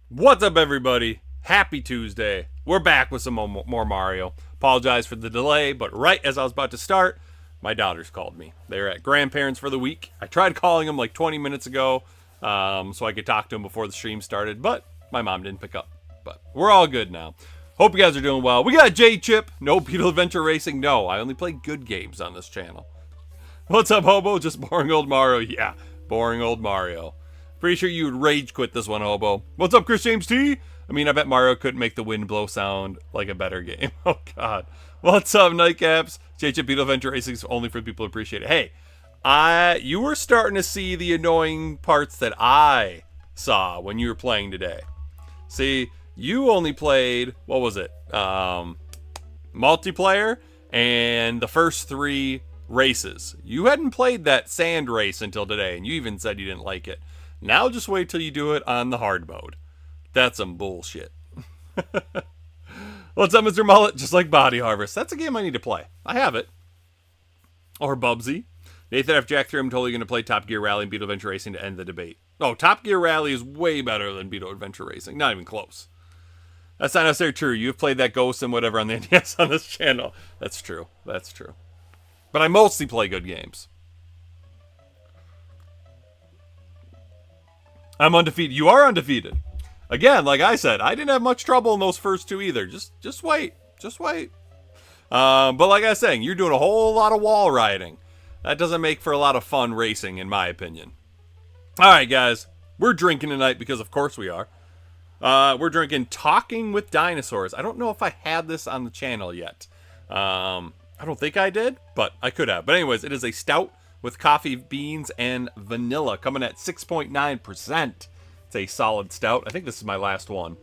What's up, everybody? Happy Tuesday. We're back with some more Mario. Apologize for the delay, but right as I was about to start, my daughters called me. They're at grandparents for the week. I tried calling them like 20 minutes ago so I could talk to them before the stream started, but my mom didn't pick up. But we're all good now. Hope you guys are doing well. We got J-Chip. No Beetle Adventure Racing. No, I only play good games on this channel. What's up, Hobo? Just boring old Mario. Yeah, boring old Mario. Pretty sure you would rage quit this one, Hobo. What's up, Chris James T? I mean, I bet Mario couldn't make the wind blow sound like a better game. Oh, God. What's up, Nightcaps? JJ Beetle Adventure Racing is only for people who appreciate it. Hey, you were starting to see the annoying parts that I saw when you were playing today. See, you only played, what was it? Multiplayer and the first 3 races. You hadn't played that sand race until today, and you even said you didn't like it. Now just wait till you do it on the hard mode. That's some bullshit. What's up, Mr. Mullet? Just like Body Harvest. That's a game I need to play. I have it. Or Bubsy. Nathan F. Jack 3, I'm totally going to play Top Gear Rally and Beetle Adventure Racing to end the debate. Oh, Top Gear Rally is way better than Beetle Adventure Racing. Not even close. That's not necessarily true. You've played that Ghost and whatever on the NES on this channel. That's true. That's true. But I mostly play good games. I'm undefeated. You are undefeated. Again, like I said, I didn't have much trouble in those first 2 either. Just wait. Just wait. But like I was saying, you're doing a whole lot of wall riding. That doesn't make for a lot of fun racing, in my opinion. All right, guys. We're drinking tonight because, of course, we are. We're drinking Talking with Dinosaurs. I don't know if I had this on the channel yet. I don't think I did, but I could have. But anyways, it is a stout with coffee beans and vanilla, coming at 6.9%. It's a solid stout. I think this is my last one.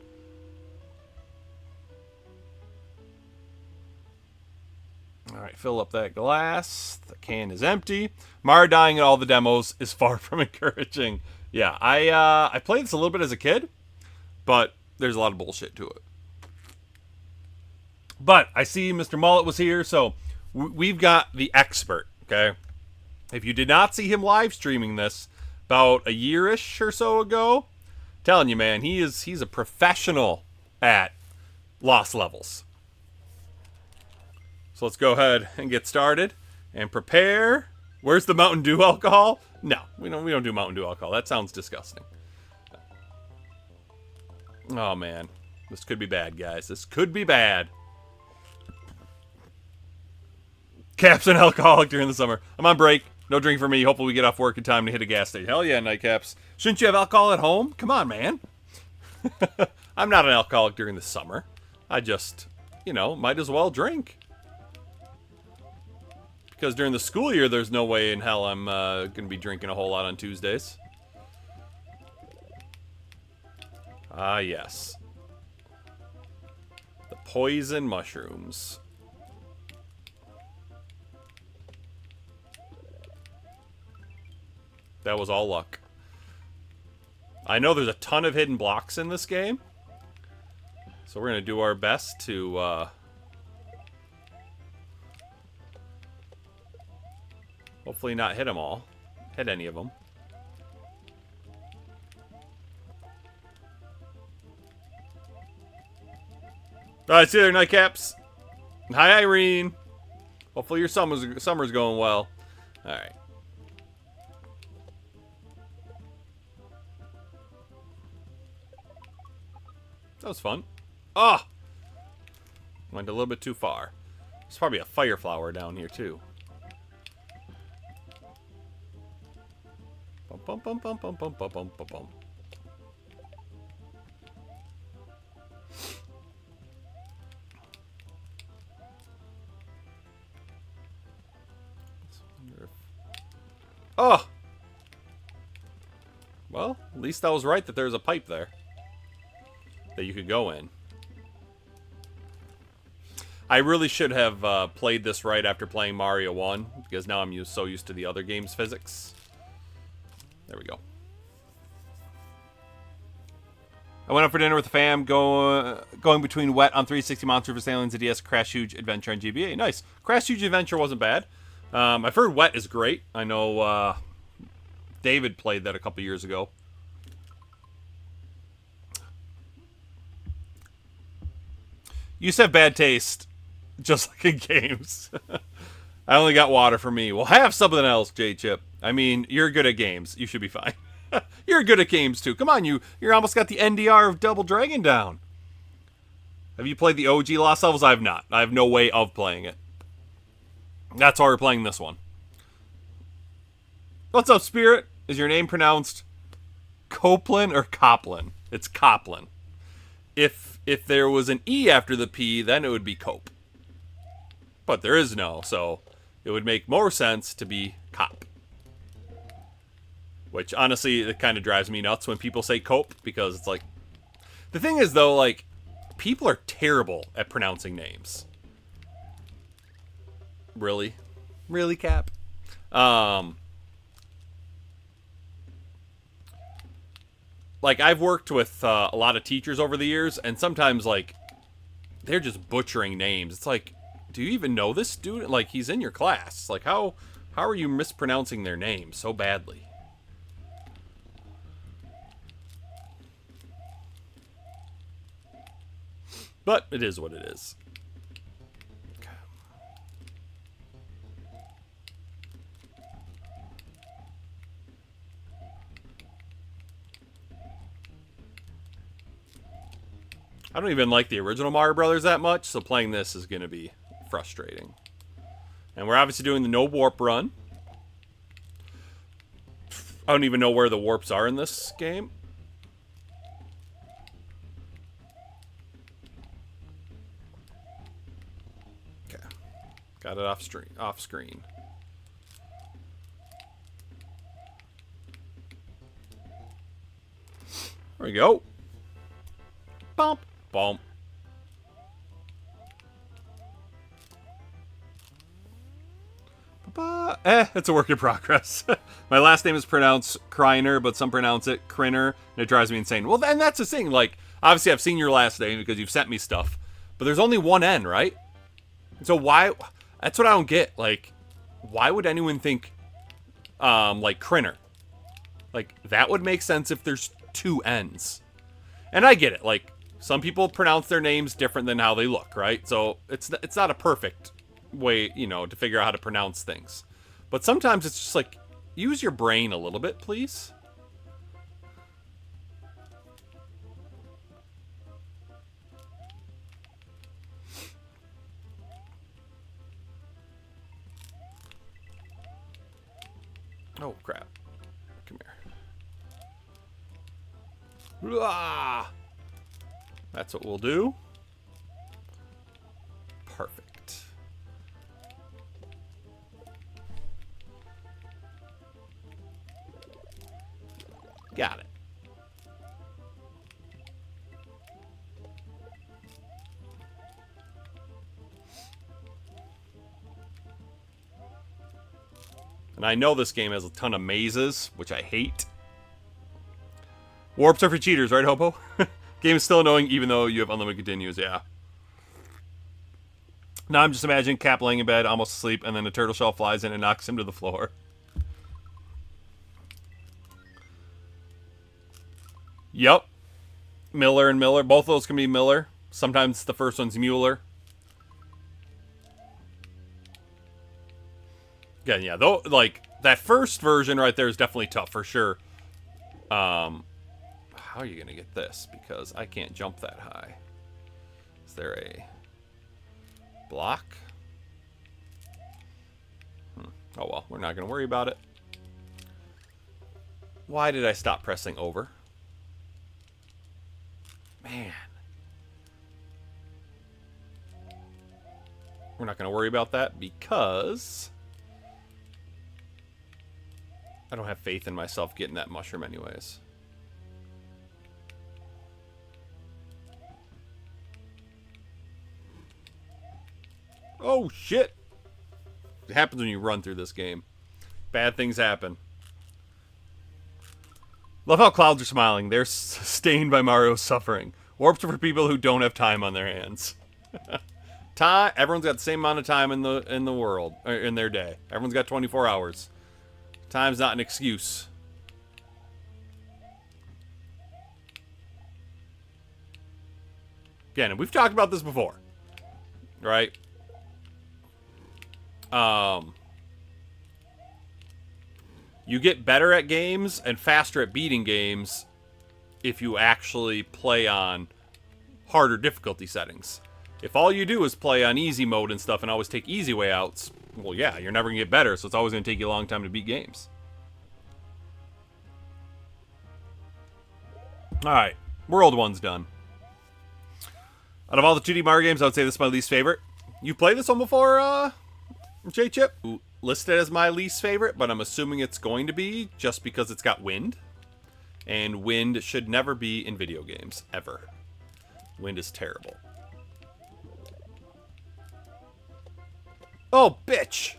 All right, fill up that glass. The can is empty. Mario dying in all the demos is far from encouraging. Yeah, I played this a little bit as a kid, but there's a lot of bullshit to it. But I see Mr. Mullet was here, so we've got the expert, okay? If you did not see him live streaming this about a year-ish or so ago, telling you, man, he's a professional at lost levels. So let's go ahead and get started and prepare. Where's the Mountain Dew alcohol? No, we don't do Mountain Dew alcohol. That sounds disgusting. Oh man, this could be bad, guys. This could be bad. Captain Alcoholic during the summer. I'm on break. No drink for me. Hopefully we get off work in time to hit a gas station. Hell yeah, Nightcaps. Shouldn't you have alcohol at home? Come on, man. I'm not an alcoholic during the summer. I just, might as well drink. Because during the school year, there's no way in hell I'm going to be drinking a whole lot on Tuesdays. Ah, yes. The poison mushrooms. That was all luck. I know there's a ton of hidden blocks in this game. So we're going to do our best to hopefully not hit them all. Hit any of them. Alright, see you there, Nightcaps. Hi, Irene. Hopefully your summer's going well. Alright. That was fun. Ah! Went a little bit too far. There's probably a fire flower down here, too. Bum, bum, bum, bum, bum, bum, bum, bum, bum, bum. Oh! Well, at least I was right that there's a pipe there that you could go in. I really should have played this right after playing Mario 1, because now I'm so used to the other game's physics. There we go. I went out for dinner with the fam, going between Wet on 360 Monster vs. Aliens, the DS, Crash Huge Adventure on GBA. Nice. Crash Huge Adventure wasn't bad. I've heard Wet is great. I know David played that a couple years ago. used to have bad taste, just like in games. I only got water for me. Well, have something else, J-Chip. I mean, you're good at games. You should be fine. You're good at games, too. Come on, you're almost got the NDR of Double Dragon down. Have you played the OG Lost Levels? I have not. I have no way of playing it. That's why we're playing this one. What's up, Spirit? Is your name pronounced Copeland or Coplin? It's Coplin. If there was an E after the P, then it would be Cope. But there is no, so it would make more sense to be Cop. Which, honestly, it kind of drives me nuts when people say Cope, because it's like... The thing is, though, like, people are terrible at pronouncing names. Really? Really, Cap? Like, I've worked with a lot of teachers over the years, and sometimes, like, they're just butchering names. It's like, do you even know this student? Like, he's in your class. Like, how are you mispronouncing their name so badly? But it is what it is. I don't even like the original Mario Brothers that much, so playing this is going to be frustrating. And we're obviously doing the no warp run. I don't even know where the warps are in this game. Okay. Got it off screen. There we go. Bump. Bump. It's a work in progress. My last name is pronounced Kreiner, but some pronounce it Krinner, and it drives me insane. Well, then that's the thing. Like, obviously I've seen your last name because you've sent me stuff, but there's only one N, right? So why... That's what I don't get. Like, why would anyone think, like, Krinner? Like, that would make sense if there's two N's. And I get it. Like, some people pronounce their names different than how they look, right? So it's not a perfect way, you know, to figure out how to pronounce things. But sometimes it's just like, use your brain a little bit, please. Oh, crap. Come here. Ah! That's what we'll do. Perfect. Got it. And I know this game has a ton of mazes, which I hate. Warps are for cheaters, right, Hopo? Game is still annoying even though you have unlimited continues, yeah. Now I'm just imagining Cap laying in bed, almost asleep, and then a turtle shell flies in and knocks him to the floor. Yep. Miller and Miller. Both of those can be Miller. Sometimes the first one's Mueller. Again, yeah, though, like, that first version right there is definitely tough, for sure. How are you going to get this? Because I can't jump that high. Is there a block? Oh, well, we're not going to worry about it. Why did I stop pressing over? Man. We're not going to worry about that because I don't have faith in myself getting that mushroom anyways. Oh, shit. It happens when you run through this game. Bad things happen. Love how clouds are smiling. They're sustained by Mario's suffering. Warps are for people who don't have time on their hands. Time. Everyone's got the same amount of time in the world, or in their day. Everyone's got 24 hours. Time's not an excuse. Again, we've talked about this before. right? You get better at games and faster at beating games if you actually play on harder difficulty settings. If all you do is play on easy mode and stuff and always take easy way outs, well, yeah, you're never going to get better, so it's always going to take you a long time to beat games. Alright, World 1's done. Out of all the 2D Mario games, I would say this is my least favorite. You played this one before, J-Chip? Listed as my least favorite, but I'm assuming it's going to be just because it's got wind. And wind should never be in video games, ever. Wind is terrible. Oh, bitch!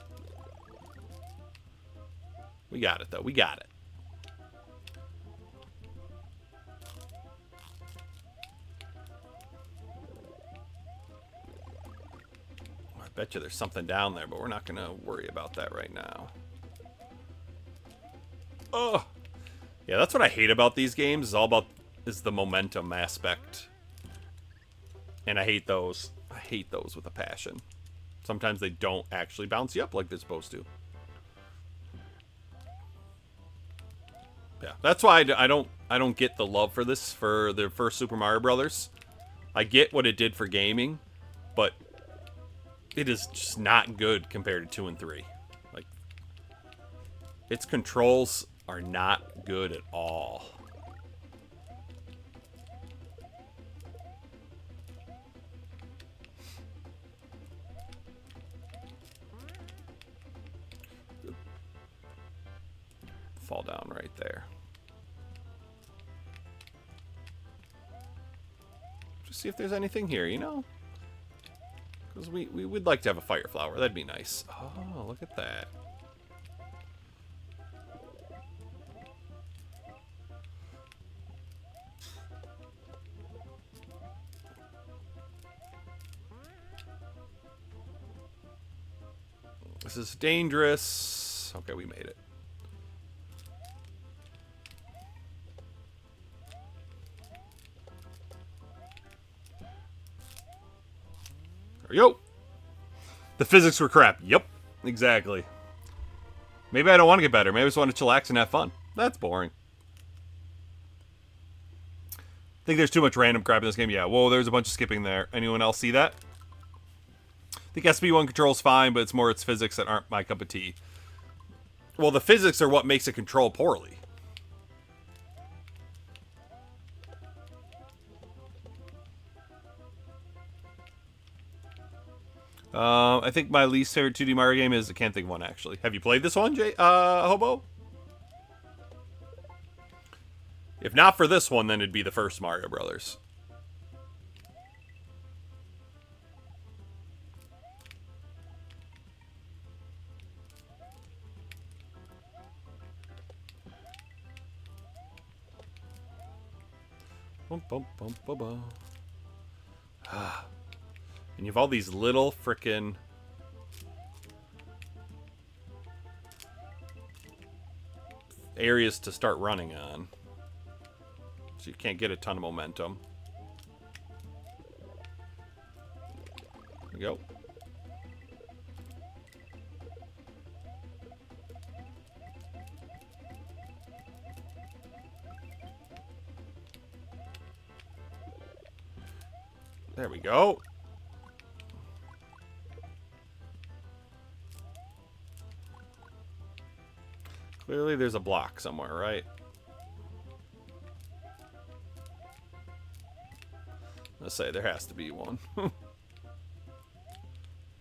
We got it, though. We got it. I bet you there's something down there, but we're not going to worry about that right now. Oh! Yeah, that's what I hate about these games. Is the momentum aspect. And I hate those. I hate those with a passion. Sometimes they don't actually bounce you up like they're supposed to. Yeah, that's why I don't get the love for this for the first Super Mario Brothers. I get what it did for gaming, but it is just not good compared to 2 and 3. Like, its controls are not good at all. Fall down right there. Just see if there's anything here, you know? Because we would like to have a fire flower. That'd be nice. Oh, look at that. This is dangerous. Okay, we made it. Yo! The physics were crap. Yep, exactly. Maybe I don't want to get better. Maybe I just want to chillax and have fun. That's boring. Think there's too much random crap in this game? Yeah, whoa, there's a bunch of skipping there. Anyone else see that? I think SB1 control's fine, but it's more its physics that aren't my cup of tea. Well, the physics are what makes it control poorly. I think my least favorite 2D Mario game is... I can't think of one, actually. Have you played this one, Hobo? If not for this one, then it'd be the first Mario Brothers. Bum, bum, bum, bum, bum. And you have all these little frickin' areas to start running on. So you can't get a ton of momentum. There we go. There we go. Clearly there's a block somewhere, right? Let's say there has to be one.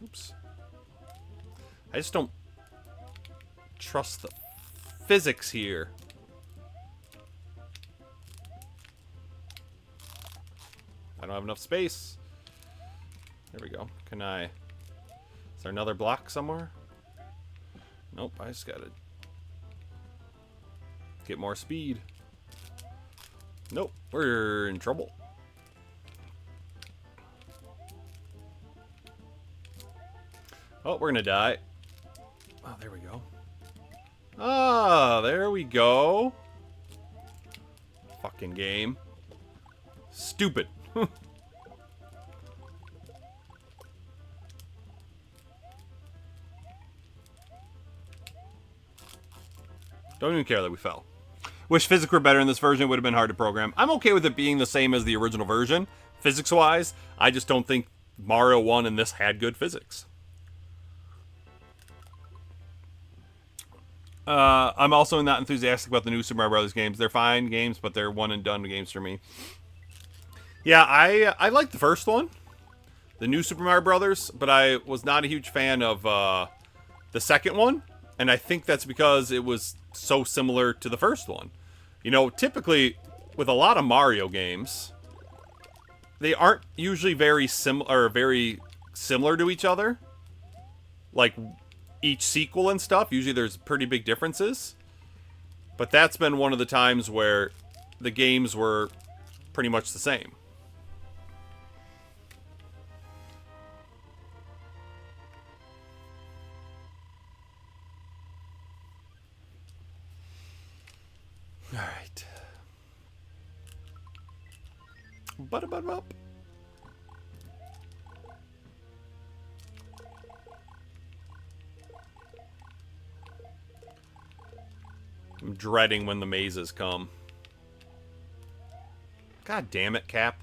Oops. I just don't trust the physics here. I don't have enough space. There we go. Can I... Is there another block somewhere? Nope, I just gotta... get more speed. Nope, we're in trouble. Oh, we're gonna die. Oh, there we go. Ah, there we go. Fucking game. Stupid. Don't even care that we fell. Wish physics were better in this version. It would have been hard to program. I'm okay with it being the same as the original version, physics-wise. I just don't think Mario 1 and this had good physics. I'm also not enthusiastic about the new Super Mario Brothers games. They're fine games, but they're one-and-done games for me. Yeah, I like the first one, the new Super Mario Brothers, but I was not a huge fan of the second one, and I think that's because it was so similar to the first one. You know, typically, with a lot of Mario games, they aren't usually very similar to each other. Like, each sequel and stuff, usually there's pretty big differences. But that's been one of the times where the games were pretty much the same. All right. Ba-da-ba-da-bop. I'm dreading when the mazes come. God damn it, Cap.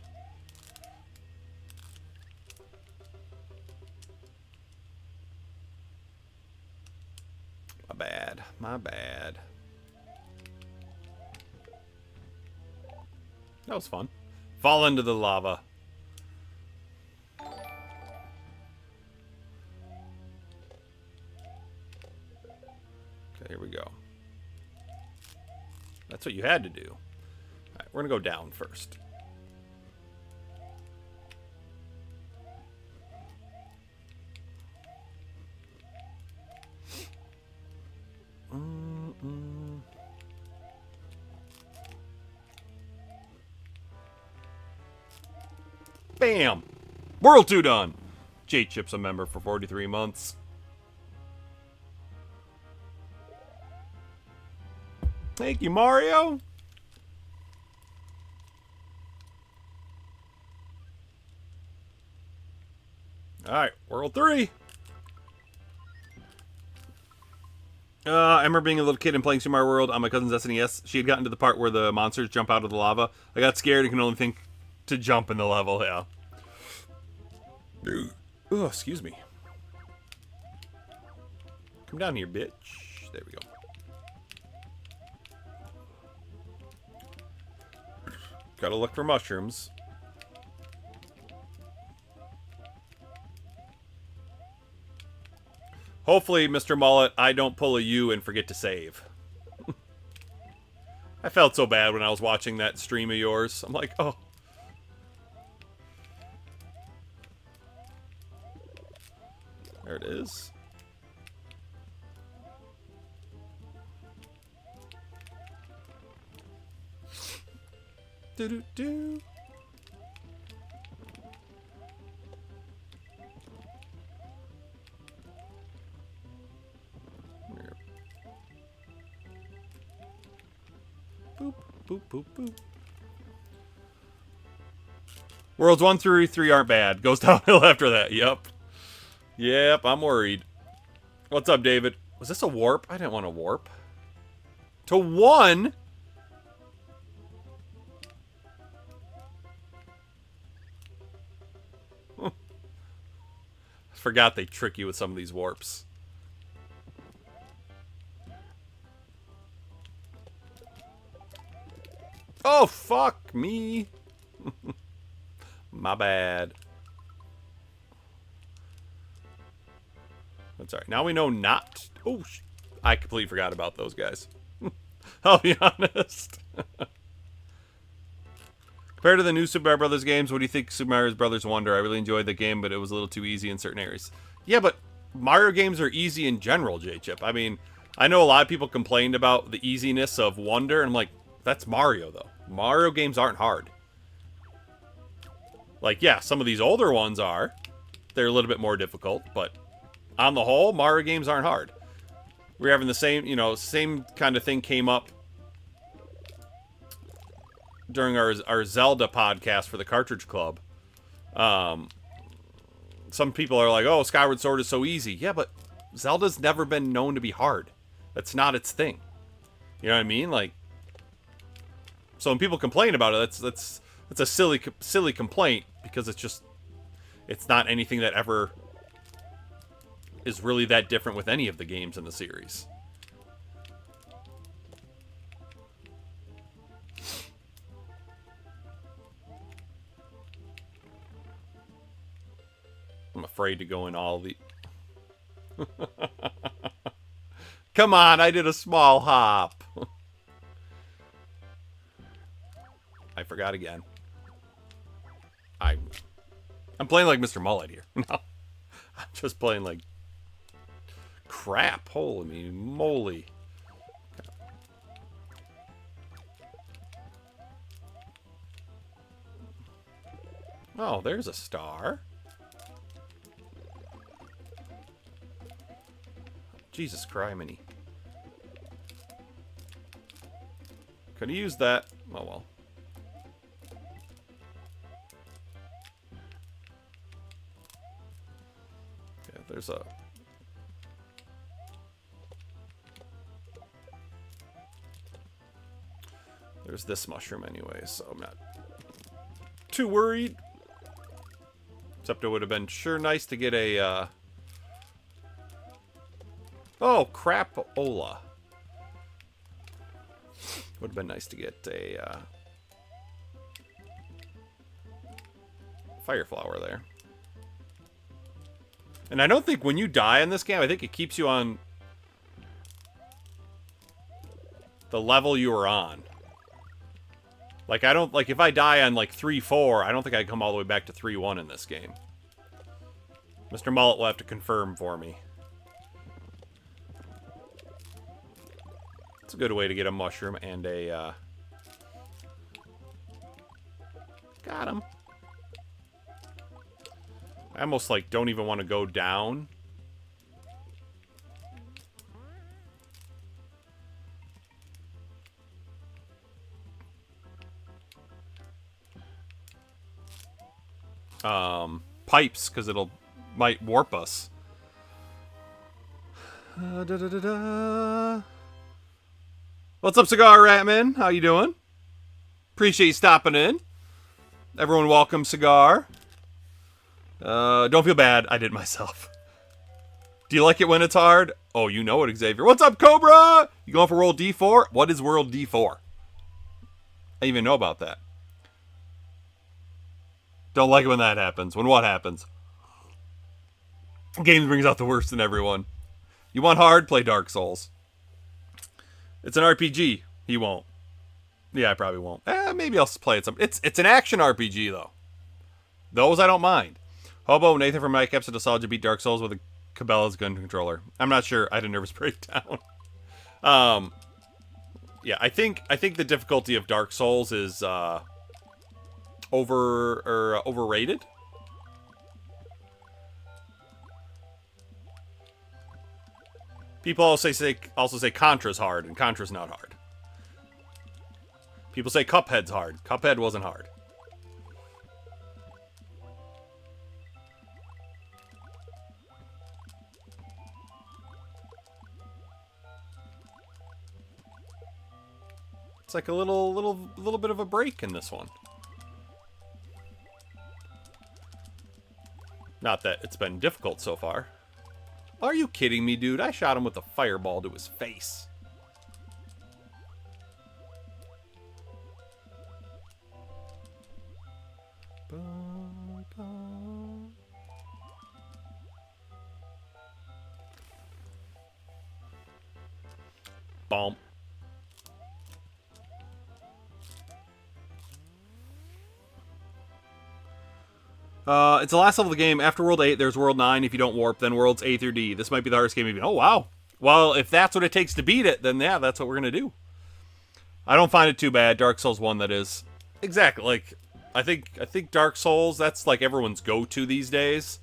My bad. My bad. That was fun. Fall into the lava. Okay, here we go. That's what you had to do. Alright, we're gonna go down first. Bam! World 2 done! J-Chip's a member for 43 months. Thank you, Mario! Alright, World 3! I remember being a little kid and playing Super Mario World on my cousin's SNES. She had gotten to the part where the monsters jump out of the lava. I got scared and can only think to jump in the level, yeah. Oh, excuse me. Come down here, bitch. There we go. Gotta look for mushrooms. Hopefully, Mr. Mullet, I don't pull a U and forget to save. I felt so bad when I was watching that stream of yours. I'm like, oh. There it is. Do-do-do. Boop, boop, boop, boop. Worlds 1 through 3 aren't bad. Goes downhill after that. Yep. Yep, I'm worried. What's up, David? Was this a warp? I didn't want to warp. To 1? Forgot they trick you with some of these warps. Oh, fuck me. My bad. That's alright. Now we know not... Oh, I completely forgot about those guys. I'll be honest. Compared to the new Super Mario Brothers games, what do you think Super Mario Brothers Wonder? I really enjoyed the game, but it was a little too easy in certain areas. Yeah, but Mario games are easy in general, J-Chip. I mean, I know a lot of people complained about the easiness of Wonder, and I'm like, that's Mario, though. Mario games aren't hard. Like, yeah, some of these older ones are. They're a little bit more difficult, but on the whole, Mario games aren't hard. We're having the same, you know, same kind of thing came up during our Zelda podcast for the Cartridge Club. Some people are like, oh, Skyward Sword is so easy. Yeah, but Zelda's never been known to be hard. That's not its thing. You know what I mean? Like, so when people complain about it, that's a silly complaint, because it's not anything that ever is really that different with any of the games in the series. I'm afraid to go in all the... Come on, I did a small hop. I forgot again. I'm playing like Mr. Mullet here. No, I'm just playing like crap. Holy moly. Oh, there's a star. Jesus criminy. Could have used that. Oh well. Okay, there's a... There's this mushroom anyway, so I'm not too worried. Except it would have been sure nice to get a... Oh, crap-ola. Would have been nice to get a fire flower there. And I don't think when you die in this game, I think it keeps you on the level you were on. Like, I don't... Like, if I die on, like, 3-4, I don't think I come all the way back to 3-1 in this game. Mr. Mullet will have to confirm for me. It's a good way to get a mushroom and a, Got him. I almost, like, don't even want to go down. Pipes, because might warp us. What's up, Cigar Ratman? How you doing? Appreciate you stopping in. Everyone welcome Cigar. Don't feel bad. I did myself. Do you like it when it's hard? Oh, you know it, Xavier. What's up, Cobra? You going for World D4? What is World D4? I even know about that. Don't like it when that happens. When what happens? Games brings out the worst in everyone. You want hard? Play Dark Souls. It's an RPG. He won't. Yeah, I probably won't. Maybe I'll play it some. It's an action RPG, though. Those I don't mind. Hobo, Nathan from Nightcaps of Nostalgia beat Dark Souls with a Cabela's gun controller. I'm not sure. I had a nervous breakdown. Yeah, I think the difficulty of Dark Souls is overrated. People also say Contra's hard, and Contra's not hard. People say Cuphead's hard. Cuphead wasn't hard. It's like a little bit of a break in this one. Not that it's been difficult so far. Are you kidding me, dude? I shot him with a fireball to his face. Bomb. It's the last level of the game. After World 8, there's World 9 if you don't warp, then Worlds A through D. This might be the hardest game even. Oh, wow. Well, if that's what it takes to beat it, then yeah, that's what we're going to do. I don't find it too bad. Dark Souls 1, that is. Exactly. Like, I think Dark Souls, that's like everyone's go-to these days.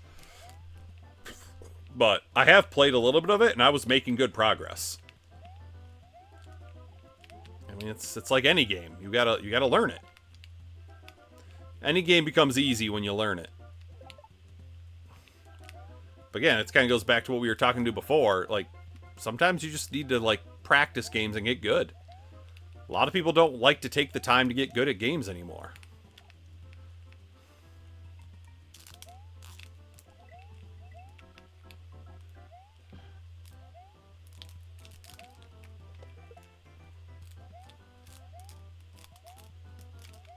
But I have played a little bit of it, and I was making good progress. I mean, it's like any game. You gotta learn it. Any game becomes easy when you learn it. But again, it kind of goes back to what we were talking to before. Like, sometimes you just need to, like, practice games and get good. A lot of people don't like to take the time to get good at games anymore.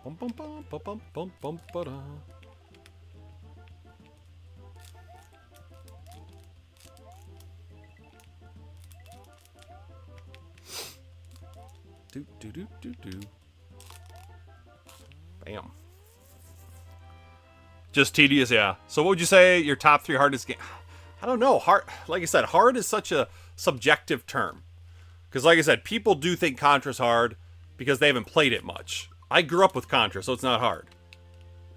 Bum, bum, bum, bum, bum, bum, bum, ba-da. Do, do, do, do, do. Bam. Just tedious, yeah. So what would you say your top 3 hardest game? I don't know. Hard, like I said, hard is such a subjective term. Because like I said, people do think Contra's hard because they haven't played it much. I grew up with Contra, so it's not hard.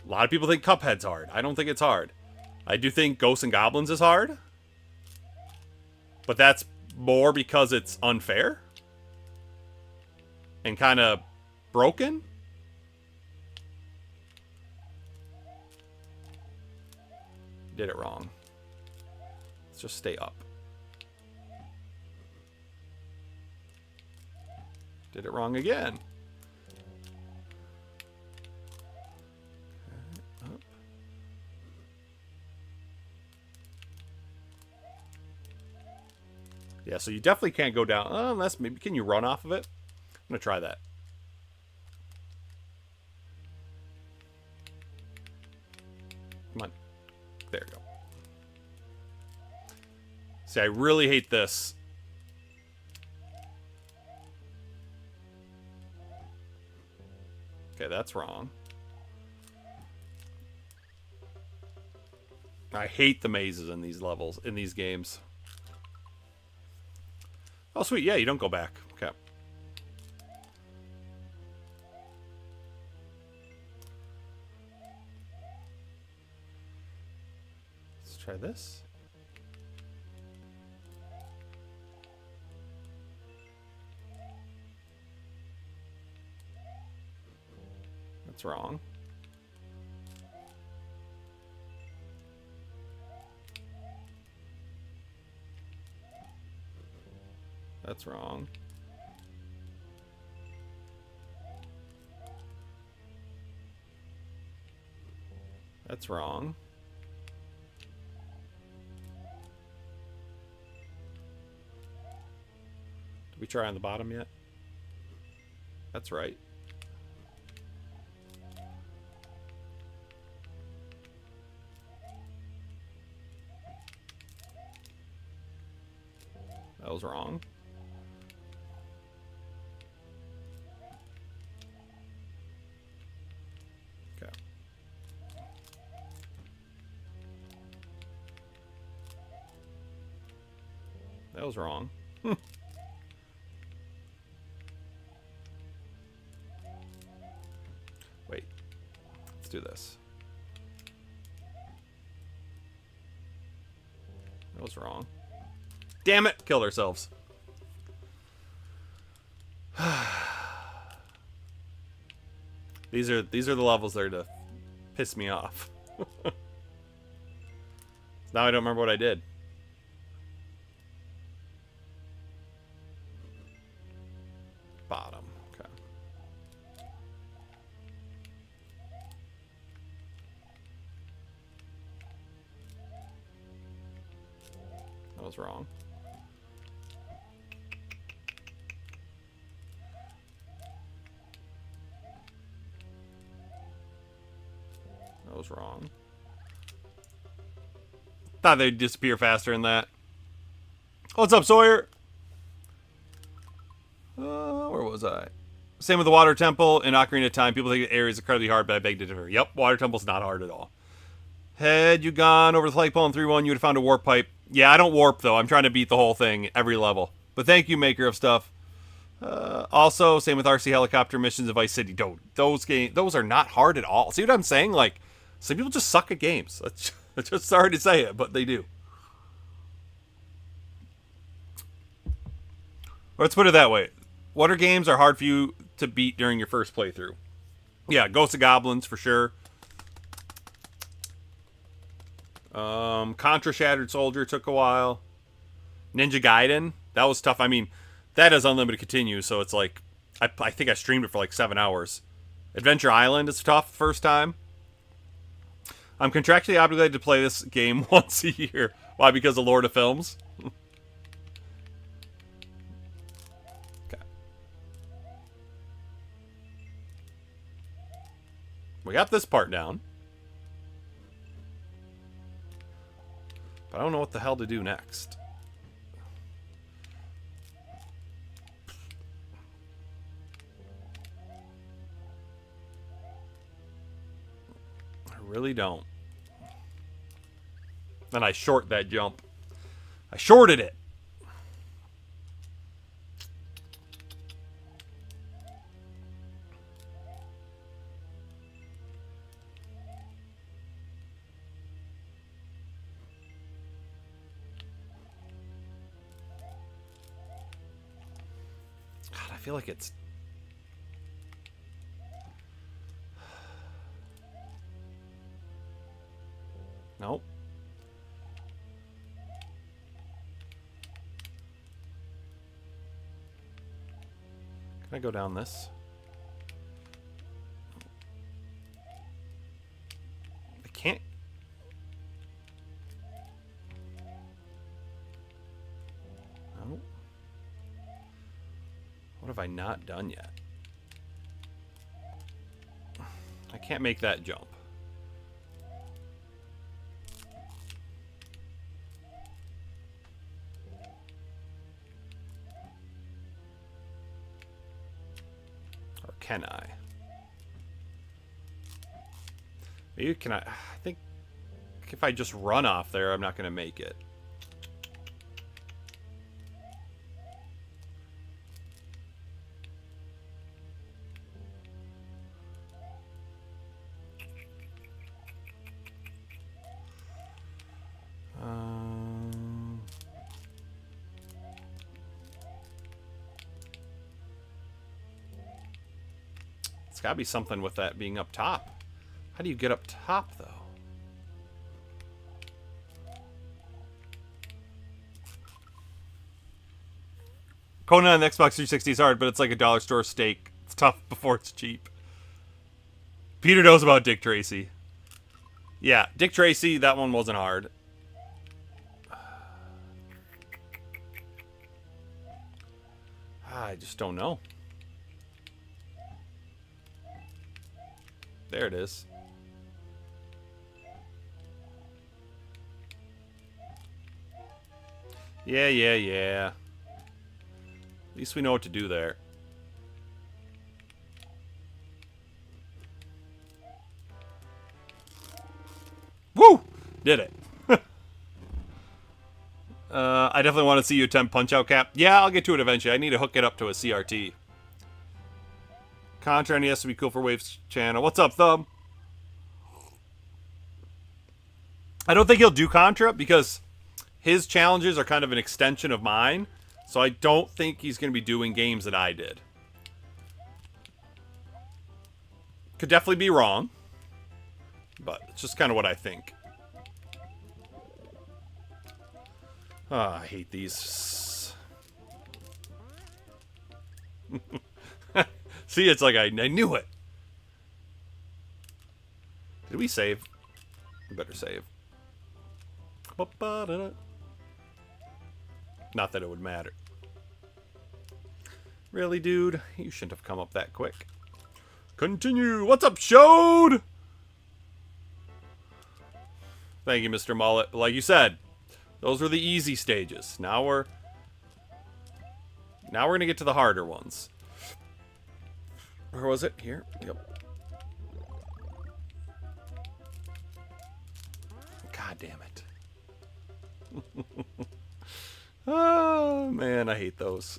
A lot of people think Cuphead's hard. I don't think it's hard. I do think Ghosts and Goblins is hard. But that's more because it's unfair. And kind of broken. Did it wrong. Let's just stay up. Did it wrong again. Okay, up. Yeah, so you definitely can't go down. Unless maybe, can you run off of it? I'm going to try that. Come on. There you go. See, I really hate this. Okay, that's wrong. I hate the mazes in these levels, in these games. Oh, sweet. Yeah, you don't go back. Okay. Let's try this. That's wrong. That's wrong. That's wrong. Did we try on the bottom yet? That's right. That was wrong. Okay. That was wrong. Wait. Let's do this. That was wrong. Damn it! Killed ourselves. These are the levels that are to piss me off. Now I don't remember what I did. Bottom. Okay. That was wrong. That was wrong. Thought they'd disappear faster than that. What's up, Sawyer? Where was I? Same with the Water Temple in Ocarina of Time. People think the area is incredibly hard, but I beg to differ. Yep, Water Temple's not hard at all. Had you gone over the flagpole in 3-1, you would have found a warp pipe. Yeah, I don't warp, though. I'm trying to beat the whole thing every level. But thank you, Maker of Stuff. Also, same with RC Helicopter missions of Vice City. Those are not hard at all. See what I'm saying? Like, some people just suck at games. It's just sorry to say it, but they do. Let's put it that way. What are games are hard for you to beat during your first playthrough? Yeah, Ghosts of Goblins, for sure. Contra Shattered Soldier took a while. Ninja Gaiden, that was tough. I mean, that has unlimited continue, so it's like I think I streamed it for like 7 hours. Adventure Island is tough first time. I'm contractually obligated to play this game once a year. Why? Because of Lord of Films? Okay. We got this part down. But I don't know what the hell to do next. I really don't. Then I short that jump. I shorted it. God, I feel like it's... Nope. Can I go down this? I can't. No. What have I not done yet? I can't make that jump. Can I? Maybe can I think if I just run off there, I'm not going to make it. It's got to be something with that being up top. How do you get up top, though? Conan on the Xbox 360 is hard, but it's like a dollar store steak. It's tough before it's cheap. Peter knows about Dick Tracy. Yeah, Dick Tracy, that one wasn't hard. I just don't know. There it is. Yeah. At least we know what to do there. Woo! Did it. I definitely want to see you attempt Punch-Out Cap. Yeah, I'll get to it eventually. I need to hook it up to a CRT. Contra NES would be cool for Wave's channel. What's up, Thumb? I don't think he'll do Contra because his challenges are kind of an extension of mine. So I don't think he's going to be doing games that I did. Could definitely be wrong. But it's just kind of what I think. Oh, I hate these. See, it's like I knew it. Did we save? We better save. Not that it would matter. Really, dude? You shouldn't have come up that quick. Continue. What's up, Shode? Thank you, Mr. Mullet. Like you said, those were the easy stages. Now we're gonna get to the harder ones. Where was it? Here? Yep. God damn it. Oh, man, I hate those.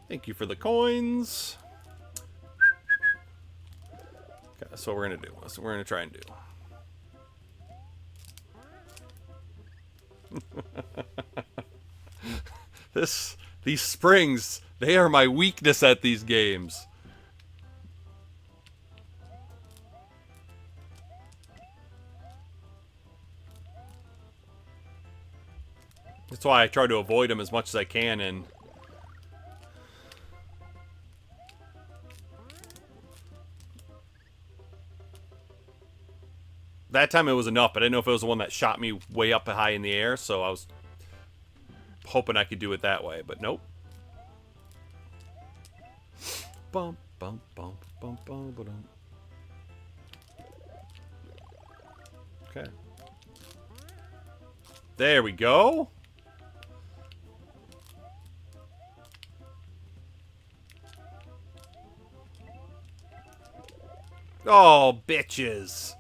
Thank you for the coins. Okay, that's what we're going to do. That's what we're going to try and do. These springs, they are my weakness at these games. That's why I try to avoid them as much as I can, and that time it was enough, but I didn't know if it was the one that shot me way up high in the air, so I was hoping I could do it that way, but nope. Bum, bum, bum, bum, bum, ba-dum. Okay. There we go. Oh, bitches.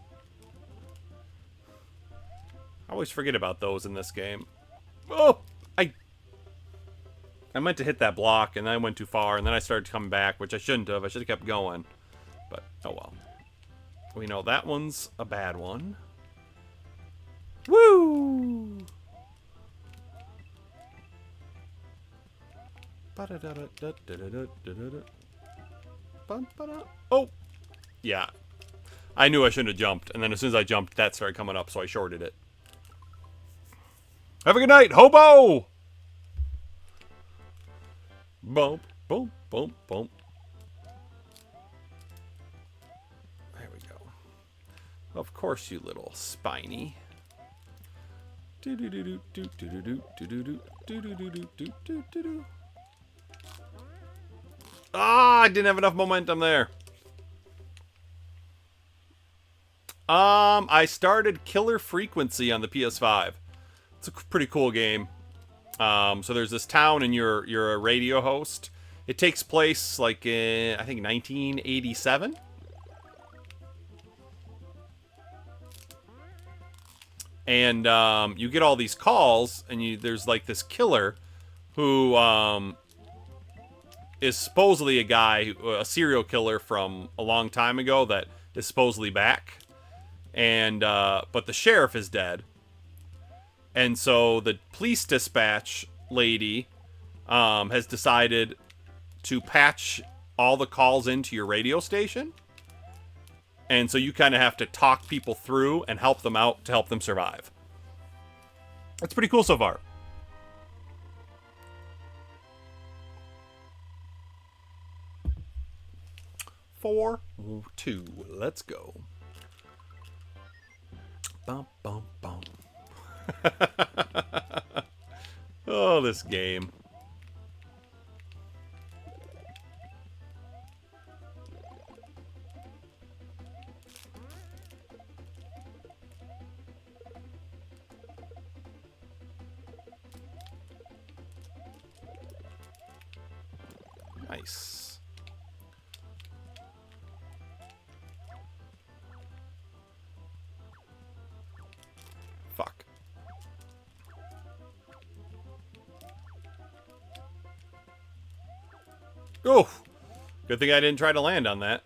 I always forget about those in this game. Oh, I meant to hit that block, and then I went too far, and then I started coming back, which I shouldn't have. I should have kept going. But, oh well. We know that one's a bad one. Woo! Oh! Yeah. I knew I shouldn't have jumped, and then as soon as I jumped, that started coming up, so I shorted it. Have a good night, hobo! Bump, bump, bump, bump. There we go. Of course, you little spiny. Ah, I didn't have enough momentum there. I started Killer Frequency on the PS5. It's a pretty cool game. So there's this town, and you're a radio host. It takes place like in, I think, 1987. And you get all these calls, and there's like this killer who is supposedly a guy, a serial killer from a long time ago that is supposedly back. And but the sheriff is dead. And so the police dispatch lady has decided to patch all the calls into your radio station. And so you kind of have to talk people through and help them out to help them survive. That's pretty cool so far. Four, two, let's go. Bum, bum, bum. Oh, this game. Nice. Fuck. Oh, good thing I didn't try to land on that.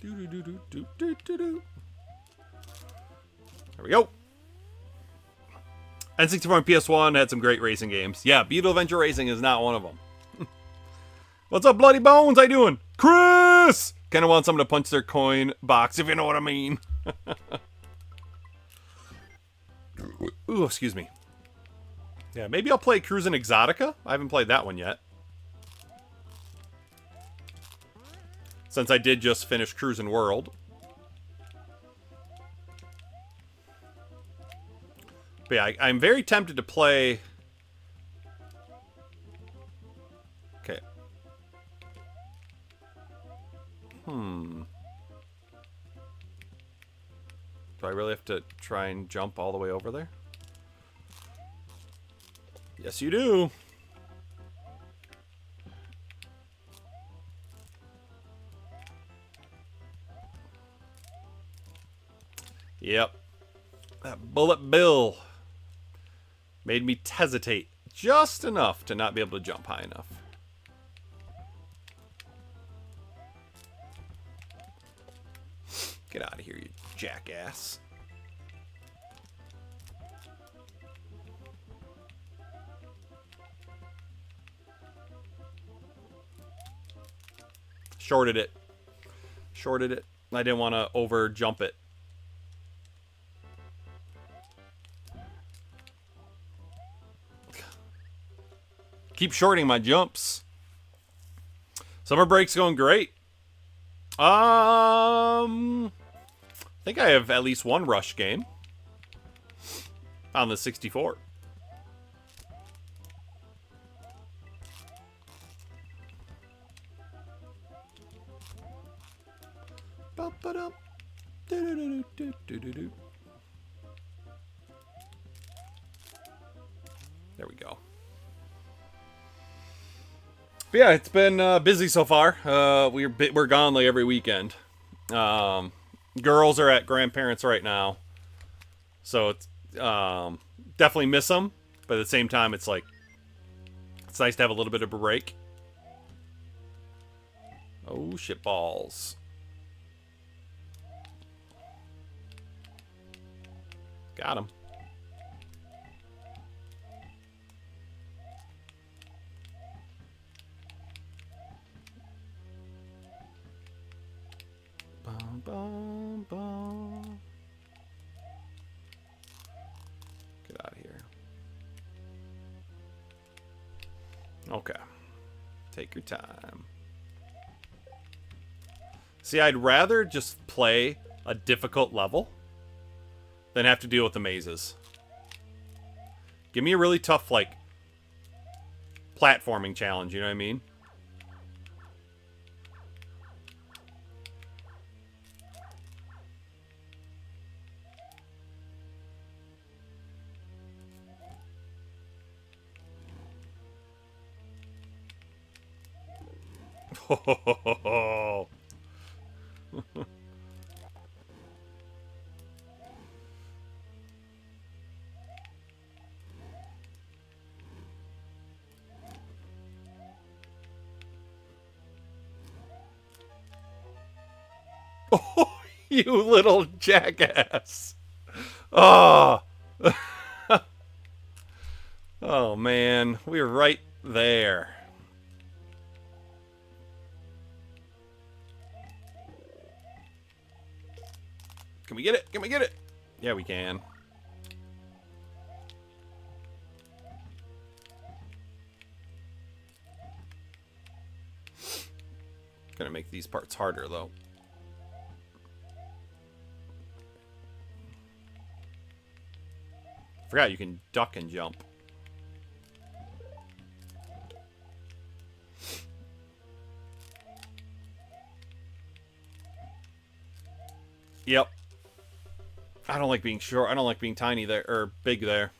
There we go. N64 and PS1 had some great racing games. Yeah, Beetle Adventure Racing is not one of them. What's up, Bloody Bones? How you doing? Chris! Kind of want someone to punch their coin box, if you know what I mean. Ooh, excuse me. Yeah, maybe I'll play Cruisin' Exotica. I haven't played that one yet. Since I did just finish Cruisin' World. But yeah, I'm very tempted to play... Okay. Do I really have to try and jump all the way over there? Yes, you do. Yep. That bullet bill made me hesitate just enough to not be able to jump high enough. Get out of here, you jackass. Shorted it. Shorted it. I didn't want to over jump it. keep shorting my jumps. Summer break's going great. I think I have at least one rush game on the 64. There we go. But yeah, it's been busy so far. We're gone like every weekend. Girls are at grandparents right now, so it's definitely miss them. But at the same time, it's like it's nice to have a little bit of a break. Oh shit balls! Got him. Bum, bum, bum. Get out of here. Okay. Take your time. See, I'd rather just play a difficult level than have to deal with the mazes. Give me a really tough, like, platforming challenge, you know what I mean? Oh. Oh, you little jackass. Oh. Oh, man. We were right there. Can we get it? Can we get it? Yeah, we can. Gonna make these parts harder, though. Forgot you can duck and jump. Yep. I don't like being short. I don't like being tiny there or big there.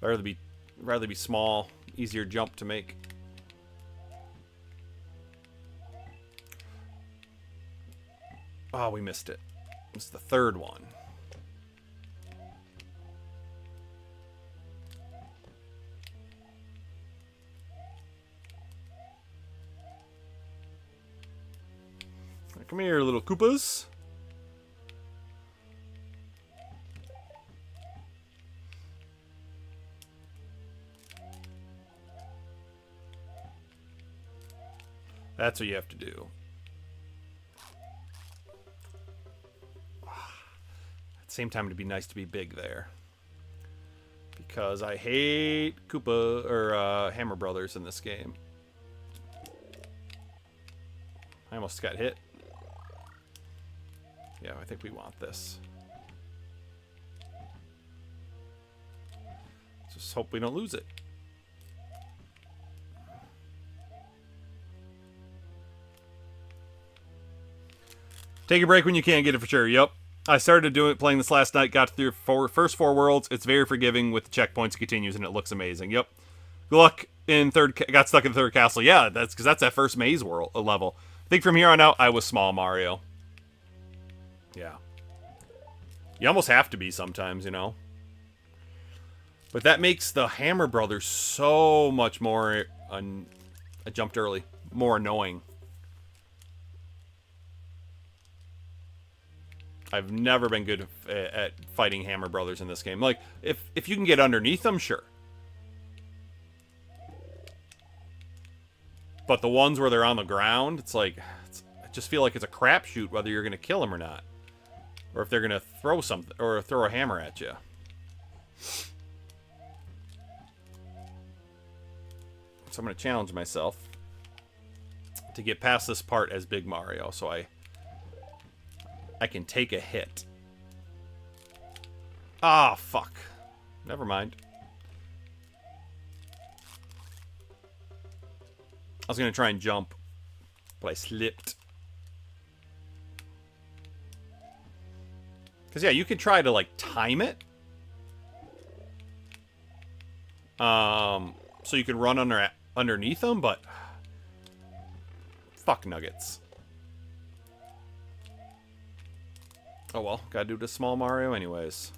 I'd rather be small, easier jump to make. Oh, we missed it. It's the third one. Come here, little Koopas. That's what you have to do. At the same time, it'd be nice to be big there. Because I hate Koopa or Hammer Brothers in this game. I almost got hit. Yeah, I think we want this. Just hope we don't lose it. Take a break when you can, get it for sure. Yep. I started playing this last night, got through first four worlds. It's very forgiving with the checkpoints, continues, and it looks amazing. Yep. Good luck in got stuck in third castle. Yeah, that's because that's that first maze level. I think from here on out, I was small Mario. Yeah. You almost have to be sometimes, you know. But that makes the Hammer Brothers so much more... I jumped early. More annoying. I've never been good at fighting Hammer Brothers in this game. Like, if you can get underneath them, sure. But the ones where they're on the ground, it's like... I just feel like it's a crapshoot whether you're going to kill them or not. Or if they're going to throw something, or throw a hammer at you. So I'm going to challenge myself to get past this part as Big Mario, so I can take a hit. Ah, fuck. Never mind. I was going to try and jump, but I slipped. Because, yeah, you could try to, like, time it. So you could run underneath them, but... Fuck nuggets. Oh, well. Gotta do the small Mario anyways.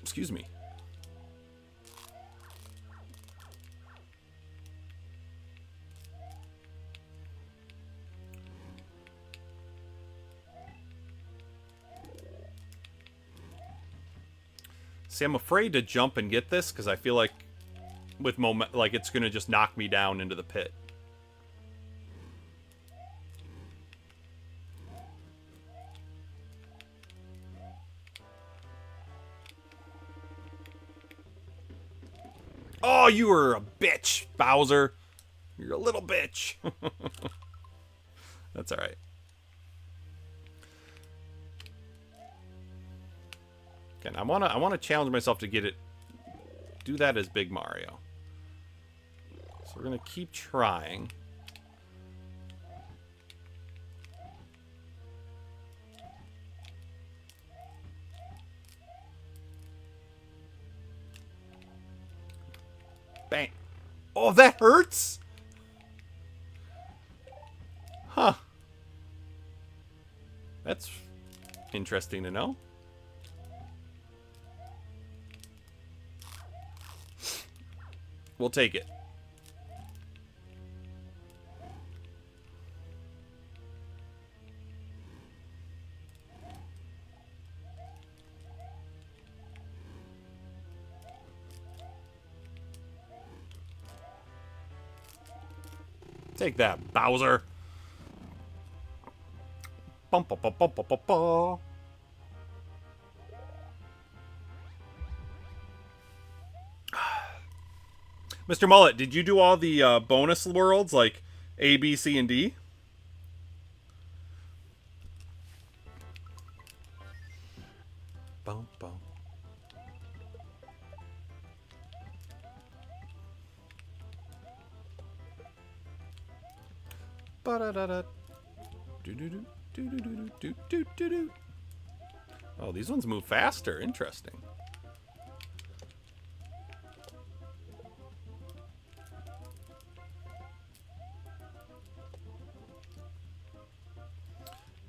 Excuse me. See, I'm afraid to jump and get this because I feel like with moment, like it's gonna just knock me down into the pit. Oh, you were a bitch, Bowser. You're a little bitch. That's all right. Again, I wanna challenge myself to get it. Do that as Big Mario. So we're gonna keep trying. Bang. Oh, that hurts? Huh. That's interesting to know. We'll take it. Take that, Bowser. Bum, bum, bum, bum, bum, bum, bum. Mr. Mullet, did you do all the bonus worlds like A, B, C, and D? Bum, bum. Ba-da-da-da. Do-do-do. Do-do-do-do-do-do-do. Oh, these ones move faster. Interesting.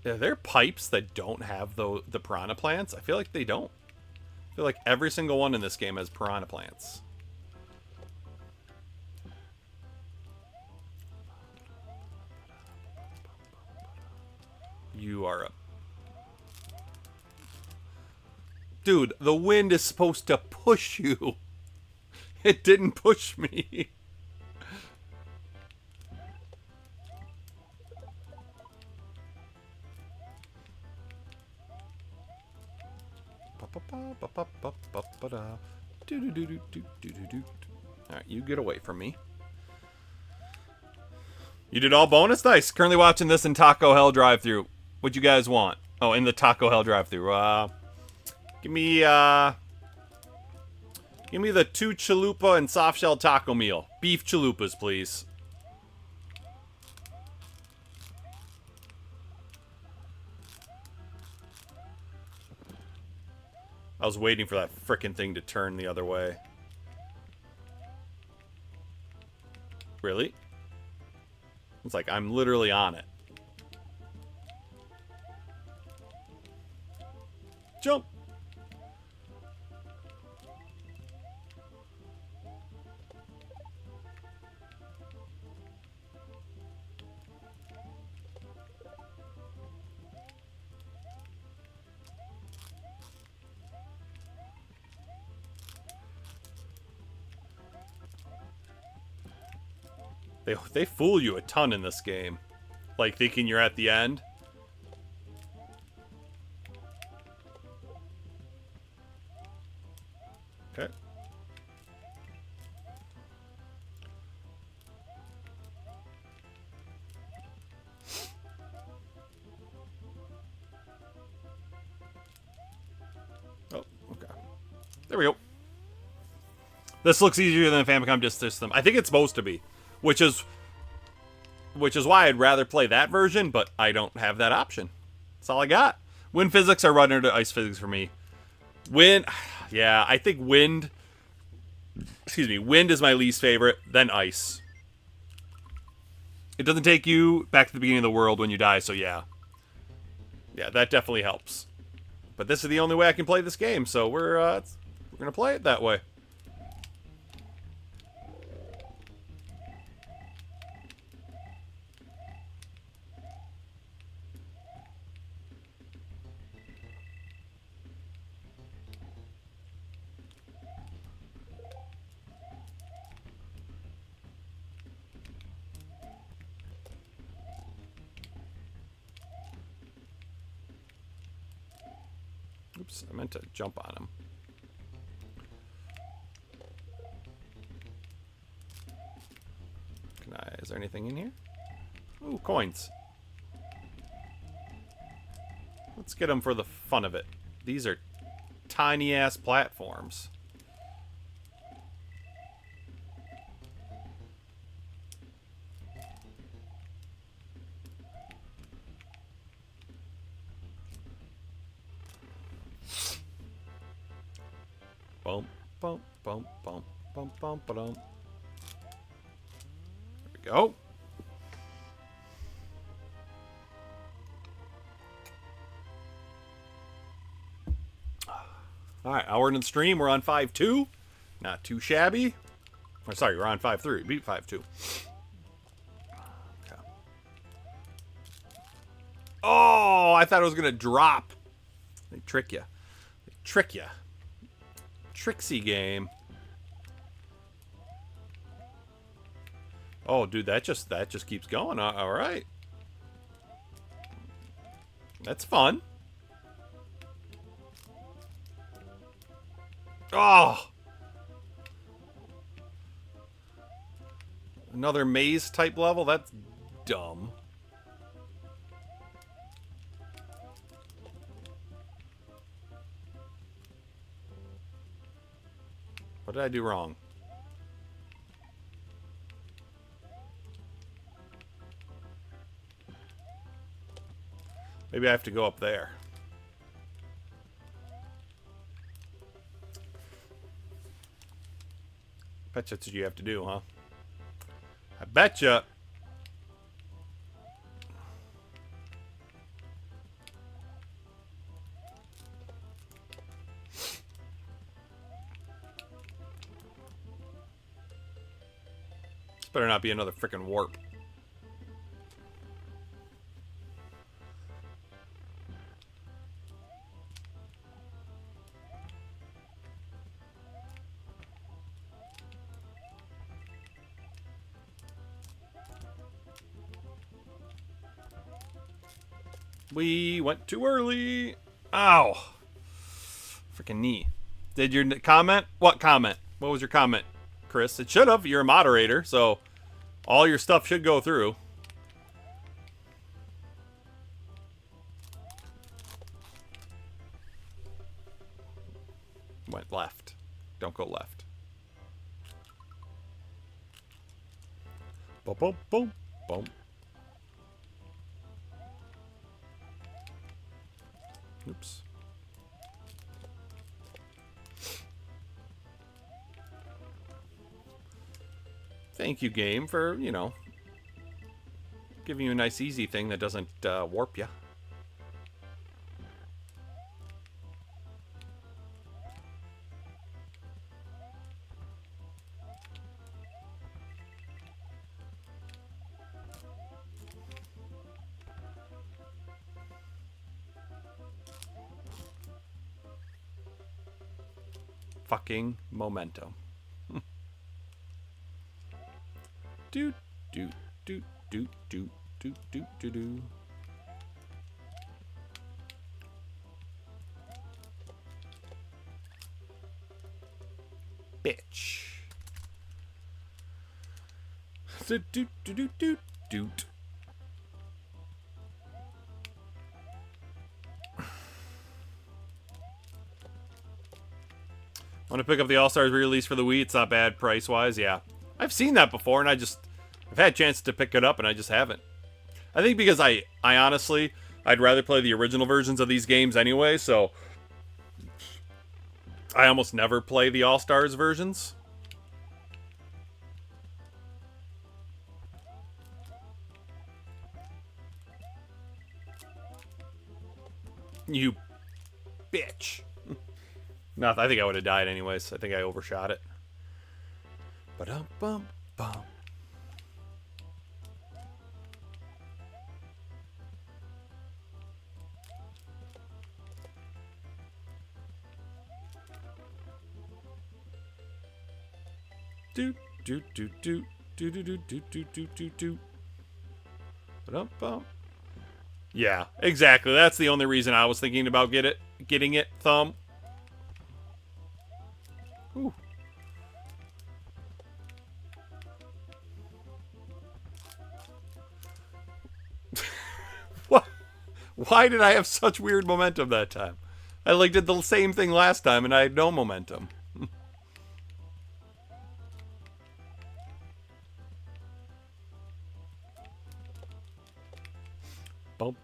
Are there pipes that don't have the piranha plants? I feel like they don't. I feel like every single one in this game has piranha plants. You are a... Dude, the wind is supposed to push you. It didn't push me. Alright, you get away from me. You did all bonus? Nice. Currently watching this in Taco Hell drive-thru. What'd you guys want? Oh, in the Taco Hell drive-thru. Give me the 2 chalupa and soft shell taco meal. Beef chalupas, please. I was waiting for that frickin' thing to turn the other way. Really? It's like I'm literally on it. Jump! They fool you a ton in this game. like thinking you're at the end. Okay. Oh, okay. There we go. This looks easier than the Famicom Disk System. I think it's supposed to be, which is why I'd rather play that version, but I don't have that option. That's all I got. Wind physics are running to ice physics for me. Wind, yeah, I think wind. Excuse me, wind is my least favorite, then ice. It doesn't take you back to the beginning of the world when you die, so yeah. Yeah, that definitely helps. But this is the only way I can play this game, so we're gonna play it that way. Oops, I meant to jump on him. Is there anything in here? Ooh, coins. Let's get them for the fun of it. These are tiny-ass platforms. Bump, bump, bump, bump, bump, bump, bump. There we go. All right, hour in the stream. We're on 5-2. Not too shabby. Or sorry, we're on 5-3. Beat 5-2. Okay. Oh, I thought it was gonna drop. They trick you. They trick you. Tricksy game. Oh, dude, that just keeps going. All right. That's fun. Oh. Another maze type level? That's dumb. What did I do wrong? Maybe I have to go up there. Betcha that's what you have to do, huh? I betcha. This better not be another freaking warp. We went too early. Ow. Freaking knee. Did your comment? What comment? What was your comment, Chris? It should have. You're a moderator, so all your stuff should go through. Went left. Don't go left. Boom, boom, boom, boom. Oops. Thank you, game, for, you know, giving you a nice easy thing that doesn't warp you. Fucking momentum. Doot, doot, doot, doot, doot, Bitch. Do, do, do, do, do, do. Want to pick up the All-Stars re-release for the Wii? It's not bad price-wise, yeah. I've seen that before, and I've had a chance to pick it up, and I just haven't. I think because I honestly, I'd rather play the original versions of these games anyway, so I almost never play the All-Stars versions. You bitch. No, I think I would have died anyways. I think I overshot it. Ba-dum-bum-bum. Do do do do do do do do do do do do. Ba-dum-bum. Yeah, exactly. That's the only reason I was thinking about getting it, Thumb. Ooh. What? Why did I have such weird momentum that time? I did the same thing last time and I had no momentum.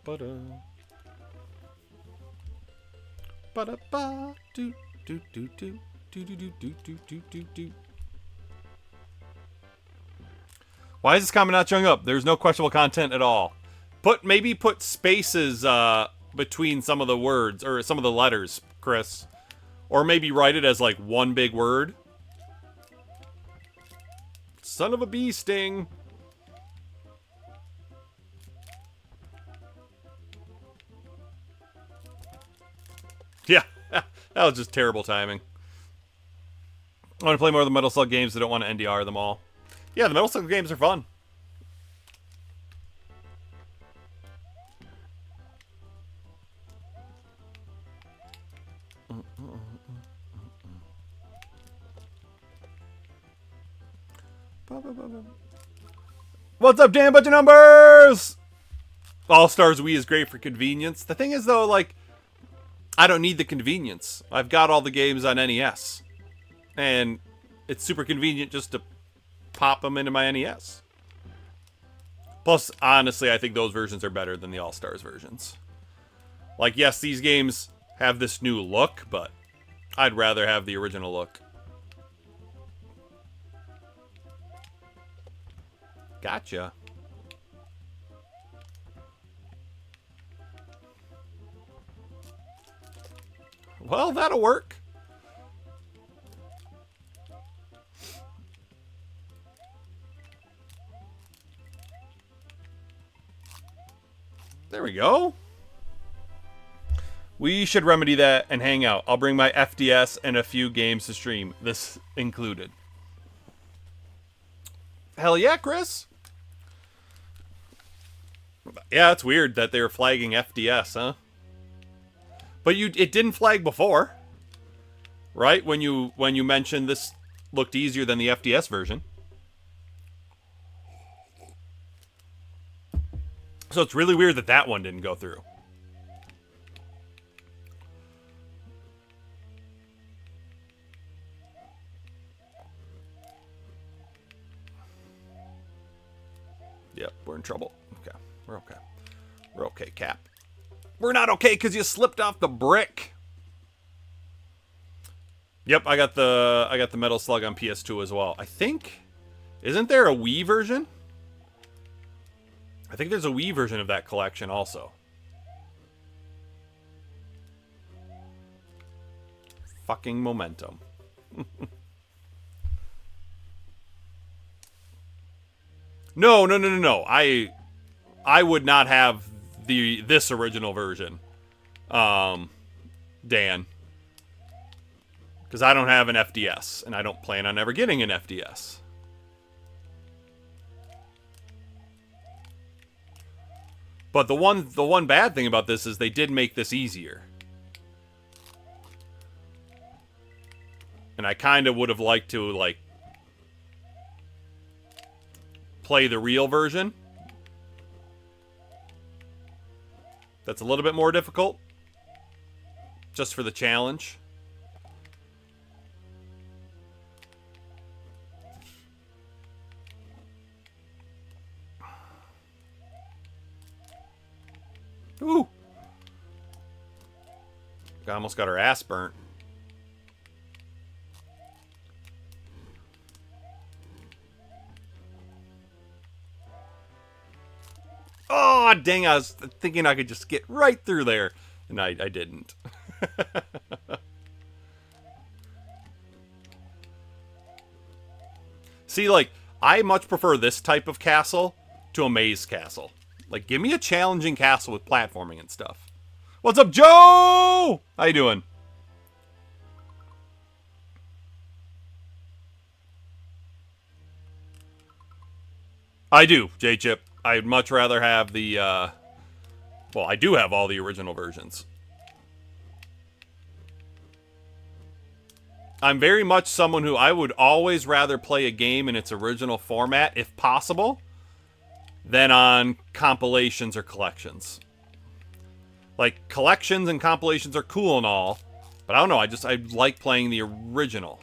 Ba-da. Ba-da-ba. Do do do do. Do, do, do, do, do, do, do, do. Why is this comment not showing up? There's no questionable content at all. Maybe put spaces between some of the words or some of the letters, Chris. Or maybe write it as like one big word. Son of a bee sting. Yeah, that was just terrible timing. I want to play more of the Metal Slug games. I don't want to NDR them all. Yeah, the Metal Slug games are fun. What's up, Dan? Bunch of numbers! All-Stars Wii is great for convenience. The thing is, though, like, I don't need the convenience. I've got all the games on NES. And it's super convenient just to pop them into my NES. Plus, honestly, I think those versions are better than the All-Stars versions. Like, yes, these games have this new look, but I'd rather have the original look. Gotcha. Well, that'll work. There we go. We should remedy that and hang out. I'll bring my FDS and a few games to stream, this included. Hell yeah, Chris. Yeah, it's weird that they were flagging FDS, huh? But it didn't flag before, right? When you mentioned this looked easier than the FDS version. So it's really weird that that one didn't go through. Yep, we're in trouble. Okay, we're okay. We're okay, Cap. We're not okay because you slipped off the brick. Yep, I got the Metal Slug on PS2 as well. I think, isn't there a Wii version? I think there's a Wii version of that collection also. Fucking momentum. No. I would not have this original version, Dan, because I don't have an FDS, and I don't plan on ever getting an FDS. But the one bad thing about this is they did make this easier. And I kind of would have liked to, like, play the real version. That's a little bit more difficult. Just for the challenge. Ooh. I almost got her ass burnt. Oh, dang, I was thinking I could just get right through there. And I didn't. See, like, I much prefer this type of castle to a maze castle. Like, give me a challenging castle with platforming and stuff. What's up, Joe? How you doing? I do, J-Chip. I'd much rather have the, well, I do have all the original versions. I'm very much someone who I would always rather play a game in its original format, if possible, than on compilations or collections. Like, collections and compilations are cool and all, but I don't know, I like playing the original.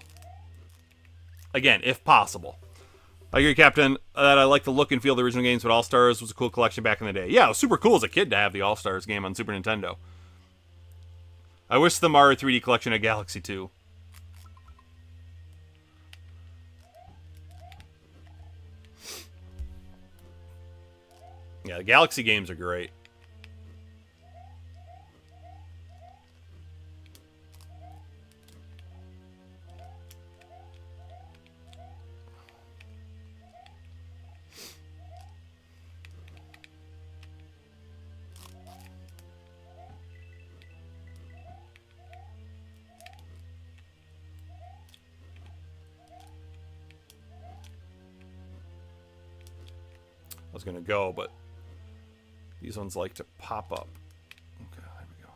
Again, if possible. I agree, Captain, that I like the look and feel of the original games, but All-Stars was a cool collection back in the day. Yeah, it was super cool as a kid to have the All-Stars game on Super Nintendo. I wish the Mario 3D collection had Galaxy 2. Yeah, the Galaxy games are great. I was going to go, but these ones like to pop up. Okay, there we go.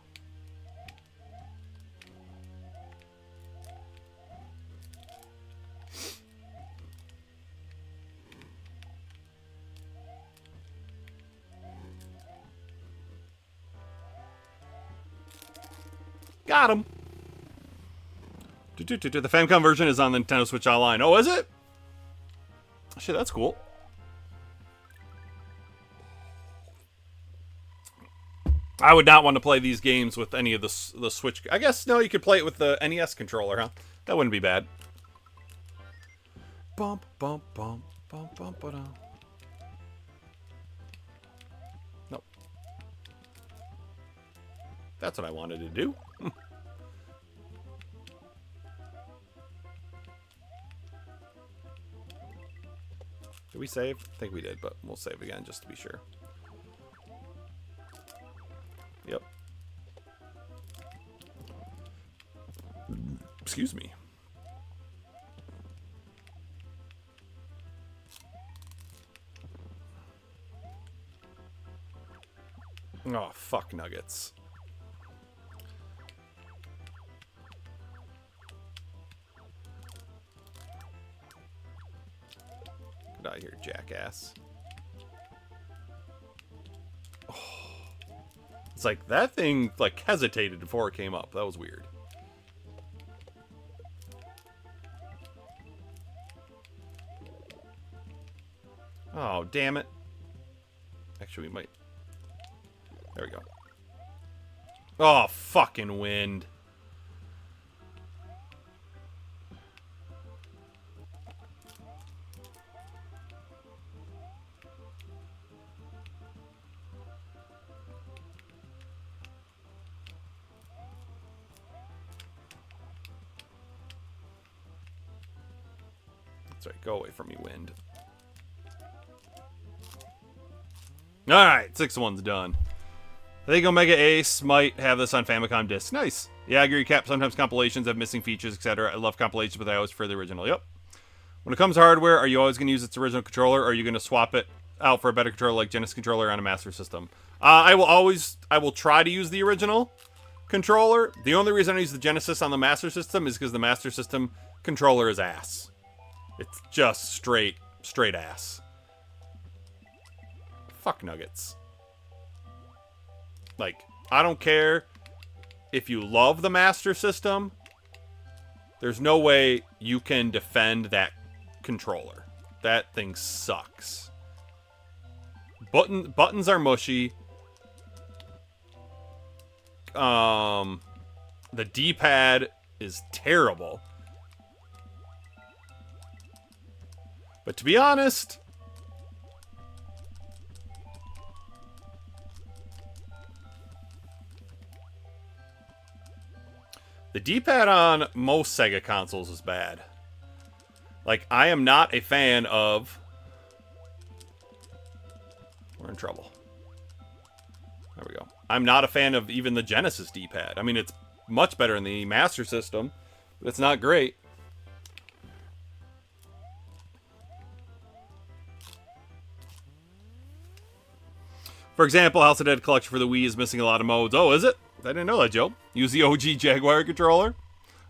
Got him. The Famicom version is on the Nintendo Switch Online. Oh, is it? Shit, that's cool. I would not want to play these games with any of the Switch. I guess, no, you could play it with the NES controller, huh? That wouldn't be bad. Bump, bump, bump, bump, bump, ba-dum. Nope. That's what I wanted to do. Did we save? I think we did, but we'll save again just to be sure. Yep. Excuse me. Oh, fuck nuggets. Get out of here, jackass. It's like, that thing, like, hesitated before it came up. That was weird. Oh, damn it. Actually, we might... There we go. Oh, fucking wind. That's right, go away from me, wind. Alright, 6-1's done. I think Omega Ace might have this on Famicom disc. Nice. Yeah, I agree, Cap. Sometimes compilations have missing features, etc. I love compilations, but I always prefer the original. Yep. When it comes to hardware, are you always going to use its original controller, or are you going to swap it out for a better controller like Genesis controller on a Master System. I will try to use the original controller. The only reason I use the Genesis on the Master System is because the Master System controller is ass. It's just straight ass. Fuck nuggets. Like, I don't care if you love the Master System. There's no way you can defend that controller. That thing sucks. Buttons are mushy. The D-pad is terrible. But to be honest, the D-pad on most Sega consoles is bad. Like, I am not a fan of... We're in trouble. There we go. I'm not a fan of even the Genesis D-pad. I mean, it's much better in the Master System, but it's not great. For example, House of Dead Collection for the Wii is missing a lot of modes. Oh, is it? I didn't know that, Joe. Use the OG Jaguar controller.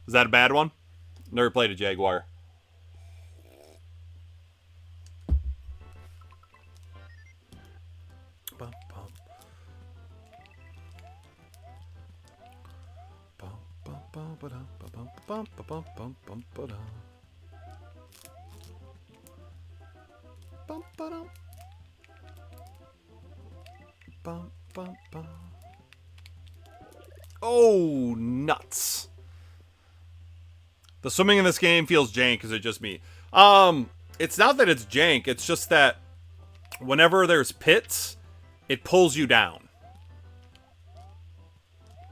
Is that a bad one? Never played a Jaguar. Oh, nuts. The swimming in this game feels jank. Is it just me? It's not that it's jank. It's just that whenever there's pits, it pulls you down.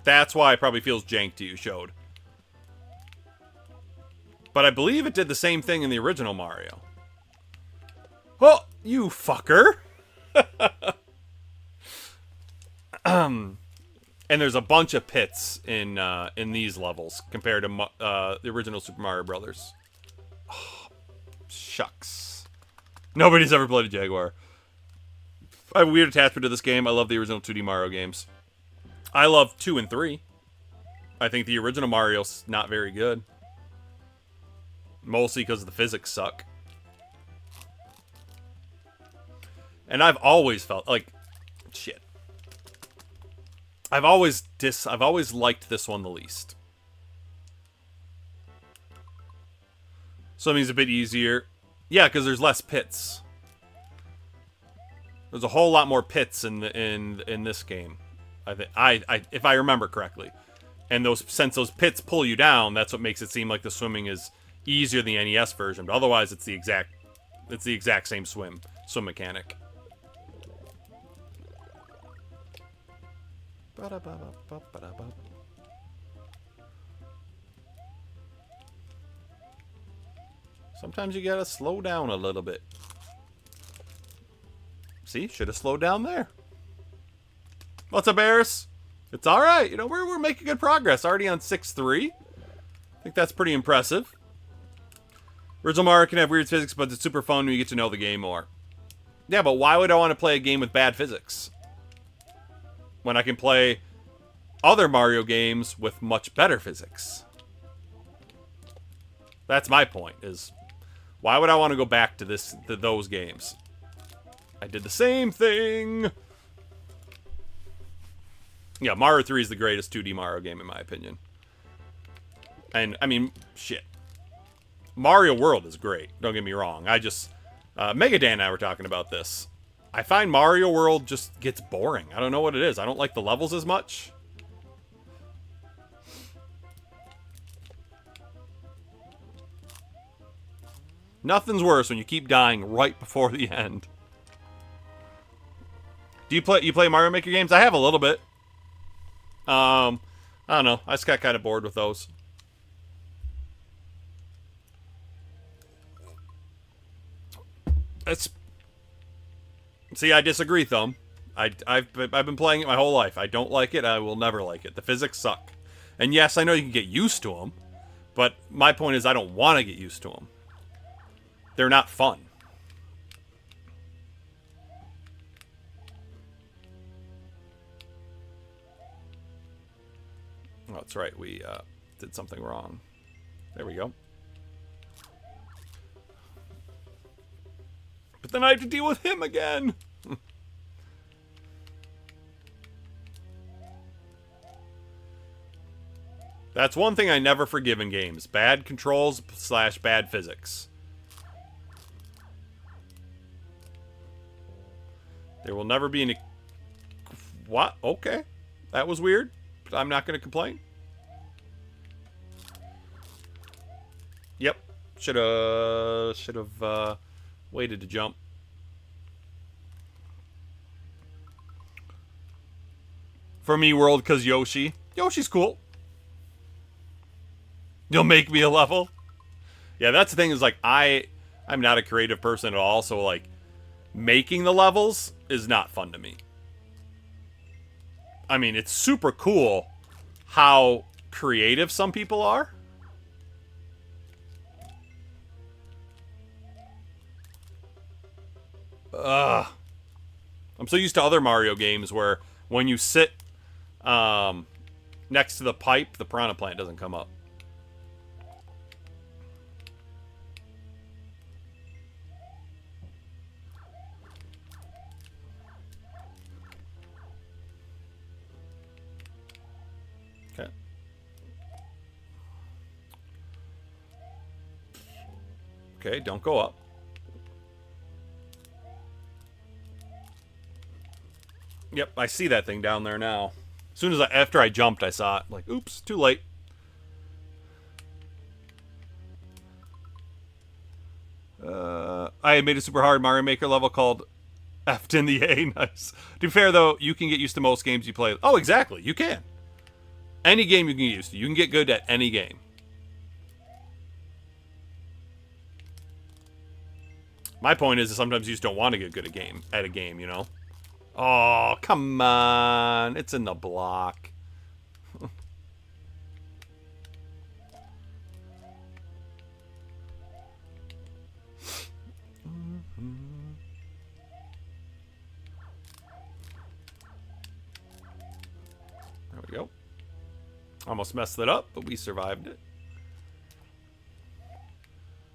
That's why it probably feels jank to you, Showed. But I believe it did the same thing in the original Mario. Oh, you fucker. And there's a bunch of pits in these levels compared to the original Super Mario Brothers. Oh, shucks. Nobody's ever played a Jaguar. I have a weird attachment to this game. I love the original 2D Mario games. I love 2 and 3. I think the original Mario's not very good. Mostly because the physics suck. And I've always felt like... Shit. I've always liked this one the least. Swimming's a bit easier. Yeah, because there's less pits. There's a whole lot more pits in this game. If I remember correctly. And since those pits pull you down, that's what makes it seem like the swimming is easier than the NES version. But otherwise, it's the exact same swim mechanic. Sometimes you gotta slow down a little bit. See, should have slowed down there. What's up, Eris? It's all right. You know, we're making good progress. Already on 6-3. I think that's pretty impressive. Original Mario can have weird physics, but it's super fun when you get to know the game more. Yeah, but why would I want to play a game with bad physics when I can play other Mario games with much better physics? That's my point, is why would I want to go back to those games? I did the same thing. Yeah, Mario 3 is the greatest 2D Mario game in my opinion. And, I mean, shit. Mario World is great, don't get me wrong. I just... Megadan and I were talking about this. I find Mario World just gets boring. I don't know what it is. I don't like the levels as much. Nothing's worse when you keep dying right before the end. Do you play Mario Maker games? I have a little bit. I don't know. I just got kind of bored with those. See, I disagree, Thumb. I've been playing it my whole life. I don't like it. I will never like it. The physics suck. And yes, I know you can get used to them, but my point is I don't want to get used to them. They're not fun. that's right. We did something wrong. There we go. But then I have to deal with him again. That's one thing I never forgive in games. Bad controls / bad physics. There will never be any... What? Okay. That was weird. But I'm not going to complain. Yep. Should have waited to jump. For me, world, because Yoshi. Yoshi's cool. You'll make me a level. Yeah, that's the thing is, like, I'm not a creative person at all, so, like, making the levels is not fun to me. I mean, it's super cool how creative some people are. Ugh. I'm so used to other Mario games where when you sit next to the pipe, the piranha plant doesn't come up. Okay. Okay, don't go up. Yep, I see that thing down there now. As soon as after I jumped, I saw it. Like, oops, too late. I had made a super hard Mario Maker level called F'd in the A. Nice. To be fair, though, you can get used to most games you play. Oh, exactly. You can. Any game you can get used to. You can get good at any game. My point is that sometimes you just don't want to get good at a game, you know? Oh, come on. It's in the block. There we go. Almost messed it up, but we survived it.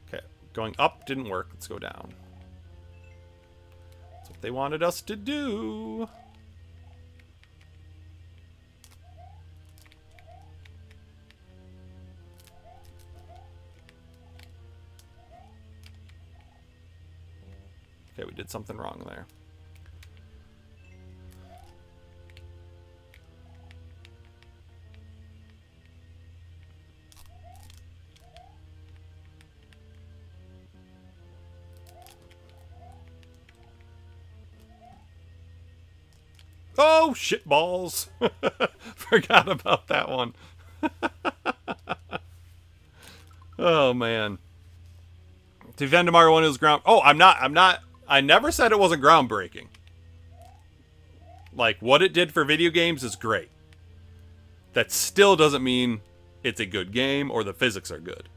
Okay, going up didn't work. Let's go down. That's what they wanted us to do. Okay, we did something wrong there. Oh, shit balls. Forgot about that one. Oh, man. To defend Mario 1 is ground... Oh, I'm not... I never said it wasn't groundbreaking. Like, what it did for video games is great. That still doesn't mean it's a good game or the physics are good.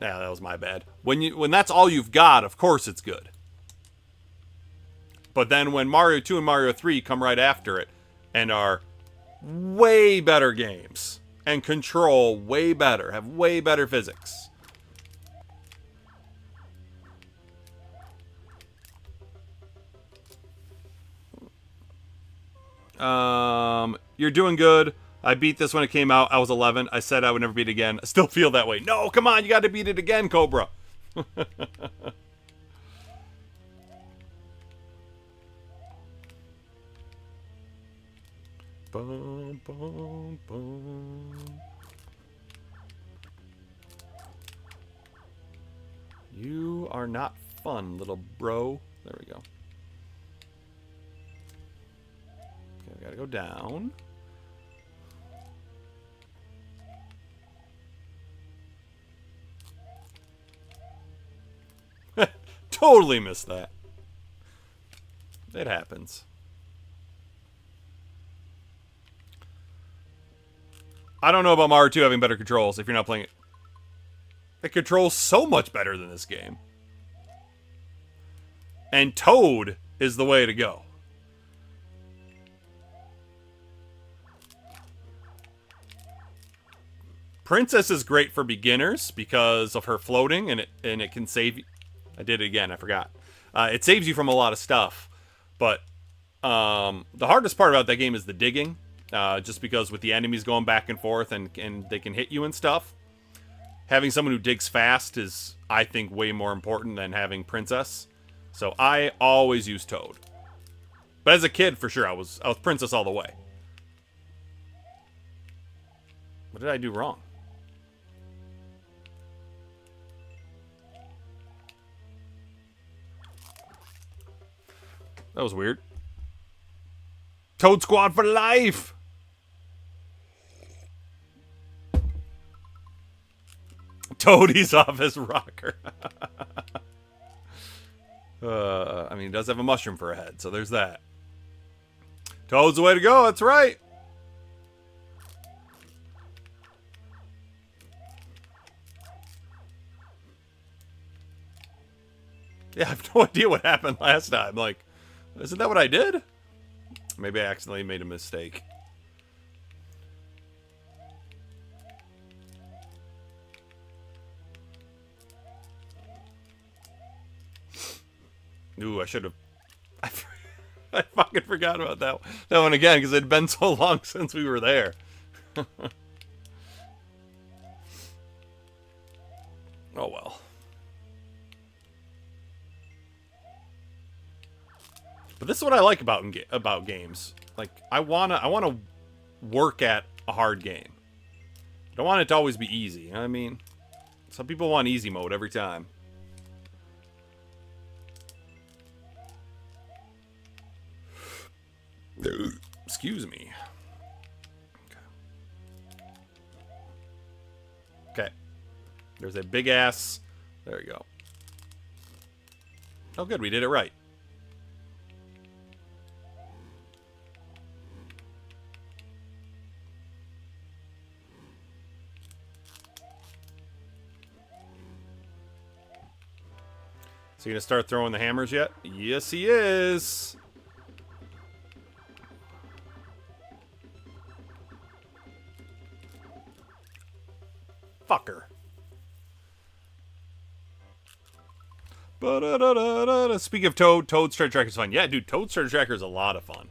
Yeah, that was my bad. When that's all you've got, of course it's good. But then when Mario 2 and Mario 3 come right after it and are way better games and control way better, have way better physics. You're doing good. I beat this when it came out. I was 11. I said I would never beat it again. I still feel that way. No, come on. You got to beat it again, Cobra. Boom, boom, boom. You are not fun, little bro. There we go. Okay, we gotta go down. Totally missed that. It happens. I don't know about Mario 2 having better controls if you're not playing it. It controls so much better than this game. And Toad is the way to go. Princess is great for beginners because of her floating, and it can save you. I did it again. I forgot. It saves you from a lot of stuff. But the hardest part about that game is the digging. Just because with the enemies going back and forth and they can hit you and stuff. Having someone who digs fast is, I think, way more important than having Princess. So I always use Toad. But as a kid, for sure, I was Princess all the way. What did I do wrong? That was weird. Toad Squad for life! Toadie's off his rocker. I mean, he does have a mushroom for a head, so there's that. Toad's the way to go, that's right. Yeah, I have no idea what happened last time. Like, isn't that what I did? Maybe I accidentally made a mistake. Ooh, I should have... I fucking forgot about that one again, because it had been so long since we were there. Oh, well. But this is what I like about games. Like, I wanna work at a hard game. I don't want it to always be easy, you know what I mean? Some people want easy mode every time. Excuse me. Okay. There's a big ass. There we go. Oh, good. We did it right. So you gonna start throwing the hammers yet? Yes, he is. Fucker. Speaking of Toad's Treasure Tracker is fun. Yeah, dude, Toad's Treasure Tracker is a lot of fun.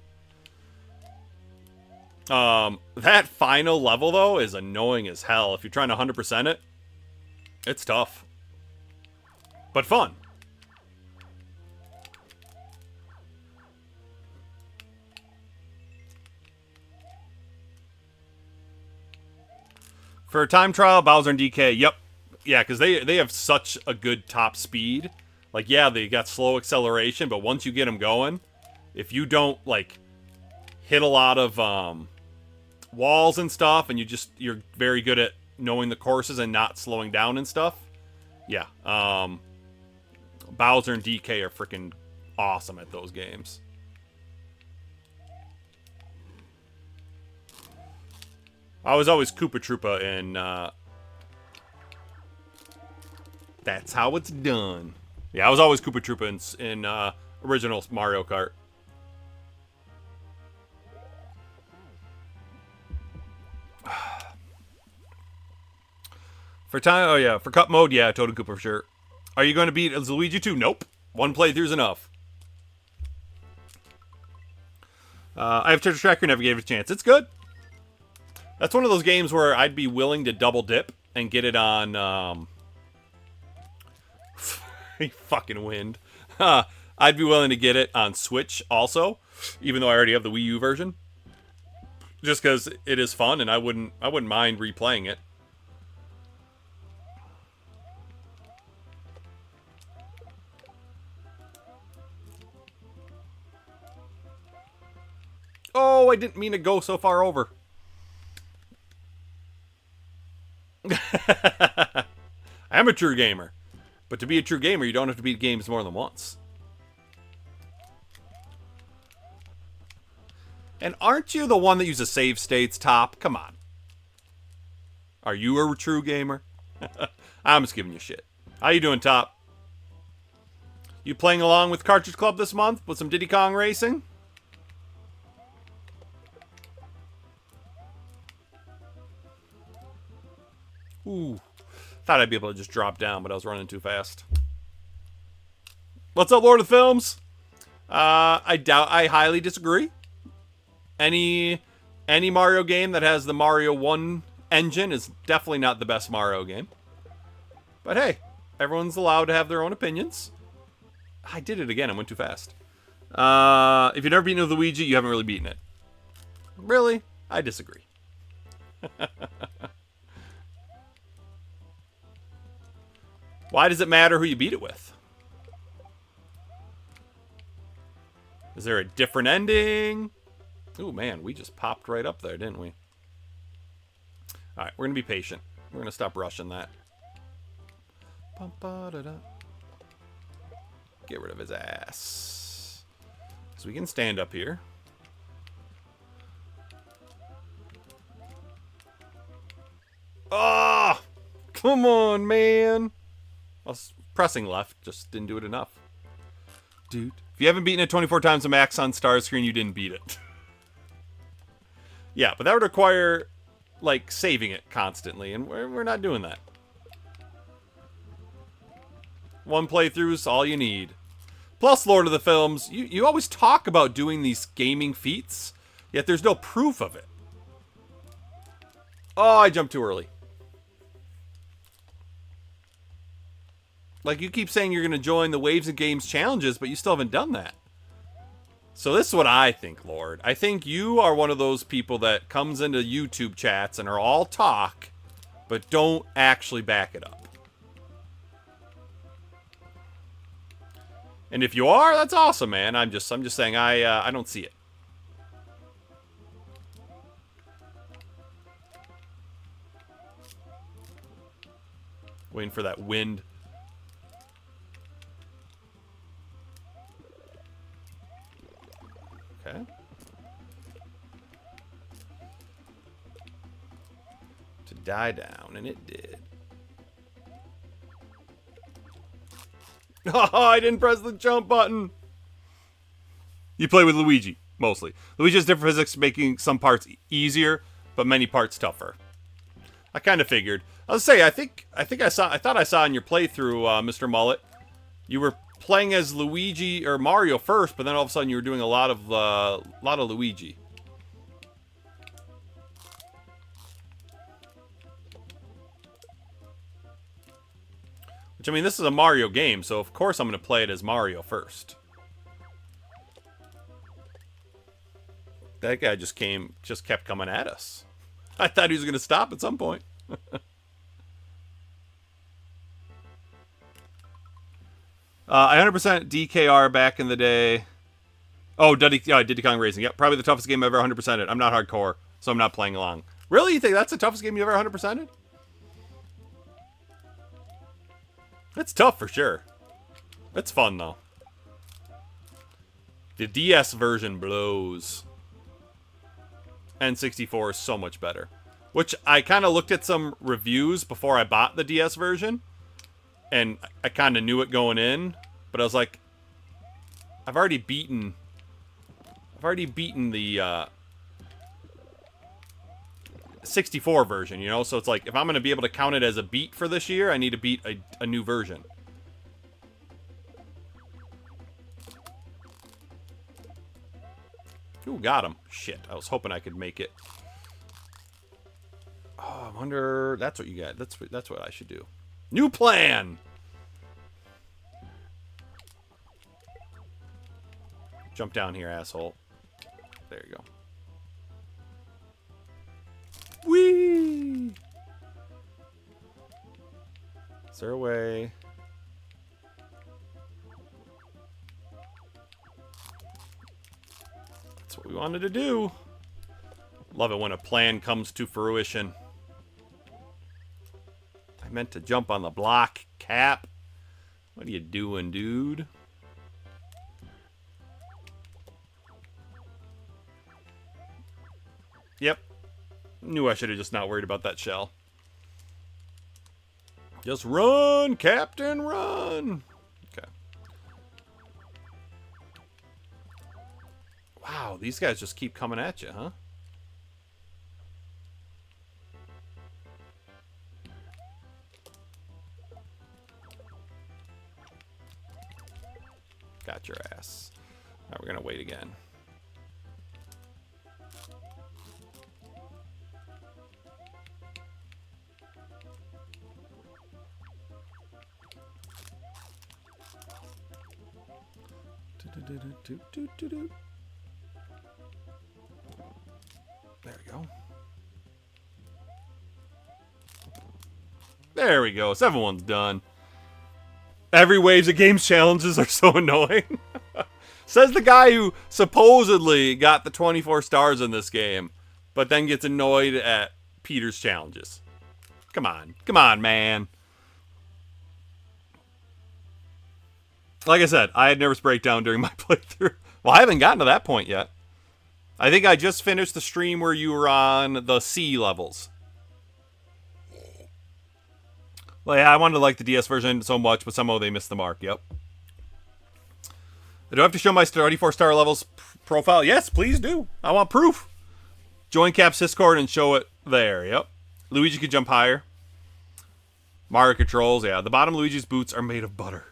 That final level, though, is annoying as hell. If you're trying to 100% it, it's tough. But fun. For a time trial, Bowser and DK, yep. Yeah, because they have such a good top speed. Like, yeah, they got slow acceleration, but once you get them going, if you don't, like, hit a lot of walls and stuff, and you're very good at knowing the courses and not slowing down and stuff, yeah. Bowser and DK are freaking awesome at those games. I was always Koopa Troopa in, That's How It's Done. Yeah, I was always Koopa Troopa in original Mario Kart. For time, oh yeah, for cup mode, yeah, Toad and Koopa for sure. Are you going to beat Luigi 2? Nope. One playthrough's enough. I have Treasure Tracker, never gave it a chance. It's good. That's one of those games where I'd be willing to double dip and get it on, fucking wind. I'd be willing to get it on Switch also, even though I already have the Wii U version. Just because it is fun and I wouldn't mind replaying it. Oh, I didn't mean to go so far over. I am a true gamer. But to be a true gamer, you don't have to beat games more than once. And aren't you the one that uses save states, Top? Come on. Are you a true gamer? I'm just giving you shit. How you doing, Top? You playing along with Cartridge Club this month with some Diddy Kong Racing? Ooh. Thought I'd be able to just drop down, but I was running too fast. What's up, Lord of the Films? I highly disagree. Any Mario game that has the Mario 1 engine is definitely not the best Mario game. But hey, everyone's allowed to have their own opinions. I did it again. I went too fast. If you've never beaten Luigi, you haven't really beaten it. Really? I disagree. Why does it matter who you beat it with? Is there a different ending? Ooh, man, we just popped right up there, didn't we? Alright, we're going to be patient. We're going to stop rushing that. Get rid of his ass. So we can stand up here. Oh! Come on, man! I was pressing left, just didn't do it enough. Dude. If you haven't beaten it 24 times a max on Star Screen, you didn't beat it. Yeah, but that would require, like, saving it constantly, and we're not doing that. One playthrough's all you need. Plus, Lord of the Films, you always talk about doing these gaming feats, yet there's no proof of it. Oh, I jumped too early. Like, you keep saying you're going to join the Waves of Games challenges, but you still haven't done that. So this is what I think, Lord. I think you are one of those people that comes into YouTube chats and are all talk, but don't actually back it up. And if you are, that's awesome, man. I'm just saying I don't see it. Waiting for that wind. Okay. To die down, and it did. Oh, I didn't press the jump button. You play with Luigi, mostly. Luigi has different physics, making some parts easier, but many parts tougher. I kind of figured. I'll say, I thought I saw in your playthrough, Mr. Mullet, you were playing as Luigi or Mario first, but then all of a sudden you were doing a lot of Luigi. Which, I mean, this is a Mario game, so of course I'm going to play it as Mario first. That guy just kept coming at us. I thought he was going to stop at some point. I 100% DKR back in the day. Oh, Diddy Kong Racing. Yep, probably the toughest game I've ever 100%ed. I'm not hardcore, so I'm not playing along. Really? You think that's the toughest game you've ever 100%ed? It's tough for sure. It's fun, though. The DS version blows. N64 is so much better. Which, I kind of looked at some reviews before I bought the DS version. And I kind of knew it going in. But I was like, I've already beaten the 64 version, you know? So it's like, if I'm going to be able to count it as a beat for this year, I need to beat a new version. Ooh, got him. Shit, I was hoping I could make it. Oh, I wonder... That's what you got. That's what I should do. New plan! Jump down here, asshole. There you go. Whee! Is there a way? That's what we wanted to do. Love it when a plan comes to fruition. I meant to jump on the block, Cap. What are you doing, dude? Yep. Knew I should have just not worried about that shell. Just run, Captain, run! Okay. Wow, these guys just keep coming at you, huh? Got your ass. Now we're going to wait again. There we go. There we go. 7-1's done. Every waves of games challenges are so annoying. Says the guy who supposedly got the 24 stars in this game, but then gets annoyed at Peter's challenges. Come on. Come on, man. Like I said, I had nervous breakdown during my playthrough. Well, I haven't gotten to that point yet. I think I just finished the stream where you were on the C levels. Well, yeah, I wanted to like the DS version so much, but somehow they missed the mark. Yep. Do I have to show my 34 star levels profile? Yes, please do. I want proof. Join Cap's Discord and show it there. Yep. Luigi can jump higher. Mario controls. Yeah, the bottom Luigi's boots are made of butter.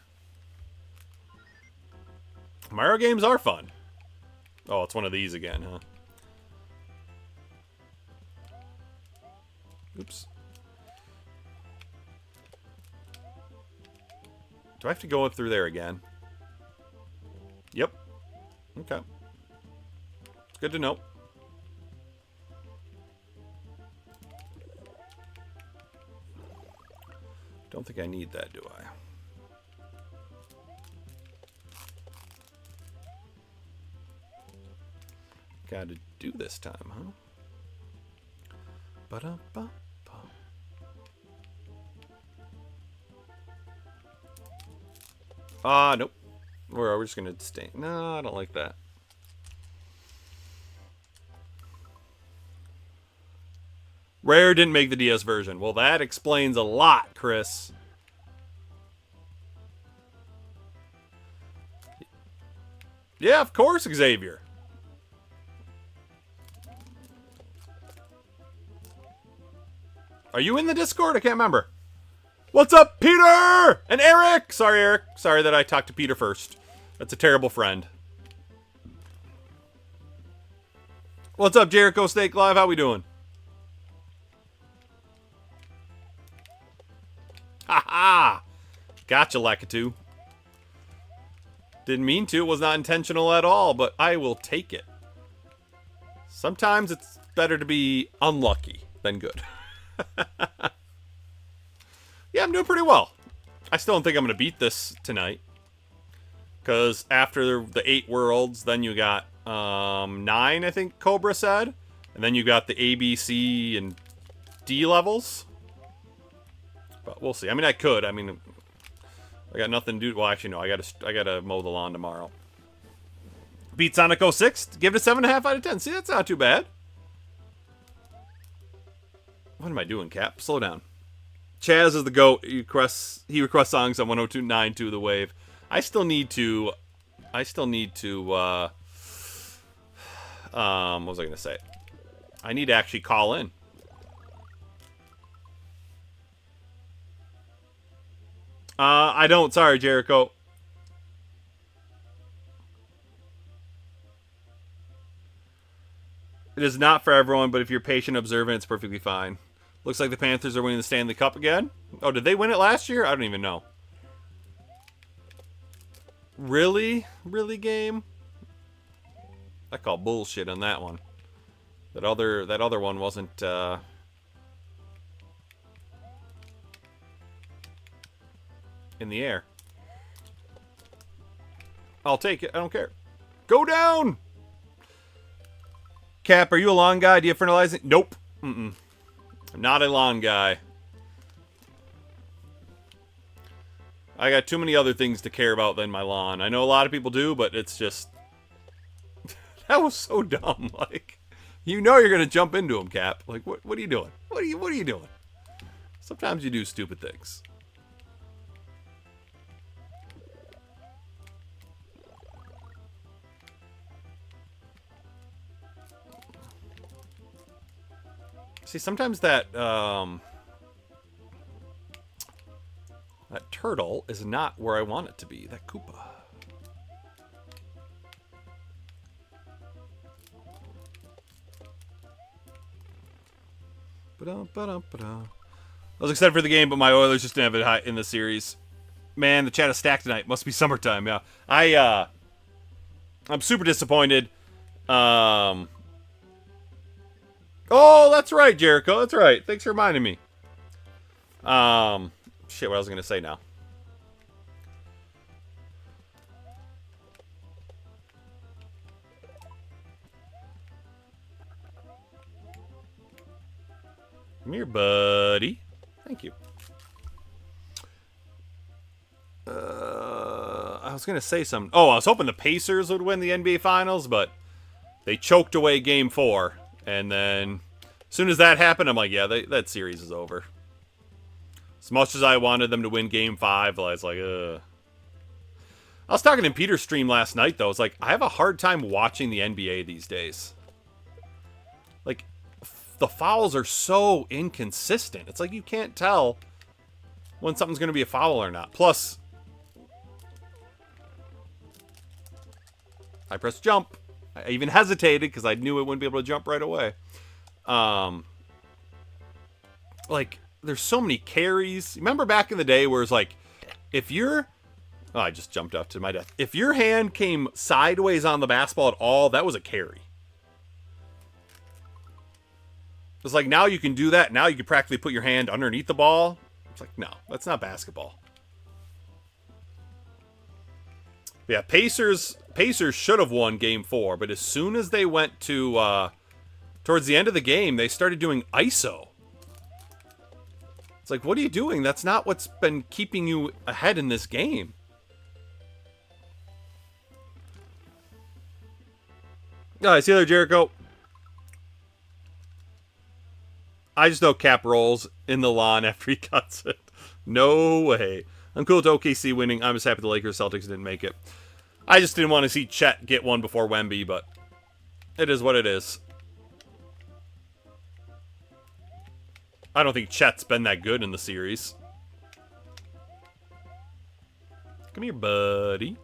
Mario games are fun. Oh, it's one of these again, huh? Oops. Do I have to go through there again? Yep. Okay. It's good to know. Don't think I need that, do I? Gotta do this time, huh? Ba-da-ba-ba. Nope. We're just gonna stay. No, I don't like that. Rare didn't make the DS version. Well, that explains a lot, Chris. Yeah, of course, Xavier. Are you in the Discord? I can't remember. What's up, Peter? And Eric! Sorry, Eric. Sorry that I talked to Peter first. That's a terrible friend. What's up, Jericho Snake Live? How we doing? Ha-ha! Gotcha, Lakitu. Didn't mean to. It was not intentional at all, but I will take it. Sometimes it's better to be unlucky than good. Yeah, I'm doing pretty well. I still don't think I'm going to beat this tonight. Because after the 8 worlds, then you got 9, I think Cobra said. And then you got the A, B, C, and D levels. But we'll see. I mean, I could. I mean, I got nothing to do. Well, actually, no. I gotta mow the lawn tomorrow. Beat Sonic 06. Give it a 7.5 out of 10. See, that's not too bad. What am I doing, Cap? Slow down. Chaz is the GOAT. He requests songs on 102.9 The Wave. I still need to what was I going to say? I need to actually call in. I don't. Sorry, Jericho. It is not for everyone, but if you're patient, observant, it's perfectly fine. Looks like the Panthers are winning the Stanley Cup again. Oh, did they win it last year? I don't even know. Really? Really, game? I call bullshit on that one. That other one wasn't in the air. I'll take it. I don't care. Go down! Cap, are you a lawn guy? Do you have fertilizing? Nope. Mm-mm. I'm not a lawn guy. I got too many other things to care about than my lawn. I know a lot of people do, but it's just... that was so dumb. Like, you know you're gonna jump into him, Cap. Like, what are you doing? What are you doing? Sometimes you do stupid things. See, sometimes that that turtle is not where I want it to be. That Koopa. I was excited for the game, but my Oilers just didn't have it high in the series. Man, the chat is stacked tonight. Must be summertime, yeah. I'm super disappointed. Oh, that's right, Jericho. That's right. Thanks for reminding me. Shit, what was I going to say now? Come here, buddy. Thank you. I was going to say something. Oh, I was hoping the Pacers would win the NBA Finals, but they choked away Game 4. And then as soon as that happened, I'm like, yeah, that series is over. As much as I wanted them to win Game 5, I was like, ugh. I was talking in Peter's stream last night, though. It's like, I have a hard time watching the NBA these days. Like, the fouls are so inconsistent. It's like you can't tell when something's going to be a foul or not. Plus, I pressed jump. I even hesitated because I knew it wouldn't be able to jump right away. Like, there's so many carries. Remember back in the day where it's like, if you're... Oh, I just jumped up to my death. If your hand came sideways on the basketball at all, that was a carry. It's like, now you can do that. Now you can practically put your hand underneath the ball. It's like, no, that's not basketball. Yeah, Pacers should have won Game 4, but as soon as they went to, towards the end of the game, they started doing ISO. It's like, what are you doing? That's not what's been keeping you ahead in this game. See you there, Jericho. I just know Cap rolls in the lawn after he cuts it. No way. I'm cool with OKC winning. I'm just happy the Lakers Celtics didn't make it. I just didn't want to see Chet get one before Wemby, but it is what it is. I don't think Chet's been that good in the series. Come here, buddy.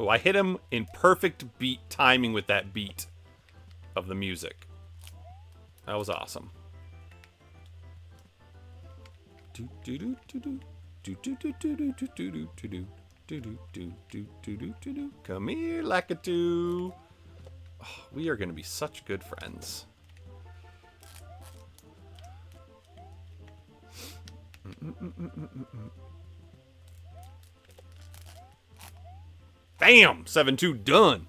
Oh, I hit him in perfect beat timing with that beat of the music. That was awesome. Come here, Lakitu. Oh, we are going to be such good friends. Bam! 7-2 done.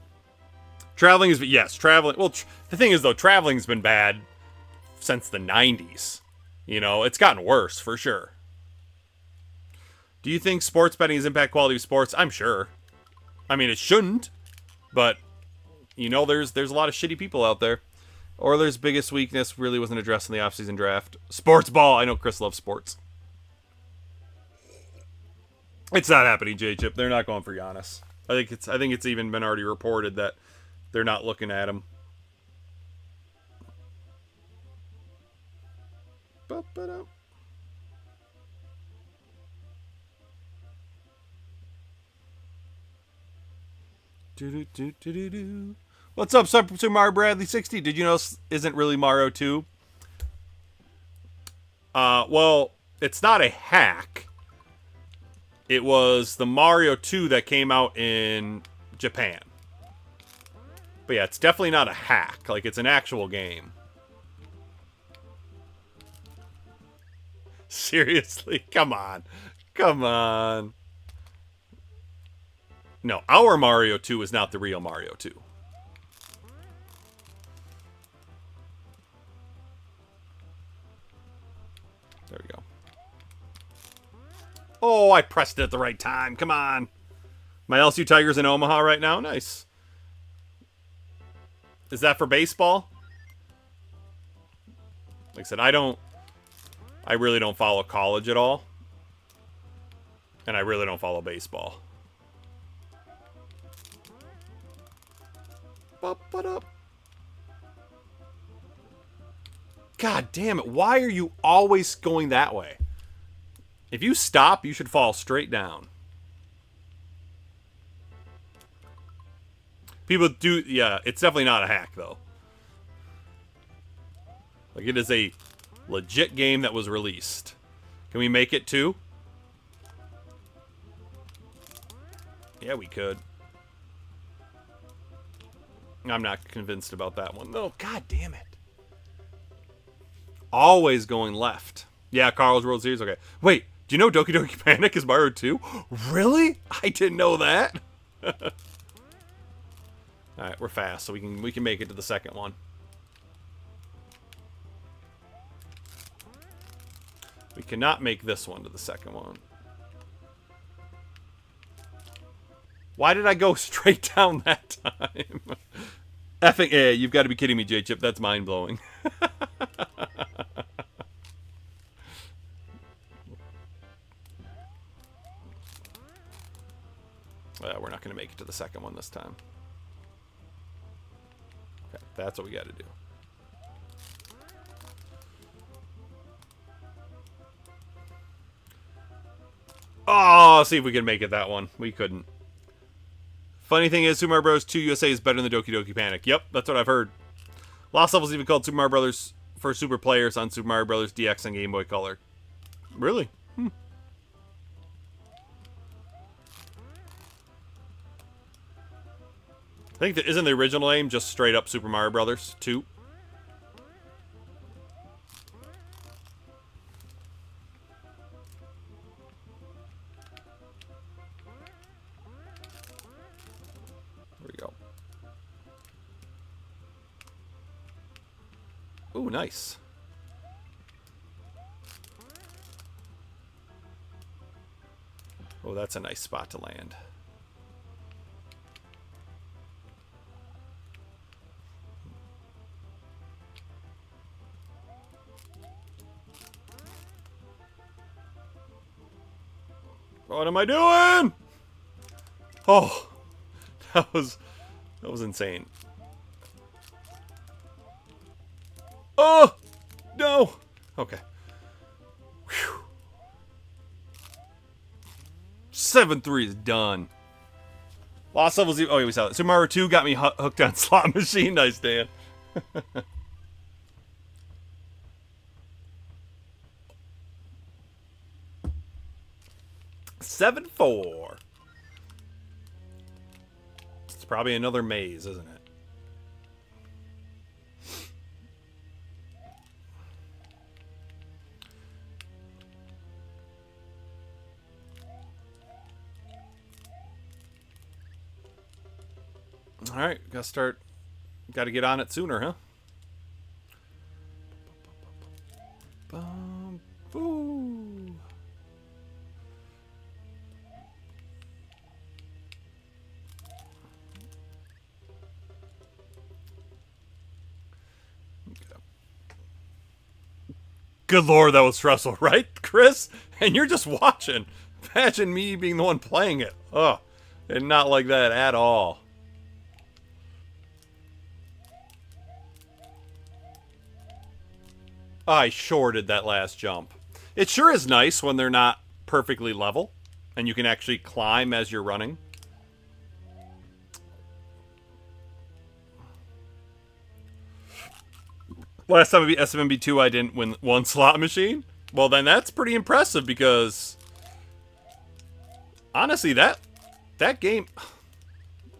Traveling is... Yes, traveling... Well, the thing is, though, traveling's been bad since the 90s. You know, it's gotten worse, for sure. Do you think sports betting has impacted quality of sports? I'm sure. I mean, it shouldn't. But, you know, there's a lot of shitty people out there. Oilers' biggest weakness really wasn't addressed in the offseason draft. Sports ball. I know Chris loves sports. It's not happening, J-Chip. They're not going for Giannis. I think it's even been already reported that they're not looking at him. What's up, Super Mario Bradley 60? Did you know this isn't really Mario 2? Well, it's not a hack. It was the Mario 2 that came out in Japan. But yeah, it's definitely not a hack. Like, it's an actual game. Seriously? Come on. Come on. No, our Mario 2 is not the real Mario 2. There we go. Oh, I pressed it at the right time. Come on. My LSU Tigers in Omaha right now. Nice. Is that for baseball? Like I said, I really don't follow college at all. And I really don't follow baseball. God damn it. Why are you always going that way? If you stop, you should fall straight down. People do, yeah, it's definitely not a hack, though. Like, it is a legit game that was released. Can we make it too? Yeah, we could. I'm not convinced about that one. No, god damn it. Always going left. Yeah, Carl's World Series. Okay. Wait, do you know Doki Doki Panic is Mario 2? Really? I didn't know that. Alright, we're fast, so we can make it to the second one. We cannot make this one to the second one. Why did I go straight down that time? Effing A, you've got to be kidding me, J-Chip. That's mind-blowing. We're not going to make it to the second one this time. Okay, that's what we got to do. Oh, see if we can make it that one. We couldn't. Funny thing is, Super Mario Bros. 2 USA is better than Doki Doki Panic. Yep, that's what I've heard. Lost Levels even called Super Mario Bros. For Super Players on Super Mario Bros. DX and Game Boy Color. Really? I think that isn't the original name just straight up Super Mario Brothers 2. There we go. Ooh, nice. Oh, that's a nice spot to land. What am I doing? Oh, that was insane. Oh, no. Okay. Whew. 7-3 is done. Lost Levels. Oh, yeah, we saw that. Super Mario 2 got me hooked on Slot Machine. Nice, Dan. 7-4. It's probably another maze, isn't it? All right, got to get on it sooner, huh? Boo. Good lord, that was stressful, right, Chris? And you're just watching. Imagine me being the one playing it. Oh, and not like that at all. I shorted that last jump. It sure is nice when they're not perfectly level, and you can actually climb as you're running. Last time I beat SMB 2, I didn't win one slot machine. Well, then that's pretty impressive because, honestly, that game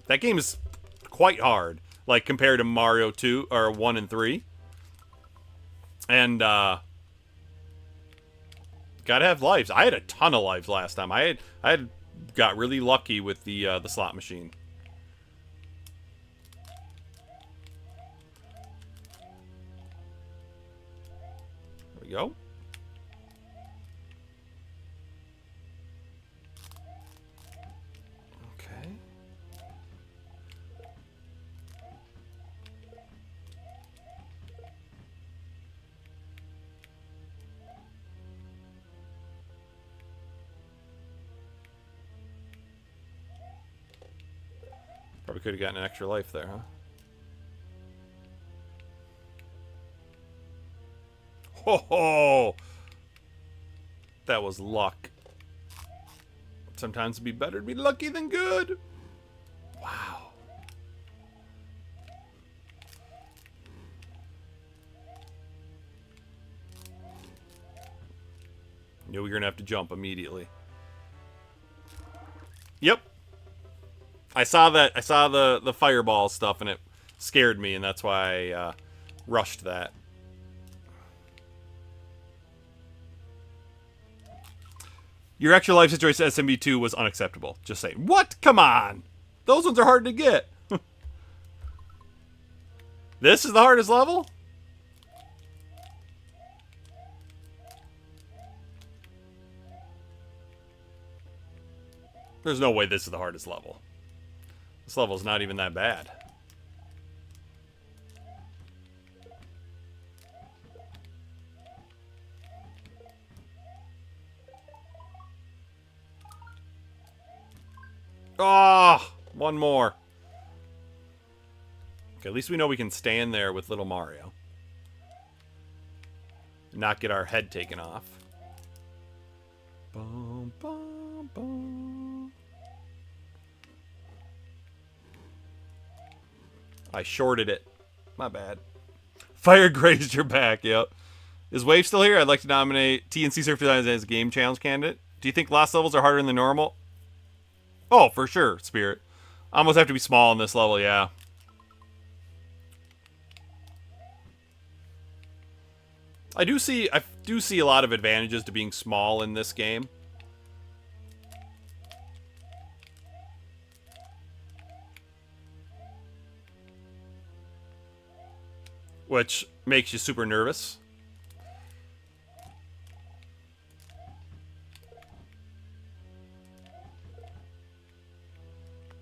is quite hard, like compared to Mario 2 or 1 and 3. And gotta have lives. I had a ton of lives last time. I had got really lucky with the slot machine. There we go. Okay. Probably could have gotten an extra life there, huh? Ho ho! That was luck. Sometimes it'd be better to be lucky than good. Wow. Knew we were gonna have to jump immediately. Yep. I saw that. I saw the fireball stuff, and it scared me, and that's why I rushed that. Your extra life situation at SMB 2 was unacceptable. Just saying. What? Come on. Those ones are hard to get. This is the hardest level? There's no way this is the hardest level. This level is not even that bad. Oh, one more. Okay, at least we know we can stand there with little Mario. Not get our head taken off. Bum, bum, bum. I shorted it. My bad. Fire grazed your back, yep. Is Wave still here? I'd like to nominate TNC Surf Designs as a game challenge candidate. Do you think lost levels are harder than normal? Oh, for sure, Spirit. I almost have to be small in this level, yeah. I do see a lot of advantages to being small in this game. Which makes you super nervous.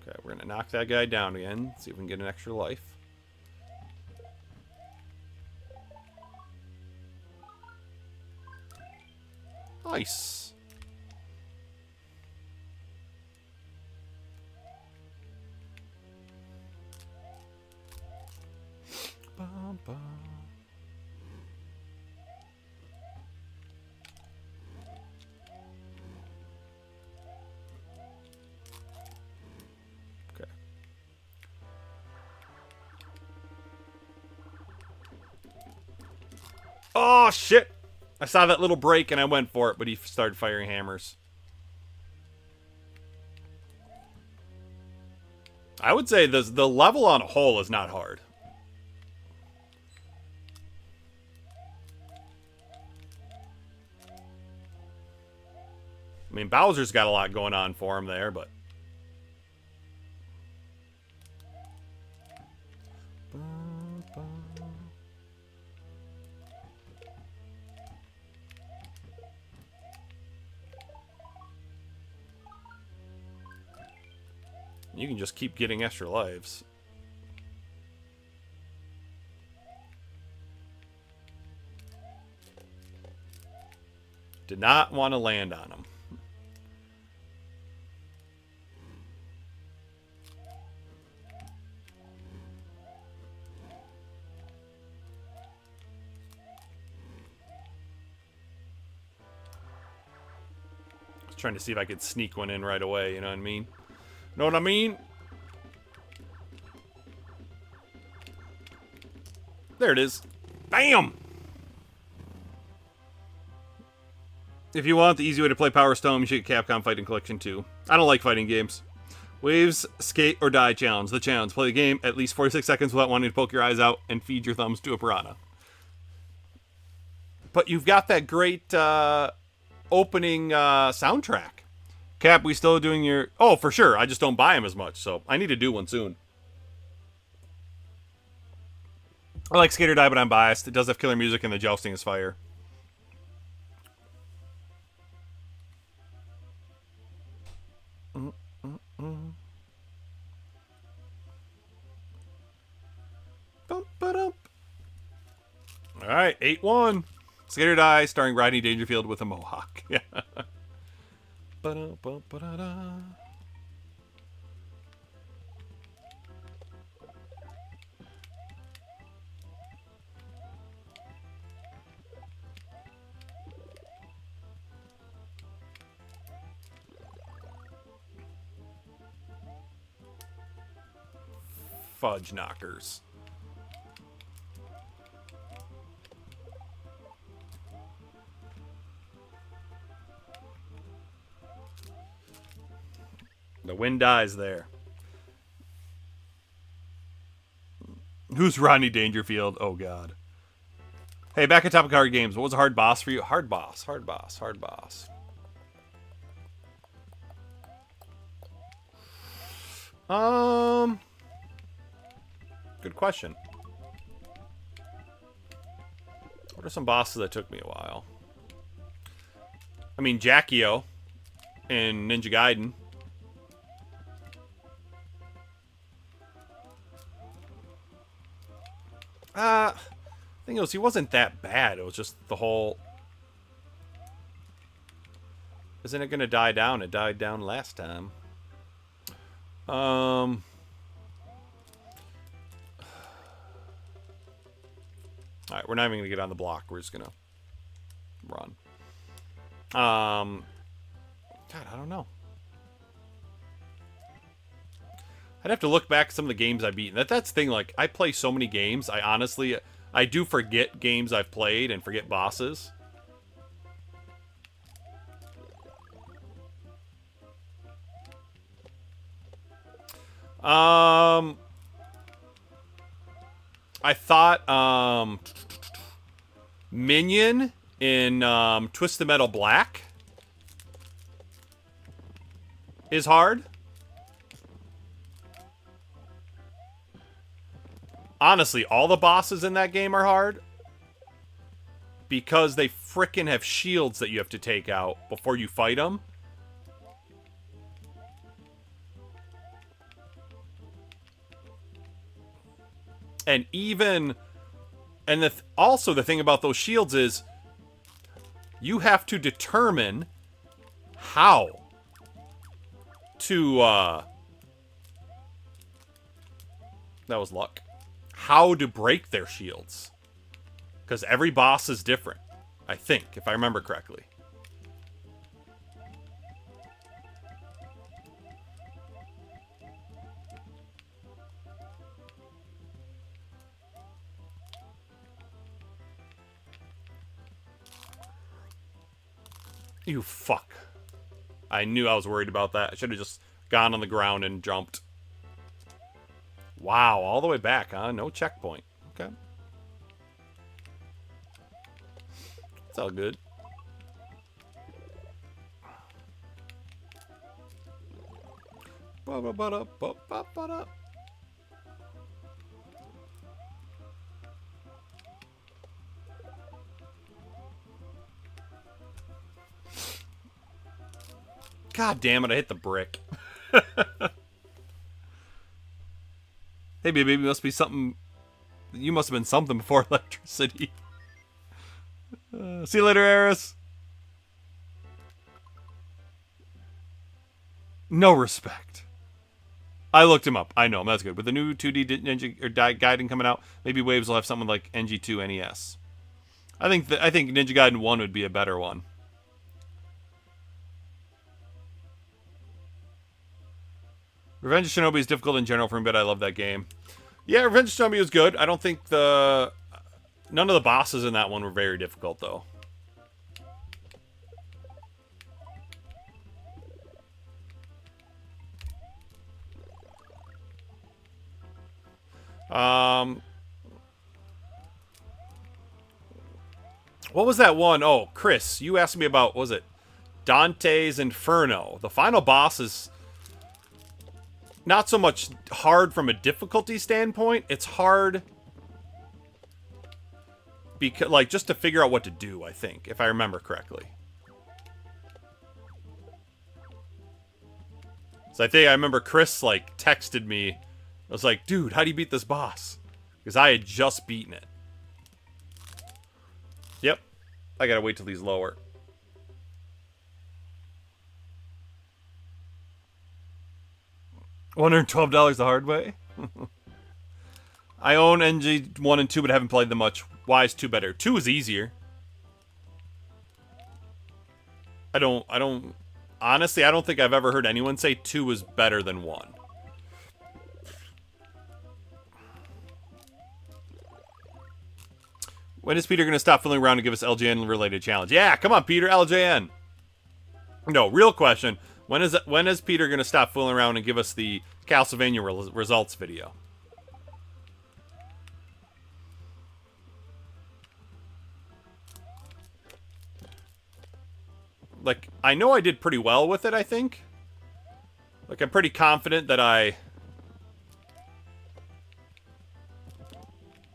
Okay, we're gonna knock that guy down again. See if we can get an extra life. Nice. Bum, bum. Okay. Oh shit! I saw that little break and I went for it, but he started firing hammers. I would say the level on a whole is not hard. I mean, Bowser's got a lot going on for him there, but... You can just keep getting extra lives. Did not want to land on him. I was trying to see if I could sneak one in right away, you know what I mean? Know what I mean? There it is. Bam! If you want the easy way to play Power Stone, you should get Capcom Fighting Collection 2. I don't like fighting games. Waves, skate, or die challenge. The challenge. Play the game at least 46 seconds without wanting to poke your eyes out and feed your thumbs to a piranha. But you've got that great opening soundtrack. Cap, we still doing your... Oh, for sure. I just don't buy them as much, so I need to do one soon. I like Skate or Die, but I'm biased. It does have killer music, and the jousting is fire. Alright, 8-1. Skate or Die, starring Rodney Dangerfield with a mohawk. Yeah. Fudge knockers. The wind dies there. Who's Rodney Dangerfield? Oh, God. Hey, back at Top Card Games. What was a hard boss for you? Hard boss. Hard boss. Hard boss. Good question. What are some bosses that took me a while? I mean, Jackio in Ninja Gaiden. Thing was, he wasn't that bad. It was just the whole... Isn't it going to die down? It died down last time. Alright, we're not even going to get on the block. We're just going to run. God, I don't know. I'd have to look back at some of the games I've beaten. That's the thing, like, I play so many games, I do forget games I've played and forget bosses. I thought, Minion in, Twisted Metal Black is hard. Honestly, all the bosses in that game are hard. Because they frickin' have shields that you have to take out before you fight them. And even... And also the thing about those shields is... You have to determine how to... That was luck. How to break their shields. Because every boss is different. I think, if I remember correctly. You fuck. I knew I was worried about that. I should have just gone on the ground and jumped. Wow, all the way back, huh? No checkpoint. Okay. It's all good. God damn it, I hit the brick. Hey, baby, must be something. You must have been something before electricity. See you later, Eris. No respect. I looked him up. I know him. That's good. With the new 2D Ninja or Gaiden coming out, maybe Waves will have something like NG2 NES. I think Ninja Gaiden 1 would be a better one. Revenge of Shinobi is difficult in general for me, but I love that game. Yeah, Revenge of Shinobi was good. I don't think none of the bosses in that one were very difficult, though. What was that one? Oh, Chris, you asked me about, what was it Dante's Inferno? The final boss is not so much hard from a difficulty standpoint. It's hard because, like, just to figure out what to do, I think, if I remember correctly. So I think I remember Chris, like, texted me. I was like, dude, how do you beat this boss? Because I had just beaten it. Yep. I gotta wait till he's lower. $112 the hard way? I own NG1 and 2, but haven't played them much. Why is 2 better? 2 is easier. Honestly, I don't think I've ever heard anyone say 2 is better than 1. When is Peter going to stop fooling around and give us LJN-related challenge? Yeah, come on, Peter, LJN. No, real question. When is Peter going to stop fooling around and give us the Castlevania results video? Like, I know I did pretty well with it, I think. Like, I'm pretty confident that I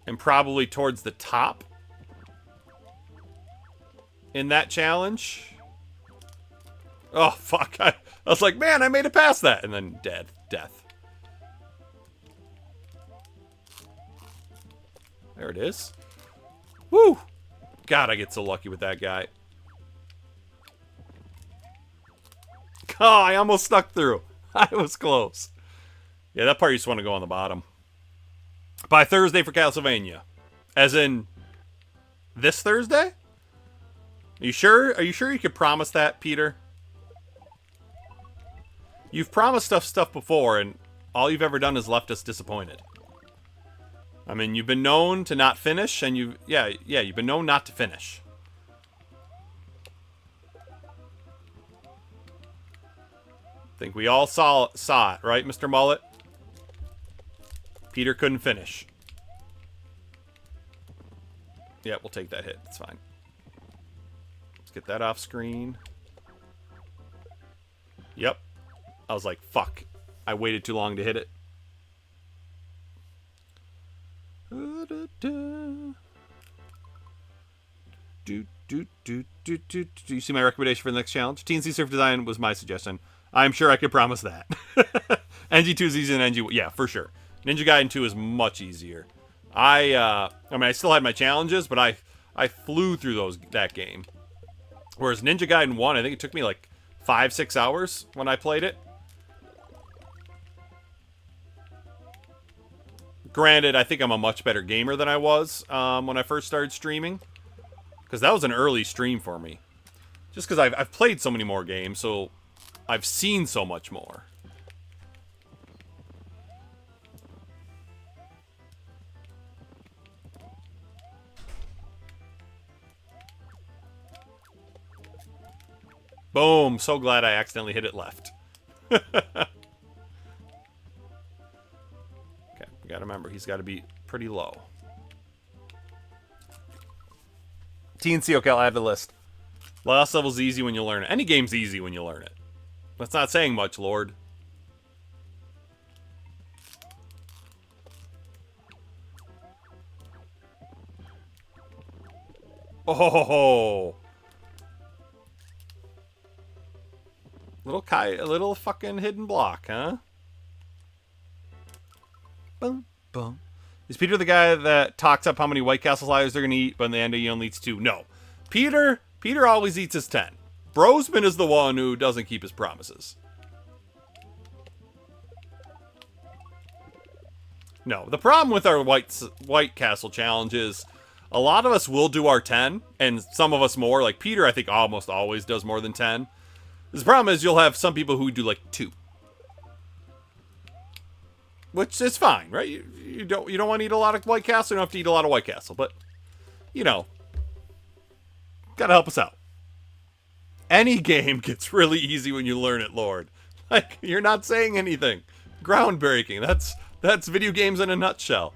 am probably towards the top in that challenge. Oh, fuck. I was like, man, I made it past that. And then death. There it is. Woo! God, I get so lucky with that guy. Oh, I almost stuck through. I was close. Yeah, that part you just want to go on the bottom. By Thursday for Castlevania. As in, this Thursday? Are you sure? Are you sure you could promise that, Peter? You've promised us stuff before, and all you've ever done is left us disappointed. I mean, you've been known to not finish, and you've been known not to finish. I think we all saw it, right, Mr. Mullet? Peter couldn't finish. Yeah, we'll take that hit. It's fine. Let's get that off screen. Yep. I was like, fuck. I waited too long to hit it. Do you see my recommendation for the next challenge? TNC Surf Design was my suggestion. I'm sure I could promise that. NG2 is easier than NG1. Yeah, for sure. Ninja Gaiden 2 is much easier. I mean, I still had my challenges, but I flew through that game. Whereas Ninja Gaiden 1, I think it took me like 5-6 hours when I played it. Granted, I think I'm a much better gamer than I was when I first started streaming. Because that was an early stream for me. Just because I've played so many more games, so I've seen so much more. Boom. So glad I accidentally hit it left. Okay, we gotta remember, he's gotta be pretty low. TNC, okay, I'll add the list. Last level's easy when you learn it. Any game's easy when you learn it. That's not saying much, Lord. Oh, a little fucking hidden block, huh? Boom, boom. Is Peter the guy that talks up how many White Castle sliders they're gonna eat, but in the end he only eats 2? No. Peter always eats his 10. Brosman is the one who doesn't keep his promises. No, the problem with our White Castle challenge is a lot of us will do our 10, and some of us more. Like Peter, I think almost always does more than 10. The problem is you'll have some people who do like 2. Which is fine, right? You don't want to eat a lot of White Castle. You don't have to eat a lot of White Castle, but you know, gotta help us out. Any game gets really easy when you learn it, Lord. Like, you're not saying anything groundbreaking. That's video games in a nutshell.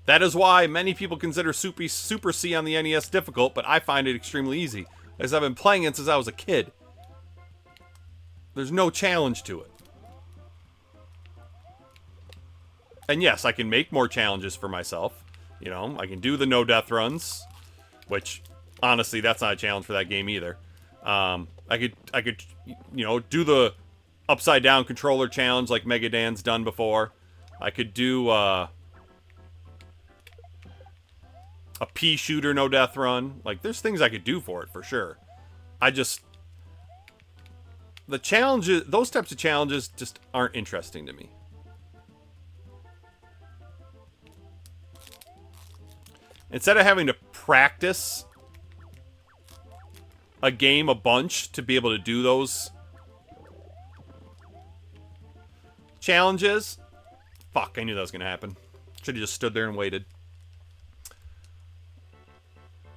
That is why many people consider Super C on the NES difficult, but I find it extremely easy, as I've been playing it since I was a kid. There's no challenge to it. And yes, I can make more challenges for myself. You know, I can do the no death runs, which honestly, that's not a challenge for that game either. I could, you know, do the upside down controller challenge like Mega Dan's done before. I could do a pea shooter no death run. Like, there's things I could do for it for sure. The challenges, those types of challenges just aren't interesting to me. Instead of having to practice a game a bunch to be able to do those challenges. Fuck, I knew that was going to happen. Should have just stood there and waited.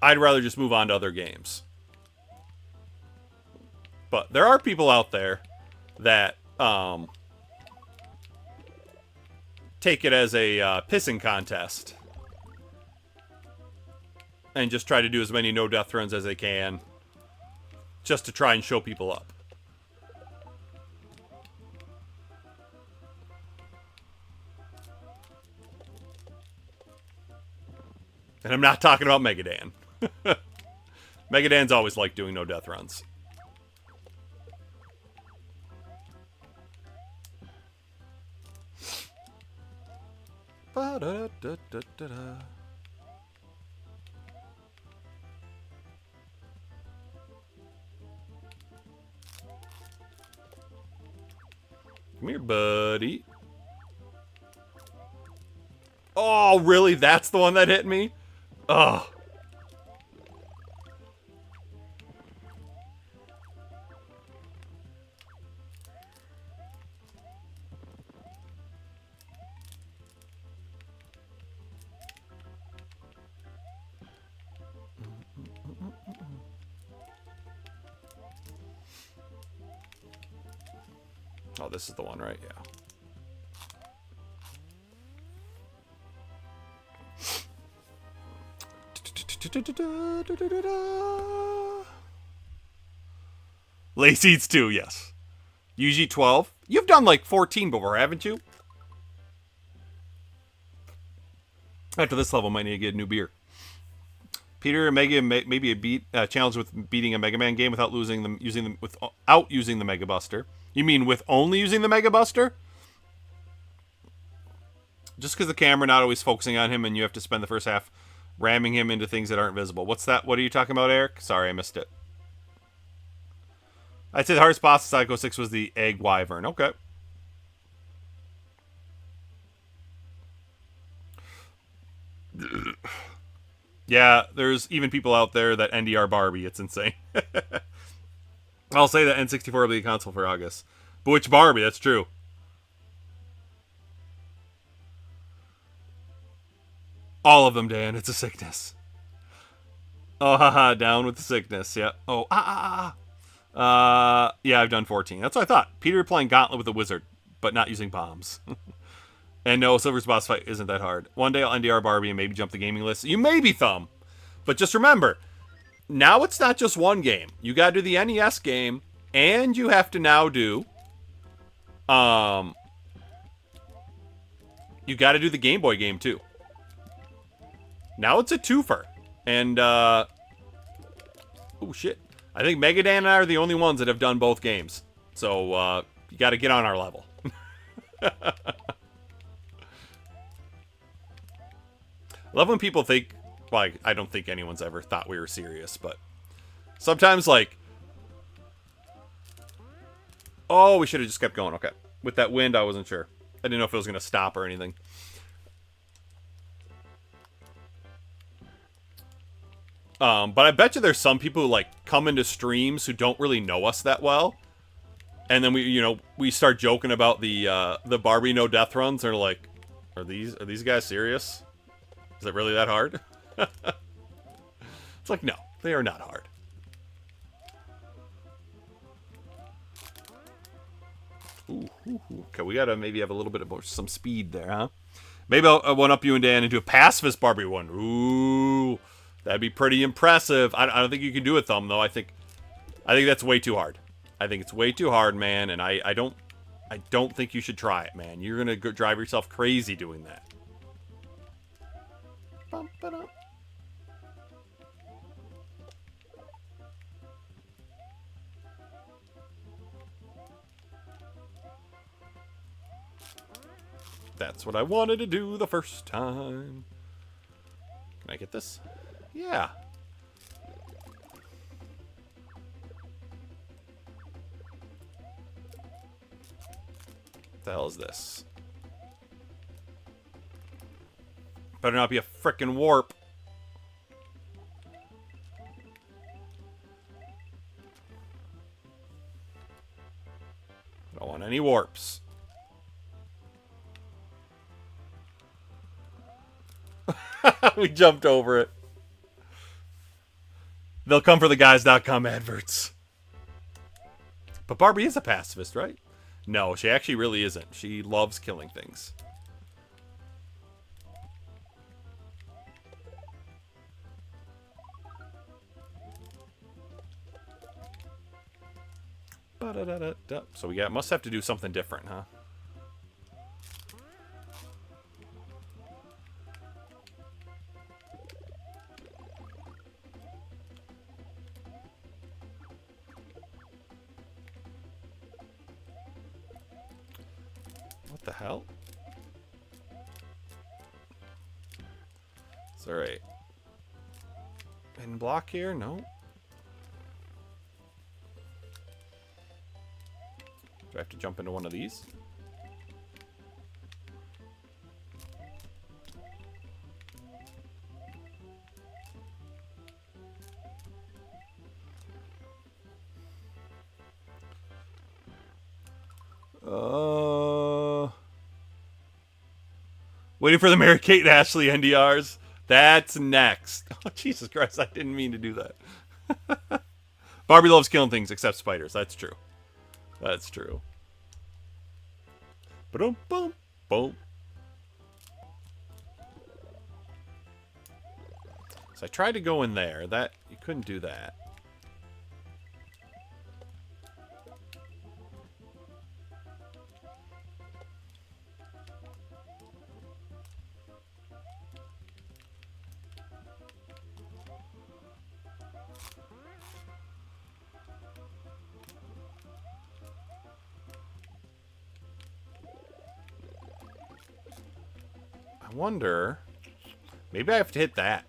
I'd rather just move on to other games. But there are people out there that take it as a pissing contest. And just try to do as many no-death runs as they can. Just to try and show people up. And I'm not talking about Megadan. Megadan's always liked doing no-death runs. Ba-da-da-da-da-da. Come here, buddy. Oh, really? That's the one that hit me? Ugh. Oh, this is the one, right? Yeah. Lace Eats 2, yes. UG 12. You've done like 14 before, haven't you? After this level, might need to get a new beer. Peter, Mega, maybe a challenge with beating a Mega Man game without without using the Mega Buster. You mean with only using the Mega Buster? Just because the camera not always focusing on him and you have to spend the first half ramming him into things that aren't visible. What's that? What are you talking about, Eric? Sorry, I missed it. I'd say the hardest boss in Psycho 6 was the Egg Wyvern. Okay. Yeah, there's even people out there that NDR Barbie. It's insane. I'll say that N64 will be a console for August. But which Barbie? That's true. All of them, Dan. It's a sickness. Oh, haha. Down with the sickness. Yeah. Oh, yeah, I've done 14. That's what I thought. Peter playing Gauntlet with a wizard, but not using bombs. And no, Silver's boss fight isn't that hard. One day I'll NDR Barbie and maybe jump the gaming list. You maybe Thumb. But just remember, now it's not just one game. You gotta do the NES game, and you have to now do... you gotta do the Game Boy game, too. Now it's a twofer. And, oh, shit. I think Megadan and I are the only ones that have done both games. So, you gotta get on our level. I love when people think, well, I don't think anyone's ever thought we were serious, but sometimes, like, oh, we should have just kept going. Okay. With that wind, I wasn't sure. I didn't know if it was going to stop or anything. But I bet you there's some people who, like, come into streams who don't really know us that well. And then we start joking about the Barbie no death runs. They're like, are these guys serious? Is it really that hard? It's like, no, they are not hard. Ooh. Okay, we gotta maybe have a little bit of some speed there, huh? Maybe I'll one up you and Dan and do a pacifist Barbie one. Ooh, that'd be pretty impressive. I don't think you can do it, Thumb, though. I think that's way too hard. I think it's way too hard, man, and I don't think you should try it, man. You're gonna drive yourself crazy doing that. That's what I wanted to do the first time. Can I get this? Yeah. What the hell is this? Better not be a frickin' warp. I don't want any warps. We jumped over it. They'll come for the guys.com adverts. But Barbie is a pacifist, right? No, she actually really isn't. She loves killing things. So we must have to do something different, huh? What the hell? It's alright. Hidden block here? No. Do I have to jump into one of these? Waiting for the Mary Kate and Ashley NDRs. That's next. Oh, Jesus Christ, I didn't mean to do that. Barbie loves killing things except spiders. That's true. That's true. Boom, boom, boom. So I tried to go in there. That you couldn't do that. I wonder. Maybe I have to hit that.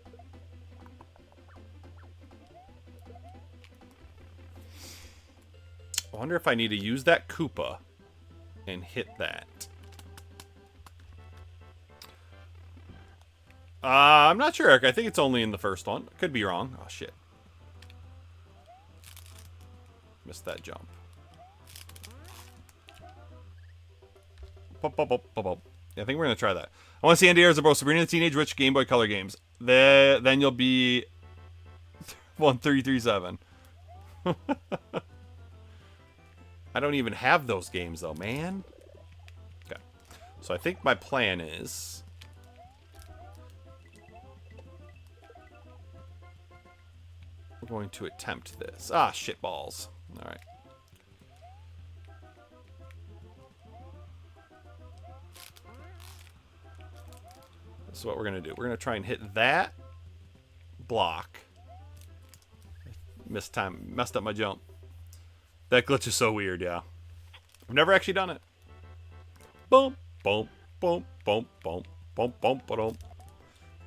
I wonder if I need to use that Koopa and hit that. I'm not sure, Eric. I think it's only in the first one. Could be wrong. Oh, shit. Missed that jump. Pop, pop, pop, pop, pop. Yeah, I think we're going to try that. I want to see Andy Ayers about Sabrina the Teenage Witch Game Boy Color games. Then you'll be 1337. I don't even have those games, though, man. Okay. So I think my plan is... we're going to attempt this. Ah, shit balls. All right. This is what we're going to do. We're going to try and hit that block. Messed up my jump. That glitch is so weird, yeah. I've never actually done it. Boom, boom, boom, boom, boom, boom, boom, boom.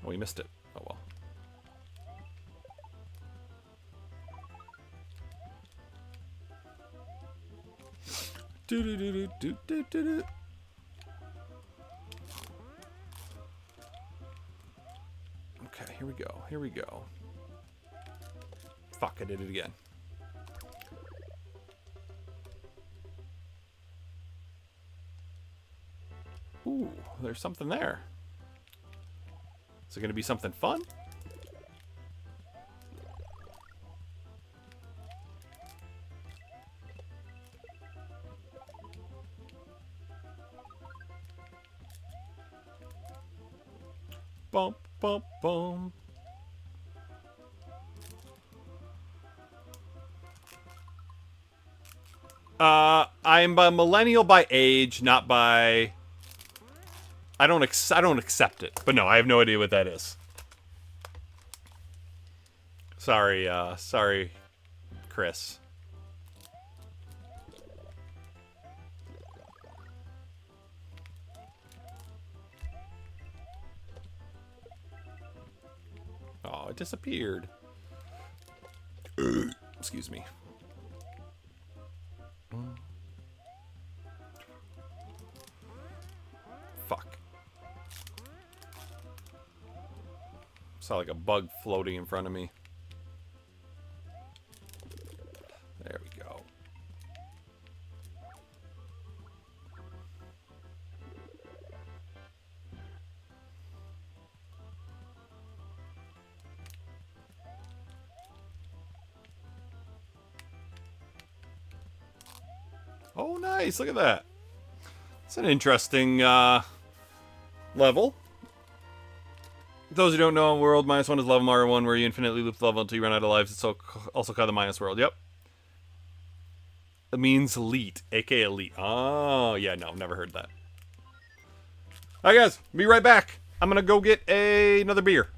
Oh, we missed it. Oh, well. Do do do do do do do. Okay, here we go. Here we go. Fuck, I did it again. Ooh, there's something there. Is it going to be something fun? Bump, bump, bump. I'm a millennial by age, not by... I don't accept it. But no, I have no idea what that is. Sorry, sorry, Chris. Oh, it disappeared. Excuse me. Fuck. Saw like a bug floating in front of me. There we go. Oh, nice. Look at that. It's an interesting level. Those who don't know, world -1 is level Mario 1, where you infinitely loop the level until you run out of lives. It's also called the minus world. Yep. It means elite, aka elite. Oh, yeah, no, never heard that. Alright, guys, be right back. I'm gonna go get another beer.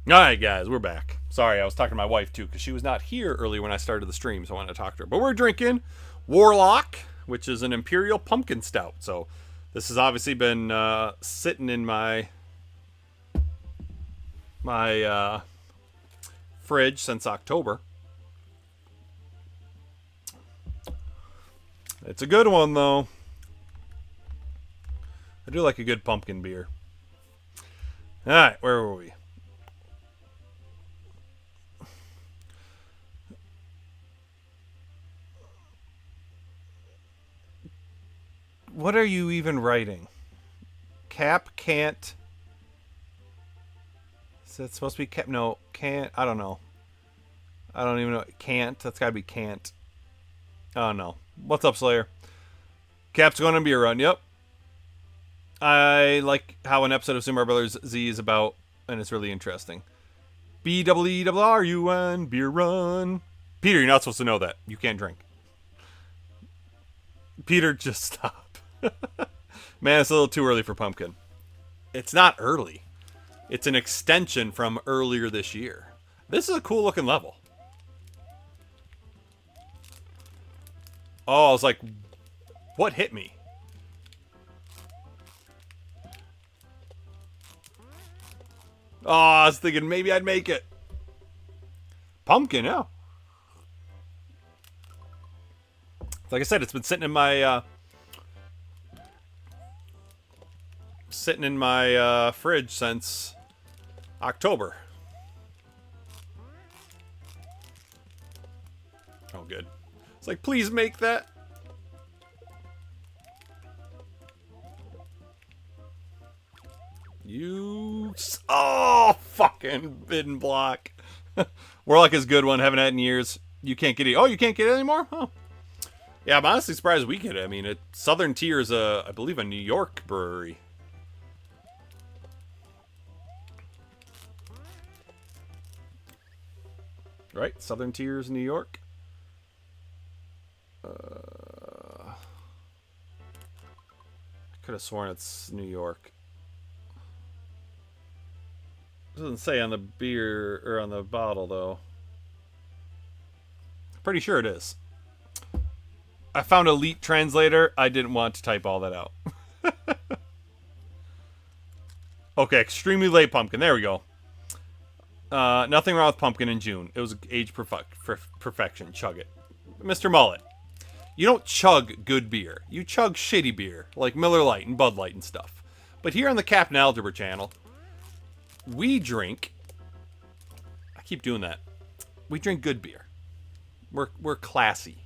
Alright, guys, we're back. Sorry, I was talking to my wife, too, because she was not here earlier when I started the stream, so I wanted to talk to her. But we're drinking Warlock, which is an Imperial Pumpkin Stout. So this has obviously been sitting in my fridge since October. It's a good one, though. I do like a good pumpkin beer. Alright, where were we? What are you even writing? Cap can't. Is that supposed to be cap? No, can't. I don't know. I don't even know. Can't. That's gotta be can't. Oh no. What's up, Slayer? Cap's going on beer run. Yep. I like how an episode of Super Mario Brothers Z is about, and it's really interesting. BWERRUN, beer run. Peter, you're not supposed to know that. You can't drink. Peter, just stop. Man, it's a little too early for pumpkin. It's not early. It's an extension from earlier this year. This is a cool looking level. Oh, I was like, what hit me? Oh, I was thinking maybe I'd make it. Pumpkin, yeah. Like I said, it's been sitting in my fridge since October. Oh, good. It's like, please make that. Oh, fucking bidden block. Warlock is a good one. Haven't had in years. You can't get it. Oh, you can't get it anymore? Huh. Yeah, I'm honestly surprised we get it. I mean, Southern Tier is, I believe, a New York brewery. Right? Southern Tier is New York. I could have sworn it's New York. It doesn't say on the beer or on the bottle, though. Pretty sure it is. I found a Elite translator. I didn't want to type all that out. Okay, extremely late pumpkin. There we go. Nothing wrong with pumpkin in June. It was age perfection. Chug it. Mr. Mullet, you don't chug good beer. You chug shitty beer, like Miller Lite and Bud Light and stuff. But here on the Captain Algebra channel, we drink... I keep doing that. We drink good beer. We're classy.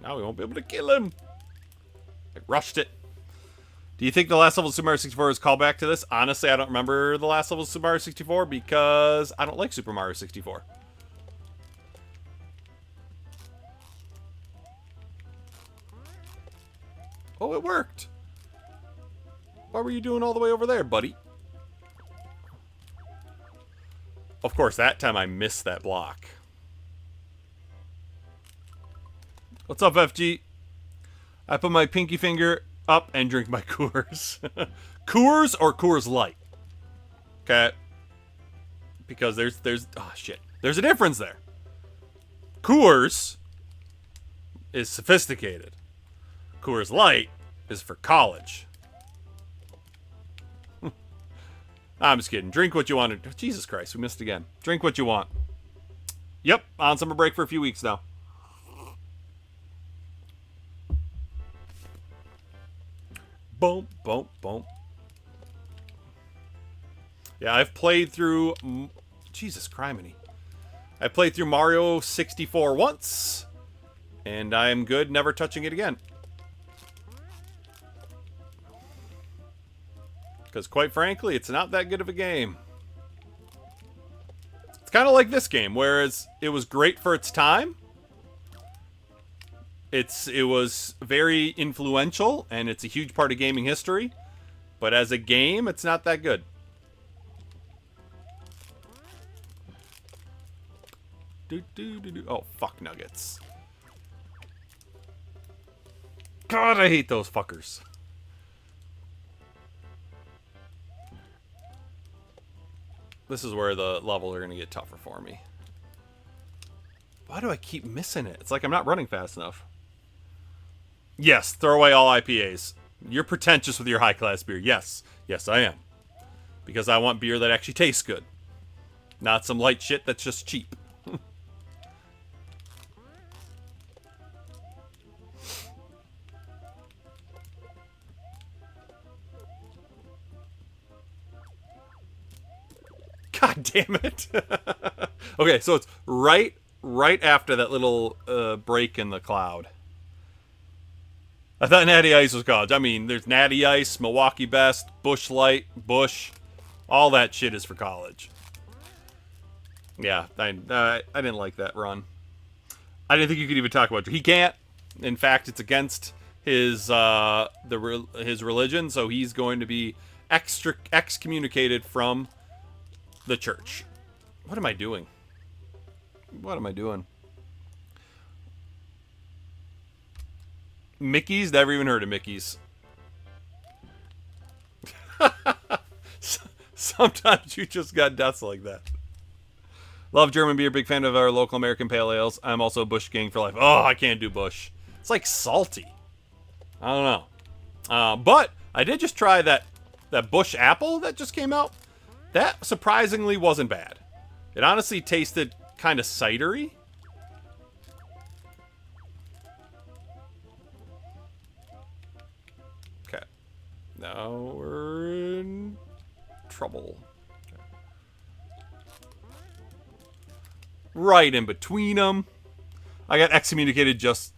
Now we won't be able to kill him. I rushed it. Do you think the last level of Super Mario 64 is callback to this? Honestly, I don't remember the last level of Super Mario 64 because I don't like Super Mario 64. Oh, it worked. What were you doing all the way over there, buddy? Of course, that time I missed that block. What's up, FG? I put my pinky finger up and drink my Coors. Coors or Coors Light? Okay. Because there's oh shit. There's a difference there. Coors is sophisticated. Coors Light is for college. I'm just kidding. Drink what you want. Jesus Christ, we missed again. Drink what you want. Yep, on summer break for a few weeks now. Boom, boom, boom. Yeah, I've played through... Jesus criminy. I played through Mario 64 once. And I'm good never touching it again. Because quite frankly, it's not that good of a game. It's kind of like this game, whereas it was great for its time. It was very influential, and it's a huge part of gaming history. But as a game, it's not that good. Oh, fuck nuggets. God, I hate those fuckers. This is where the levels are going to get tougher for me. Why do I keep missing it? It's like I'm not running fast enough. Yes, throw away all IPAs. You're pretentious with your high-class beer. Yes. Yes, I am. Because I want beer that actually tastes good. Not some light shit that's just cheap. God damn it. Okay, so it's right after that little break in the cloud. I thought Natty Ice was college. I mean, there's Natty Ice, Milwaukee Best, Busch Light, Busch. All that shit is for college. Yeah, I didn't like that run. I didn't think you could even talk about it. He can't. In fact, it's against his religion, so he's going to be excommunicated from the church. What am I doing? What am I doing? Mickey's? Never even heard of Mickey's. Sometimes you just got deaths like that. Love German beer. Big fan of our local American pale ales. I'm also a Busch gang for life. Oh, I can't do Busch. It's like salty. I don't know. But I did just try that Busch apple that just came out. That surprisingly wasn't bad. It honestly tasted kind of cidery. Okay. Now we're in trouble. Okay. Right in between them. I got excommunicated, just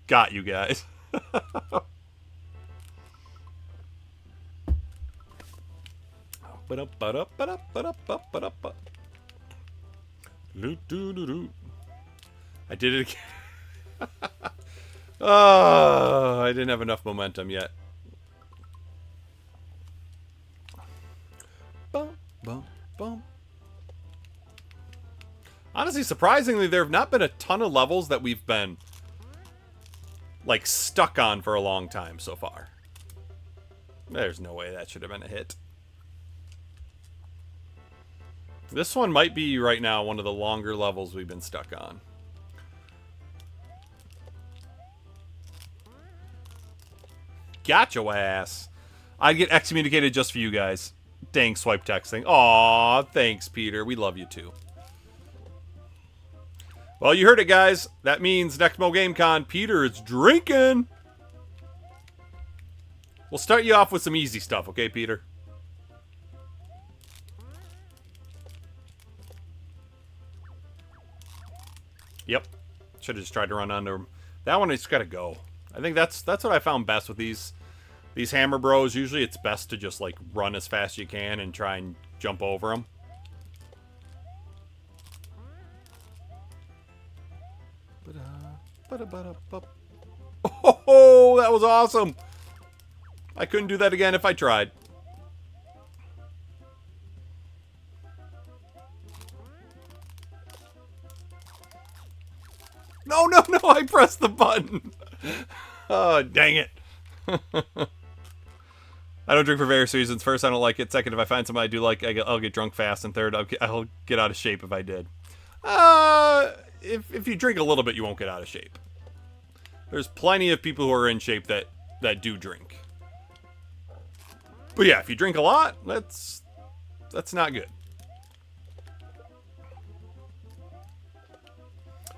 got you guys. I did it again. Oh, I didn't have enough momentum yet. Bum, bum, bum. Honestly, surprisingly, there have not been a ton of levels that we've been, like, stuck on for a long time so far. There's no way that should have been a hit. This one might be, right now, one of the longer levels we've been stuck on. Gotcha, ass. I'd get excommunicated just for you guys. Dang swipe texting. Aw, thanks, Peter. We love you, too. Well, you heard it, guys. That means next Mo GameCon, Peter is drinking. We'll start you off with some easy stuff, okay, Peter? Yep. Should have just tried to run under him. That one, it's got to go. I think that's what I found best with these Hammer Bros. Usually it's best to just, like, run as fast as you can and try and jump over them. Oh, that was awesome. I couldn't do that again if I tried. No, I pressed the button. Oh, dang it. I don't drink for various reasons. First, I don't like it. Second, if I find somebody I do like, I'll get drunk fast. And third, I'll get out of shape if I did. If you drink a little bit, you won't get out of shape. There's plenty of people who are in shape that do drink. But yeah, if you drink a lot, that's not good.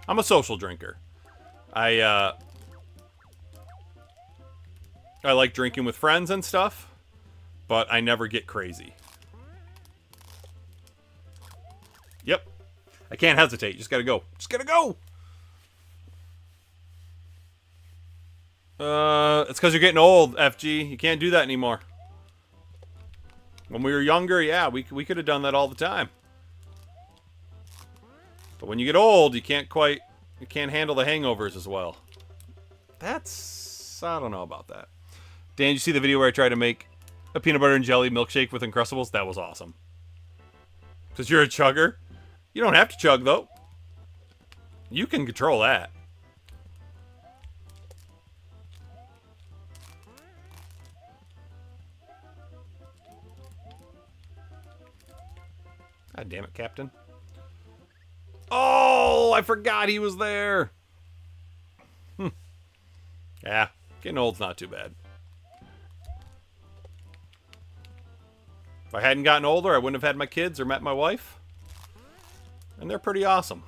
I'm a social drinker. I like drinking with friends and stuff, but I never get crazy. Yep. I can't hesitate. Just gotta go. Just gotta go! It's because you're getting old, FG. You can't do that anymore. When we were younger, yeah, we could have done that all the time. But when you get old, you can't handle the hangovers as well. I don't know about that. Dan, did you see the video where I tried to make a peanut butter and jelly milkshake with Uncrustables? That was awesome. Because you're a chugger. You don't have to chug, though. You can control that. God damn it, Captain. Oh, I forgot he was there. Yeah, getting old's not too bad. If I hadn't gotten older, I wouldn't have had my kids or met my wife. And they're pretty awesome.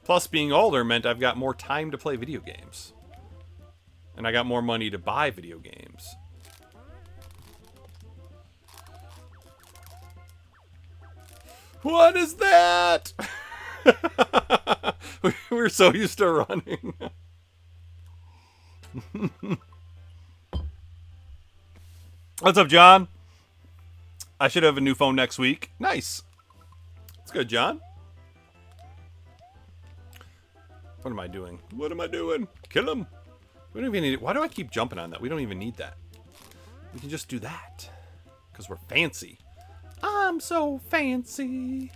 Plus, being older meant I've got more time to play video games. And I got more money to buy video games. What is that? We're so used to running. What's up, John? I should have a new phone next week. Nice. That's good, John. What am I doing? What am I doing? Kill him. We don't even need it. Why do I keep jumping on that? We don't even need that. We can just do that. Because we're fancy. I'm so fancy.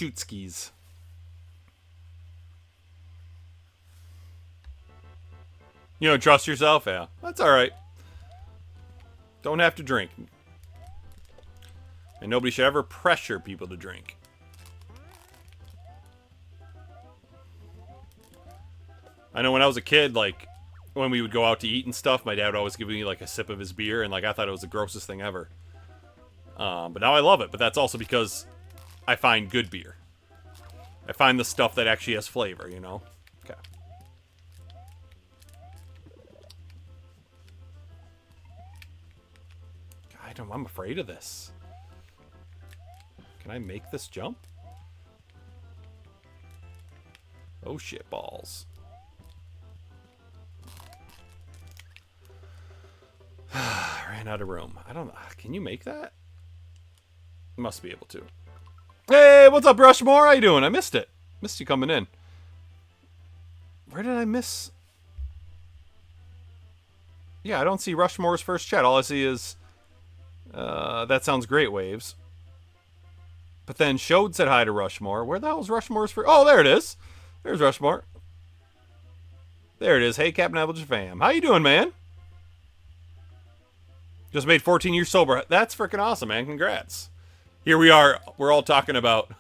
shoot skis. You don't trust yourself? Yeah, that's all right. Don't have to drink. And nobody should ever pressure people to drink. I know when I was a kid, like, when we would go out to eat and stuff, my dad would always give me, like, a sip of his beer, and, like, I thought it was the grossest thing ever. But now I love it, but that's also because I find good beer. I find the stuff that actually has flavor, you know? Okay. I'm afraid of this. Can I make this jump? Oh shit balls. Ran out of room. I don't know. Can you make that? Must be able to. Hey, what's up, Rushmore? How you doing? I missed it. Missed you coming in. Where did I miss? Yeah, I don't see Rushmore's first chat. All I see is that sounds great, Waves. But then Shode said hi to Rushmore. Where the hell is Rushmore's first? Oh, there it is. There's Rushmore. There it is. Hey, Captain Algebra fam. How you doing, man? Just made 14 years sober. That's freaking awesome, man. Congrats. Here we are. We're all talking about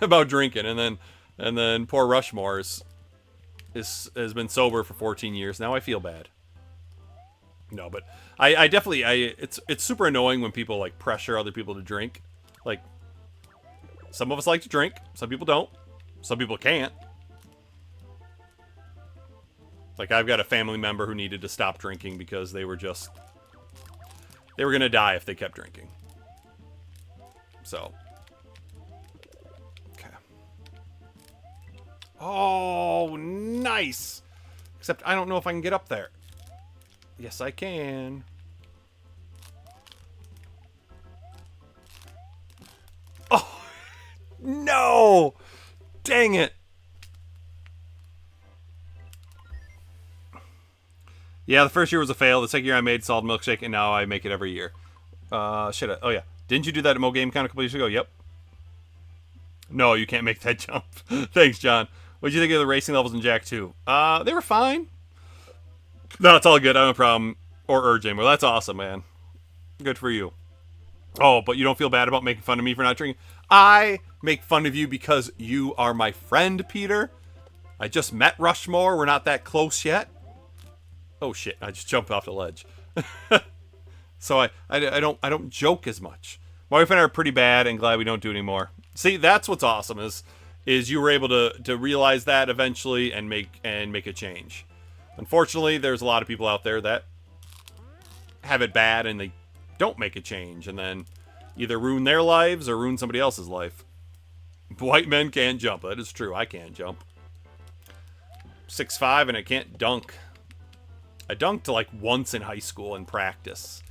drinking, and then poor Rushmore has been sober for 14 years. Now I feel bad. No, but I definitely it's super annoying when people like pressure other people to drink. Like, some of us like to drink, some people don't, some people can't. Like, I've got a family member who needed to stop drinking because they were gonna die if they kept drinking. So, okay. Oh, nice. Except I don't know if I can get up there. Yes, I can. Oh, no. Dang it. Yeah, the first year was a fail. The second year I made solid milkshake, and now I make it every year. Oh, yeah. Didn't you do that at Mo Game Con a couple years ago? Yep. No, you can't make that jump. Thanks, John. What did you think of the racing levels in Jak 2? They were fine. No, it's all good. I don't have a problem or urge anymore. That's awesome, man. Good for you. Oh, but you don't feel bad about making fun of me for not drinking? I make fun of you because you are my friend, Peter. I just met Rushmore. We're not that close yet. Oh shit! I just jumped off the ledge. So I don't joke as much. My wife and I are pretty bad, and glad we don't do it anymore. See, that's what's awesome is you were able to realize that eventually and make a change. Unfortunately, there's a lot of people out there that have it bad and they don't make a change, and then either ruin their lives or ruin somebody else's life. White men can't jump. That is true. I can't jump. 6'5" and I can't dunk. I dunked like once in high school in practice.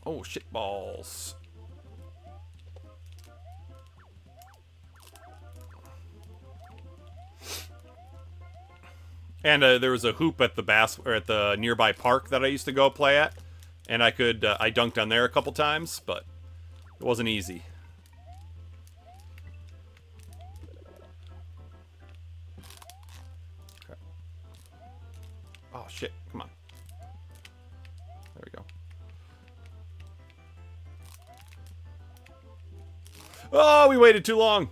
Oh, shit balls. And there was a hoop at the nearby park that I used to go play at, and I dunked on there a couple times, but it wasn't easy. Okay. Oh shit! Come on. There we go. Oh, we waited too long.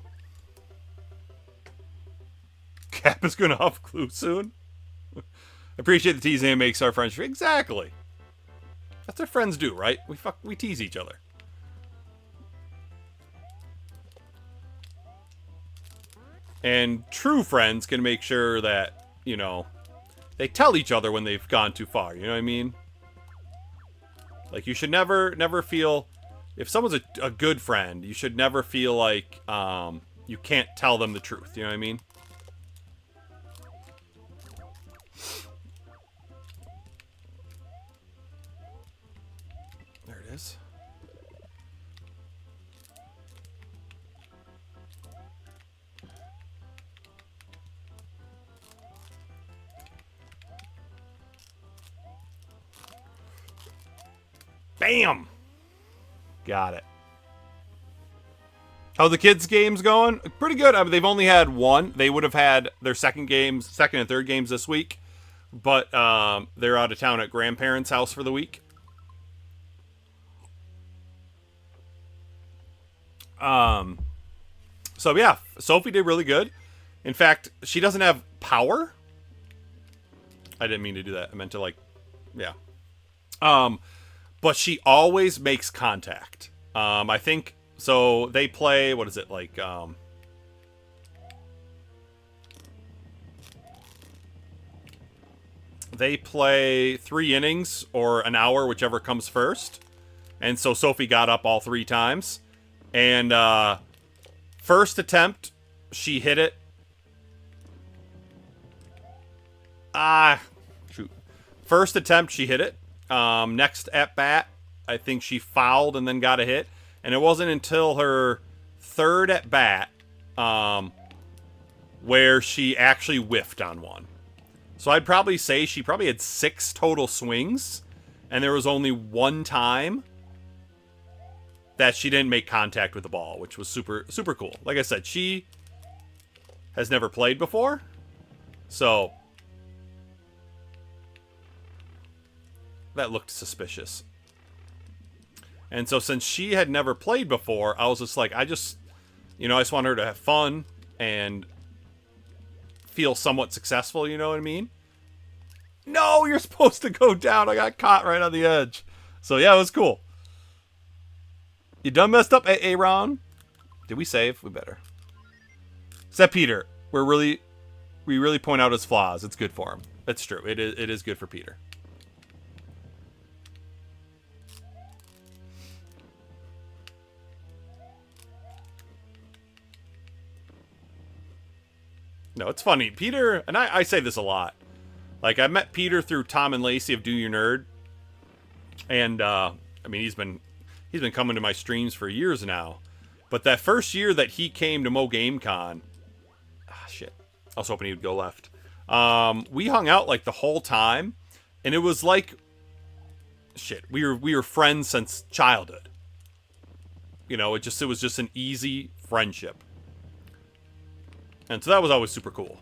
Cap is gonna huff glue soon. Appreciate the teasing it makes our friendship. Exactly. That's what friends do, right? We tease each other. And true friends can make sure that, you know, they tell each other when they've gone too far. You know what I mean? Like, you should never feel, if someone's a good friend, you should never feel like you can't tell them the truth. You know what I mean? There it is. Bam! Got it. How the kids' games going? Pretty good. I mean, they've only had one. They would have had their second and third games this week, but they're out of town at grandparents' house for the week. So yeah, Sophie did really good. In fact, she doesn't have power. I didn't mean to do that. I meant to yeah. But she always makes contact. I think so. They play, what is it like? They play 3 innings or an hour, whichever comes first. And so Sophie got up all 3 times. And first attempt, she hit it. Shoot. First attempt, she hit it. Next at bat, I think she fouled and then got a hit. And it wasn't until her third at bat where she actually whiffed on one. So I'd probably say she probably had 6 total swings. And there was only one time that she didn't make contact with the ball, which was super, super cool. Like I said, she has never played before. So that looked suspicious. And so since she had never played before, I was just like, I just want her to have fun and feel somewhat successful, you know what I mean? No, you're supposed to go down. I got caught right on the edge. So yeah, it was cool. You done messed up, Aaron? Did we save? We better. Except Peter. We really point out his flaws. It's good for him. It's true. It is good for Peter. No, it's funny. Peter, and I say this a lot. Like, I met Peter through Tom and Lacey of Do Your Nerd. And, I mean, he's been coming to my streams for years now. But that first year that he came to Mo Game Con, shit. I was hoping he would go left. We hung out, like, the whole time. And it was like, shit, we were friends since childhood. You know, it was just an easy friendship. And so that was always super cool.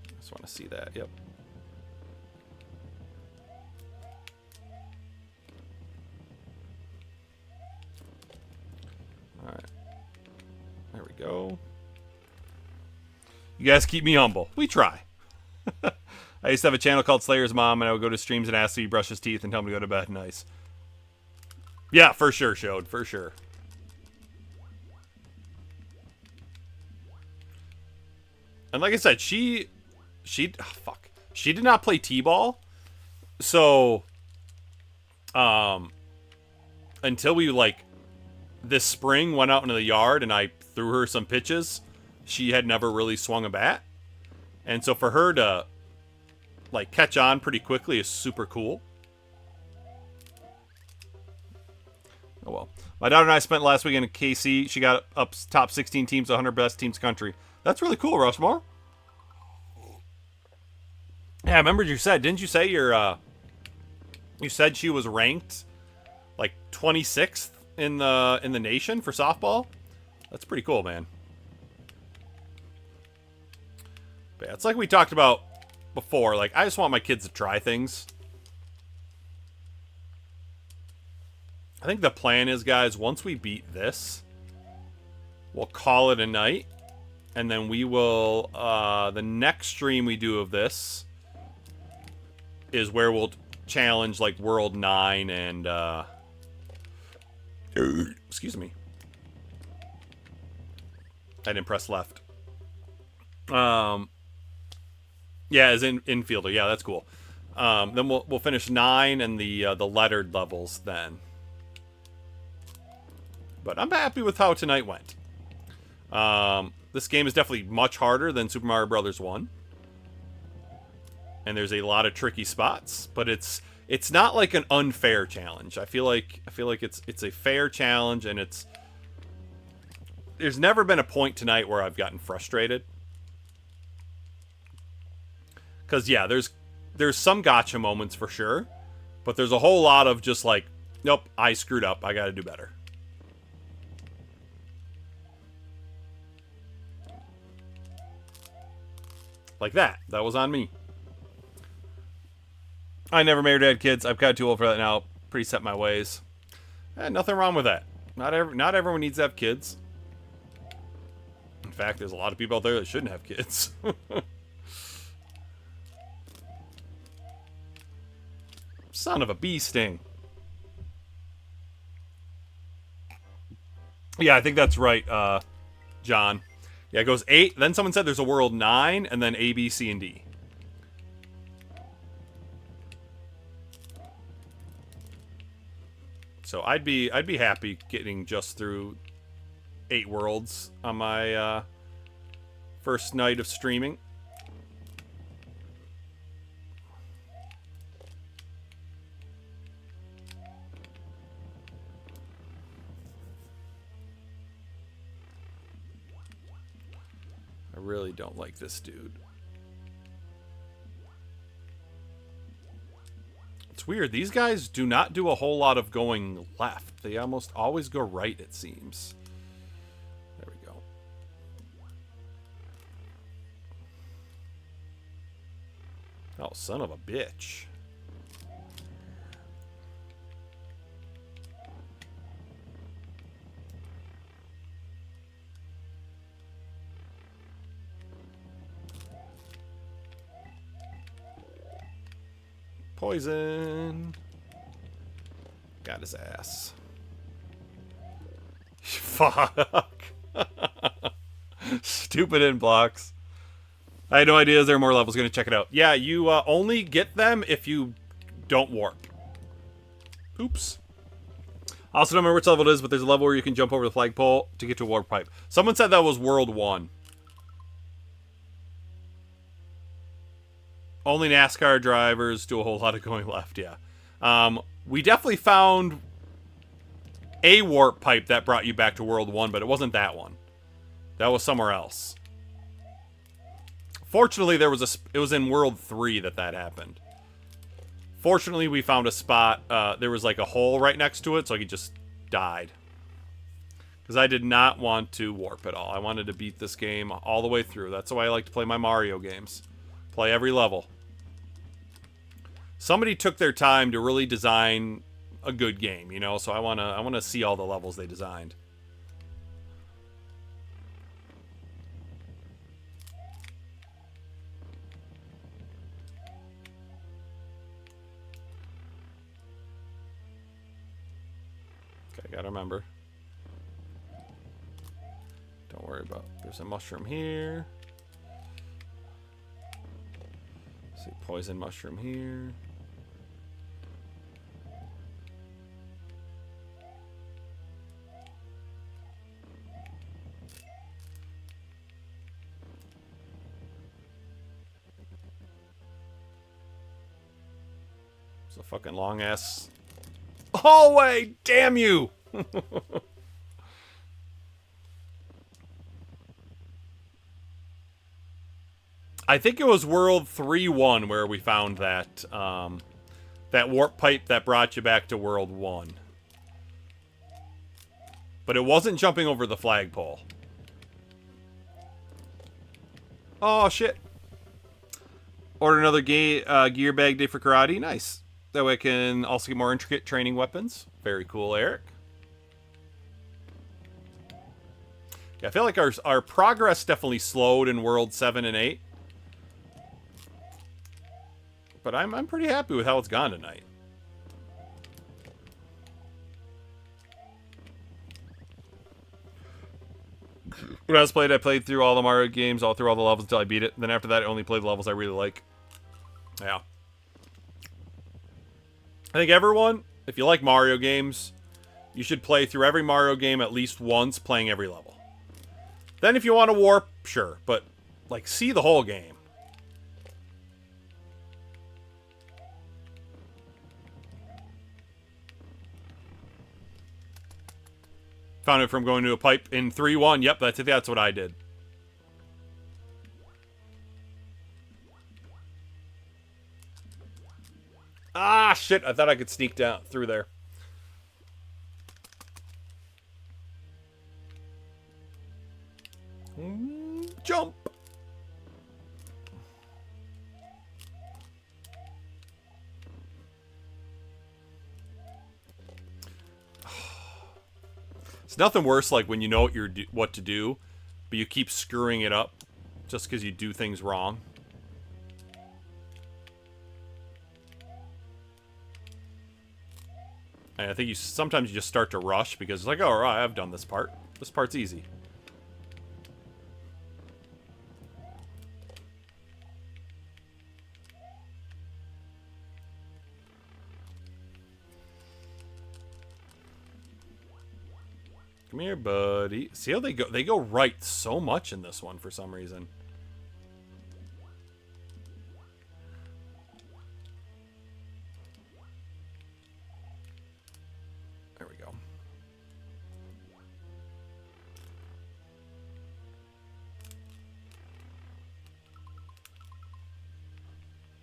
I just want to see that. Yep. All right. There we go. You guys keep me humble. We try. I used to have a channel called Slayer's Mom, and I would go to streams and ask if he brushed his teeth and tell him to go to bed. Nice. Yeah, for sure, Showed. For sure. And like I said, she did not play T-ball. So, until we, this spring went out into the yard and I threw her some pitches, she had never really swung a bat. And so for her to, catch on pretty quickly is super cool. Oh, well. My daughter and I spent last weekend in KC. She got up top 16 teams, 100 best teams country. That's really cool, Rushmore. Yeah, I remember didn't you say you said she was ranked 26th in the nation for softball? That's pretty cool, man. But yeah, it's like we talked about before. I just want my kids to try things. I think the plan is, guys, once we beat this, we'll call it a night. And then we will, the next stream we do of this is where we'll challenge, World 9 and, excuse me. I didn't press left. Yeah, as infielder. Yeah, that's cool. Then we'll finish 9 and the lettered levels then. But I'm happy with how tonight went. This game is definitely much harder than Super Mario Bros. 1. And there's a lot of tricky spots, but it's not like an unfair challenge. I feel like it's a fair challenge, and there's never been a point tonight where I've gotten frustrated. Because, yeah, there's some gotcha moments for sure. But there's a whole lot of just like, nope, I screwed up. I got to do better. Like that. That was on me. I never married or had kids. I've got too old for that now. Pretty set my ways. Nothing wrong with that. Not everyone needs to have kids. In fact, there's a lot of people out there that shouldn't have kids. Son of a bee sting. Yeah, I think that's right, John. Yeah, it goes 8. Then someone said there's a world 9, and then A, B, C, and D. So I'd be happy getting just through 8 worlds on my first night of streaming. I really don't like this dude. It's weird. These guys do not do a whole lot of going left. They almost always go right, it seems. There we go. Oh, son of a bitch. Poison. Got his ass. Fuck. Stupid in blocks. I had no idea. Is there more levels? Gonna check it out. Yeah, you only get them if you don't warp. Oops. I also don't remember which level it is, but there's a level where you can jump over the flagpole to get to a warp pipe. Someone said that was World 1. Only NASCAR drivers do a whole lot of going left, yeah. We definitely found a warp pipe that brought you back to World 1, but it wasn't that one. That was somewhere else. Fortunately, it was in World 3 that happened. Fortunately, we found a spot, there was like a hole right next to it, so he just died. Because I did not want to warp at all. I wanted to beat this game all the way through. That's why I like to play my Mario games. Play every level. Somebody took their time to really design a good game, you know, so I wanna see all the levels they designed. Okay, gotta remember. Don't worry about. There's a mushroom here. See, poison mushroom here. It's a fucking long ass hallway. Damn you! I think it was World 3-1 where we found that that warp pipe that brought you back to World 1. But it wasn't jumping over the flagpole. Oh, shit. Order another gear bag day for karate. Nice. That way I can also get more intricate training weapons. Very cool, Eric. Yeah, I feel like our progress definitely slowed in World 7 and 8. But I'm pretty happy with how it's gone tonight. When I played through all the Mario games, all through all the levels until I beat it. Then after that, I only played the levels I really like. Yeah. I think everyone, if you like Mario games, you should play through every Mario game at least once, playing every level. Then if you want to warp, sure. But, like, see the whole game. Found it from going to a pipe in 3-1. Yep, that's what I did. Ah, shit. I thought I could sneak down through there. Jump. It's nothing worse like when you know what to do, but you keep screwing it up just because you do things wrong. And I think sometimes you just start to rush because it's like, oh, right, I've done this part. This part's easy. Come here, buddy. See how they go? They go right so much in this one for some reason. There we go.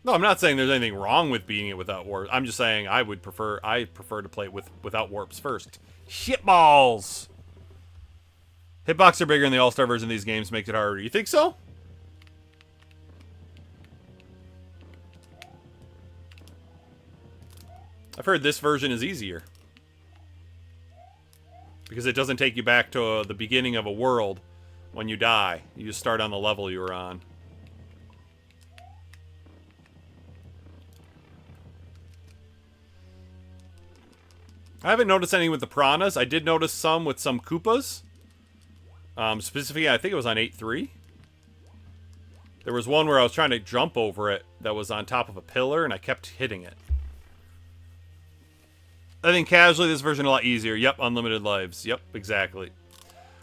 No, I'm not saying there's anything wrong with beating it without warps. I'm just saying I prefer to play it without warps first. Shitballs! Hitbox are bigger in the All-Star version of these games, makes it harder. You think so? I've heard this version is easier. Because it doesn't take you back to the beginning of a world when you die. You just start on the level you were on. I haven't noticed any with the piranhas. I did notice some with some Koopas. Specifically, I think it was on 8.3. There was one where I was trying to jump over it that was on top of a pillar, and I kept hitting it. I think casually this version a lot easier. Yep, unlimited lives. Yep, exactly.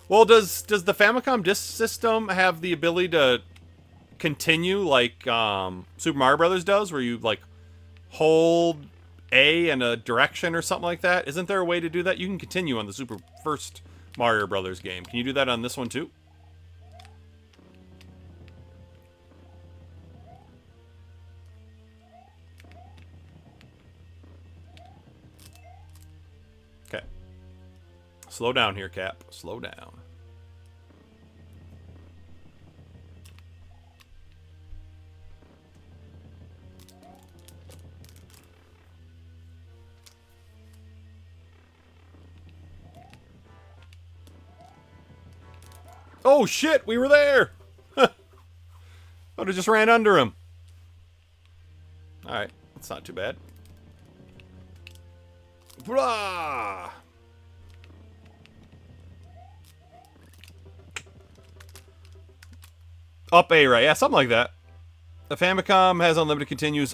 Well, does the Famicom Disk System have the ability to continue like Super Mario Brothers does, where you like hold A in a direction or something like that? Isn't there a way to do that? You can continue on the first Mario Brothers game. Can you do that on this one too? Okay. Slow down here, Cap. Slow down. Oh shit, we were there! I would have just ran under him. Alright, that's not too bad. Blah! Up A, right? Yeah, something like that. The Famicom has unlimited continues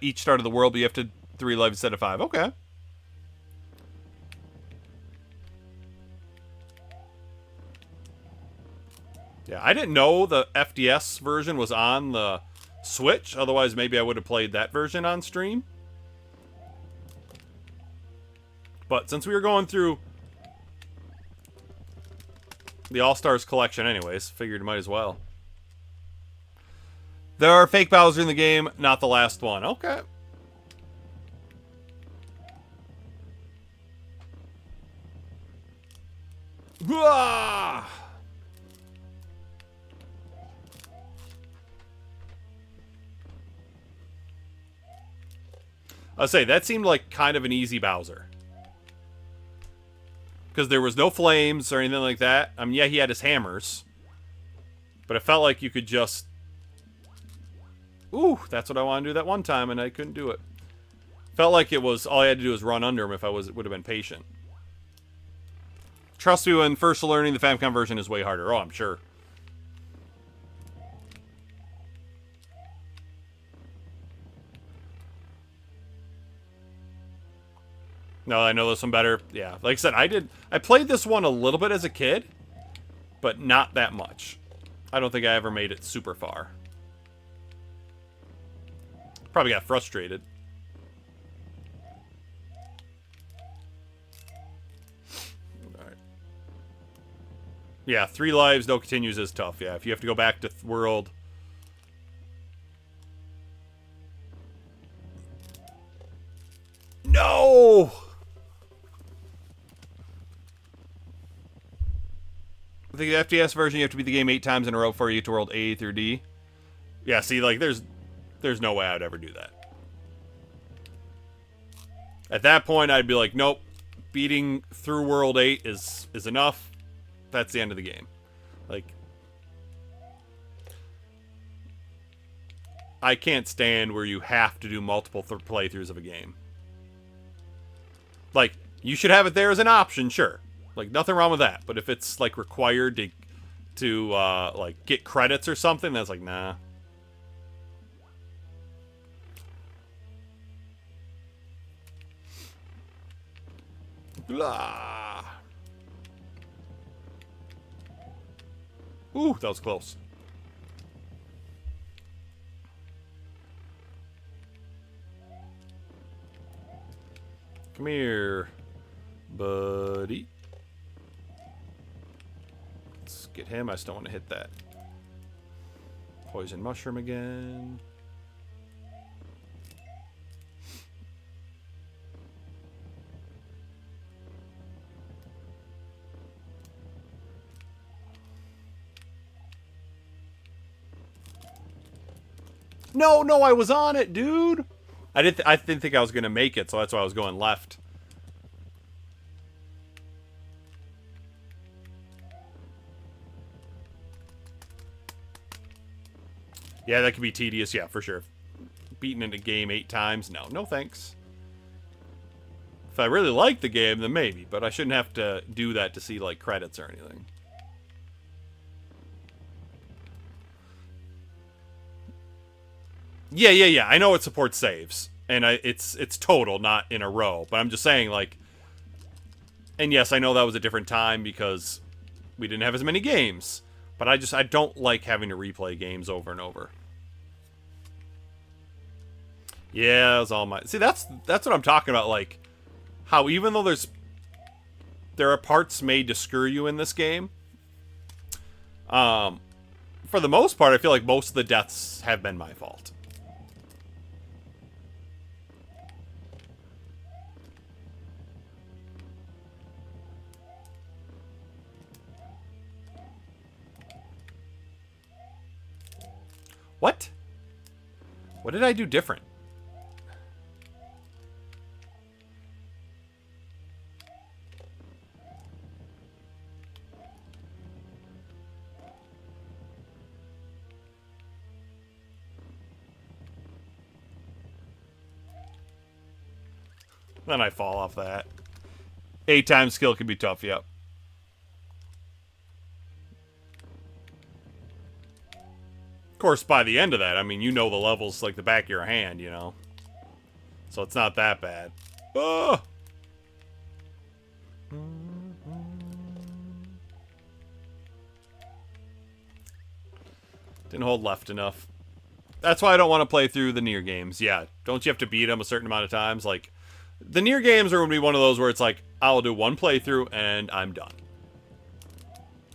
each start of the world, but you have to 3 lives instead of 5. Okay. Yeah, I didn't know the FDS version was on the Switch. Otherwise, maybe I would have played that version on stream. But since we were going through the All-Stars collection anyways, figured might as well. There are fake Bowser in the game, not the last one. Okay. Ah! I'll say, that seemed like kind of an easy Bowser. Because there was no flames or anything like that. I mean, yeah, he had his hammers. But it felt like you could just... Ooh, that's what I wanted to do that one time, and I couldn't do it. Felt like it was... All I had to do was run under him if I would have been patient. Trust me, when first learning, the Famicom version is way harder. Oh, I'm sure. No, I know this one better. Yeah, like I said, I played this one a little bit as a kid, but not that much. I don't think I ever made it super far. Probably got frustrated. Alright. Yeah, 3 lives, no continues is tough. Yeah, if you have to go back to world... No! The FTS version, you have to beat the game 8 times in a row before you get to World A through D. Yeah, see, like, there's no way I'd ever do that. At that point, I'd be like, nope, beating through World 8 is enough. That's the end of the game. Like, I can't stand where you have to do multiple playthroughs of a game. Like, you should have it there as an option, sure. Like, nothing wrong with that. But if it's, like, required to like, get credits or something, that's like, nah. Blah. Ooh, that was close. Come here, buddy. Let's get him. I just don't want to hit that. Poison mushroom again. No, I was on it, dude. I didn't think I was gonna make it, so that's why I was going left. Yeah, that could be tedious. Yeah, for sure. Beaten into game 8 times. No thanks. If I really like the game, then maybe, but I shouldn't have to do that to see like credits or anything. Yeah. I know it supports saves, and it's total, not in a row. But I'm just saying, like, and yes, I know that was a different time because we didn't have as many games. But I don't like having to replay games over and over. Yeah, that was all my. See, that's what I'm talking about. Like, how even though there are parts made to screw you in this game. For the most part, I feel like most of the deaths have been my fault. What? What did I do different? Then I fall off that. 8 times skill can be tough, yep. Of course, by the end of that, I mean, you know the levels like the back of your hand, you know. So it's not that bad. Oh! Didn't hold left enough. That's why I don't want to play through the Nier games. Yeah, don't you have to beat them a certain amount of times? Like, the Nier games are going to be one of those where it's like, I'll do one playthrough and I'm done.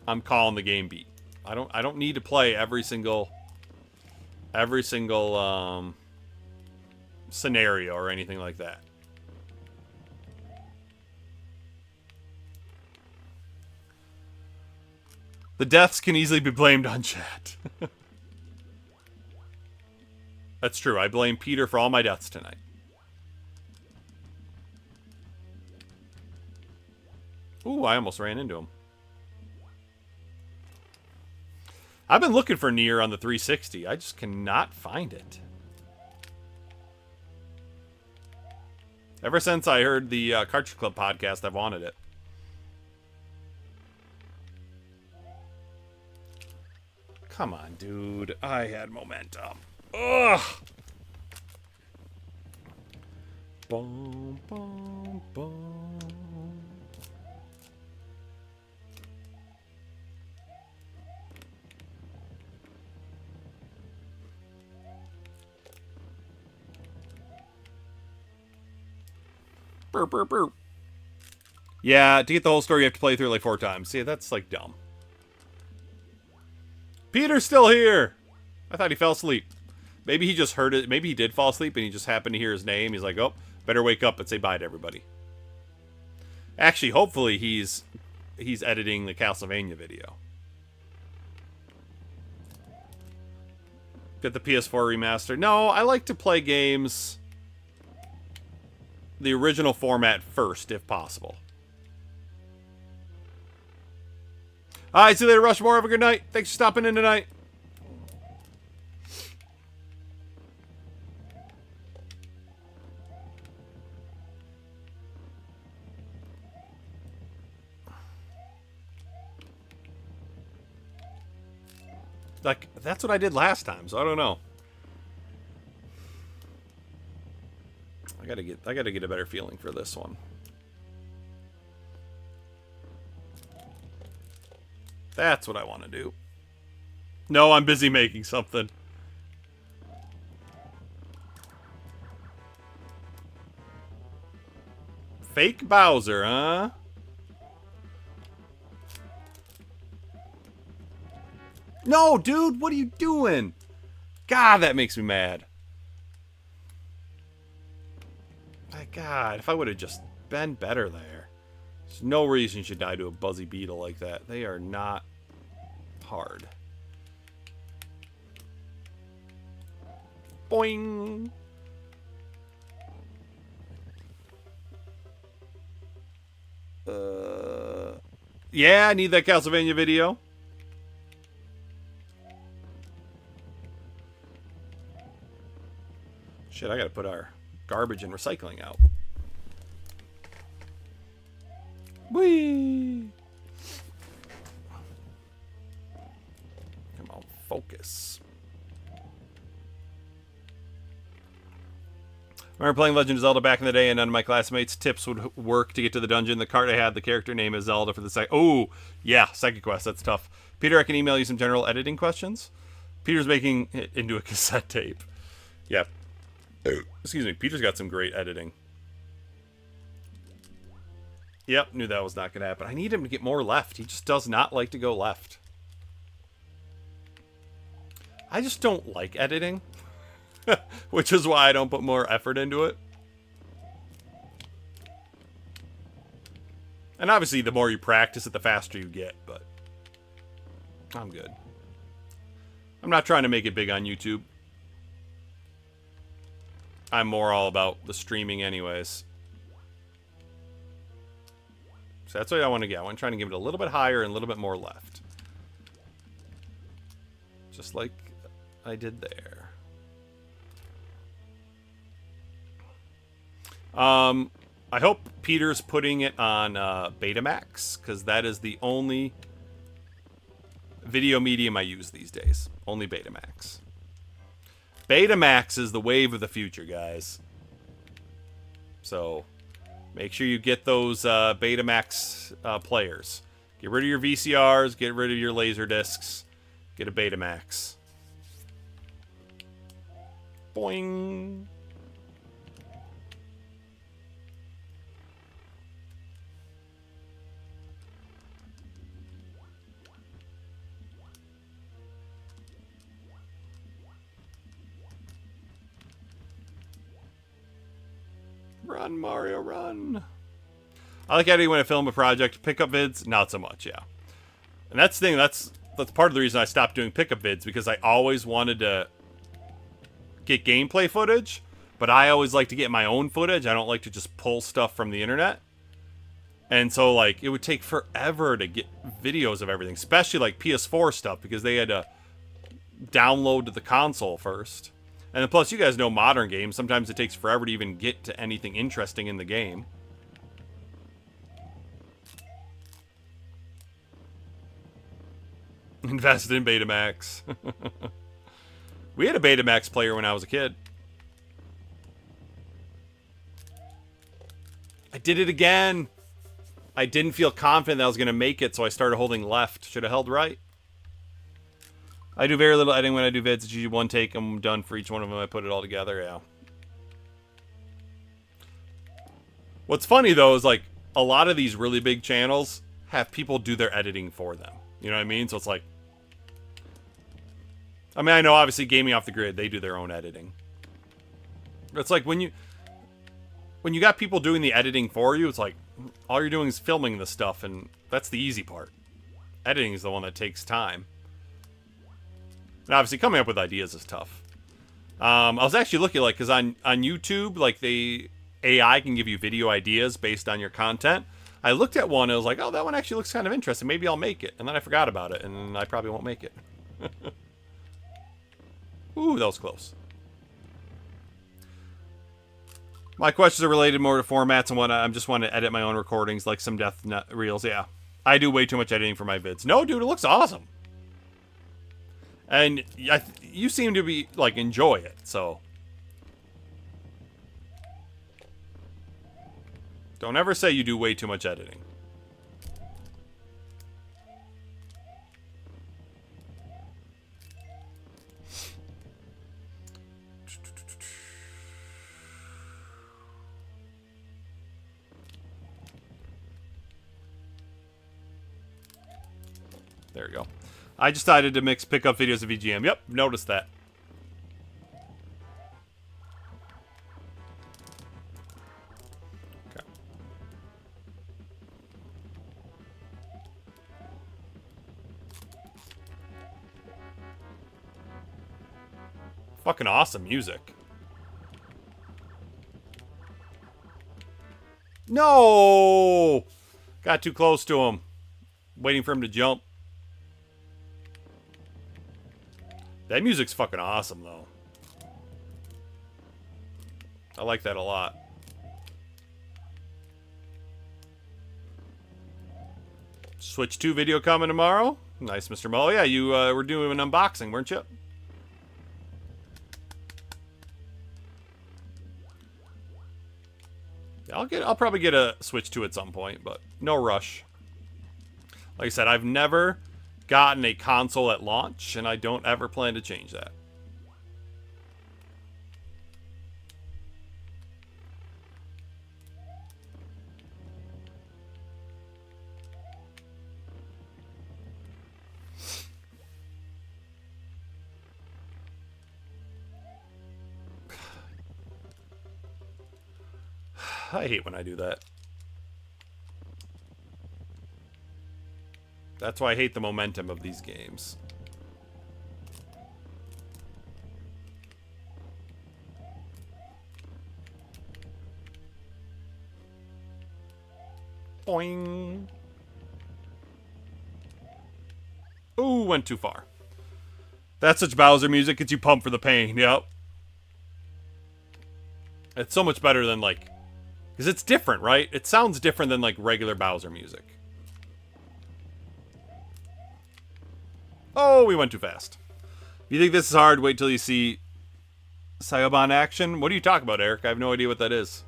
I'm calling the game beat. I don't need to play every single scenario or anything like that. The deaths can easily be blamed on chat. That's true. I blame Peter for all my deaths tonight. Ooh, I almost ran into him. I've been looking for Nier on the 360. I just cannot find it. Ever since I heard the Cartridge Club podcast, I've wanted it. Come on, dude. I had momentum. Ugh! Boom, boom, boom. Burp, burp, burp. Yeah, to get the whole story, you have to play through it like 4 times. See, that's like dumb. Peter's still here! I thought he fell asleep. Maybe he just heard it. Maybe he did fall asleep and he just happened to hear his name. He's like, oh, Better wake up and say bye to everybody. Actually, hopefully he's editing the Castlevania video. Get the PS4 remaster. No, I like to play games the original format first, if possible. Alright, see you later, Rushmore. Have a good night. Thanks for stopping in tonight. Like, that's what I did last time, so I don't know. I gotta get a better feeling for this one. That's what I want to do. No, I'm busy making something. Fake Bowser, huh? No, dude, what are you doing? God, that makes me mad. My God, if I would have just been better there. There's no reason you should die to a buzzy beetle like that. They are not hard. Boing. Yeah, I need that Castlevania video. Shit, I gotta put our garbage and recycling out. Whee! Come on, focus. I remember playing Legend of Zelda back in the day, and none of my classmates' tips would work to get to the dungeon. The card I had, the character name is Zelda for the site. Oh, yeah, Psychic Quest, that's tough. Peter, I can email you some general editing questions. Peter's making it into a cassette tape. Yeah. Excuse me, Peter's got some great editing. Yep, knew that was not going to happen. I need him to get more left. He just does not like to go left. I just don't like editing. Which is why I don't put more effort into it. And obviously, the more you practice it, the faster you get, but I'm good. I'm not trying to make it big on YouTube. I'm more all about the streaming anyways. So that's what I want to get. I want to try to give it a little bit higher and a little bit more left. Just like I did there. I hope Peter's putting it on Betamax, because that is the only video medium I use these days. Only Betamax. Betamax is the wave of the future, guys. So make sure you get those Betamax players. Get rid of your VCRs, get rid of your laser discs, get a Betamax. Boing. Run, Mario, run. I like editing when I film a project. Pickup vids, not so much, yeah. And that's the thing, that's part of the reason I stopped doing pickup vids, because I always wanted to get gameplay footage, but I always like to get my own footage. I don't like to just pull stuff from the internet. And so, like, it would take forever to get videos of everything, especially, like, PS4 stuff, because they had to download to the console first. And then plus, you guys know modern games. Sometimes it takes forever to even get to anything interesting in the game. Invested in Betamax. We had a Betamax player when I was a kid. I did it again. I didn't feel confident that I was going to make it, so I started holding left. Should have held right. I do very little editing when I do vids. It's usually one take. I'm done for each one of them. I put it all together, yeah. What's funny, though, is, like, a lot of these really big channels have people do their editing for them. You know what I mean? So it's like... I mean, I know, obviously, Gaming Off the Grid, they do their own editing. But it's like when you... when you got people doing the editing for you, it's like all you're doing is filming the stuff, and that's the easy part. Editing is the one that takes time. And obviously, coming up with ideas is tough. I was actually looking, like, because on YouTube, like, the AI can give you video ideas based on your content. I looked at one, and I was like, oh, that one actually looks kind of interesting. Maybe I'll make it. And then I forgot about it, and I probably won't make it. Ooh, that was close. My questions are related more to formats and whatnot. I just want to edit my own recordings, like some death reels. Yeah, I do way too much editing for my vids. No, dude, it looks awesome. And you seem to be, like, enjoy it, so. Don't ever say you do way too much editing. There we go. I just decided to mix pickup videos of VGM. Yep, noticed that. Okay. Fucking awesome music. No! Got too close to him. Waiting for him to jump. That music's fucking awesome, though. I like that a lot. Switch 2 video coming tomorrow. Nice, Mr. Mo. Yeah, you were doing an unboxing, weren't you? Yeah, I'll probably get a Switch 2 at some point, but no rush. Like I said, I've never gotten a console at launch, and I don't ever plan to change that. I hate when I do that. That's why I hate the momentum of these games. Boing. Ooh, went too far. That's such Bowser music, gets you pumped for the pain. Yep. It's so much better than, like... Because it's different, right? It sounds different than, like, regular Bowser music. Oh, we went too fast. If you think this is hard, wait till you see Sayoban action. What are you talking about, Eric? I have no idea what that is.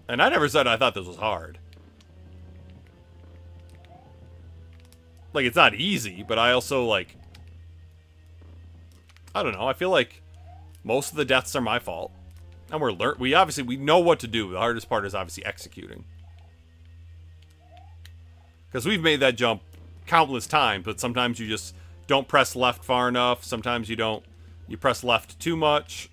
And I never said I thought this was hard. Like, it's not easy, but I also, like... I don't know, I feel like most of the deaths are my fault. And we obviously, we know what to do. The hardest part is obviously executing. Because we've made that jump countless times, but sometimes you just don't press left far enough. Sometimes you don't. You press left too much.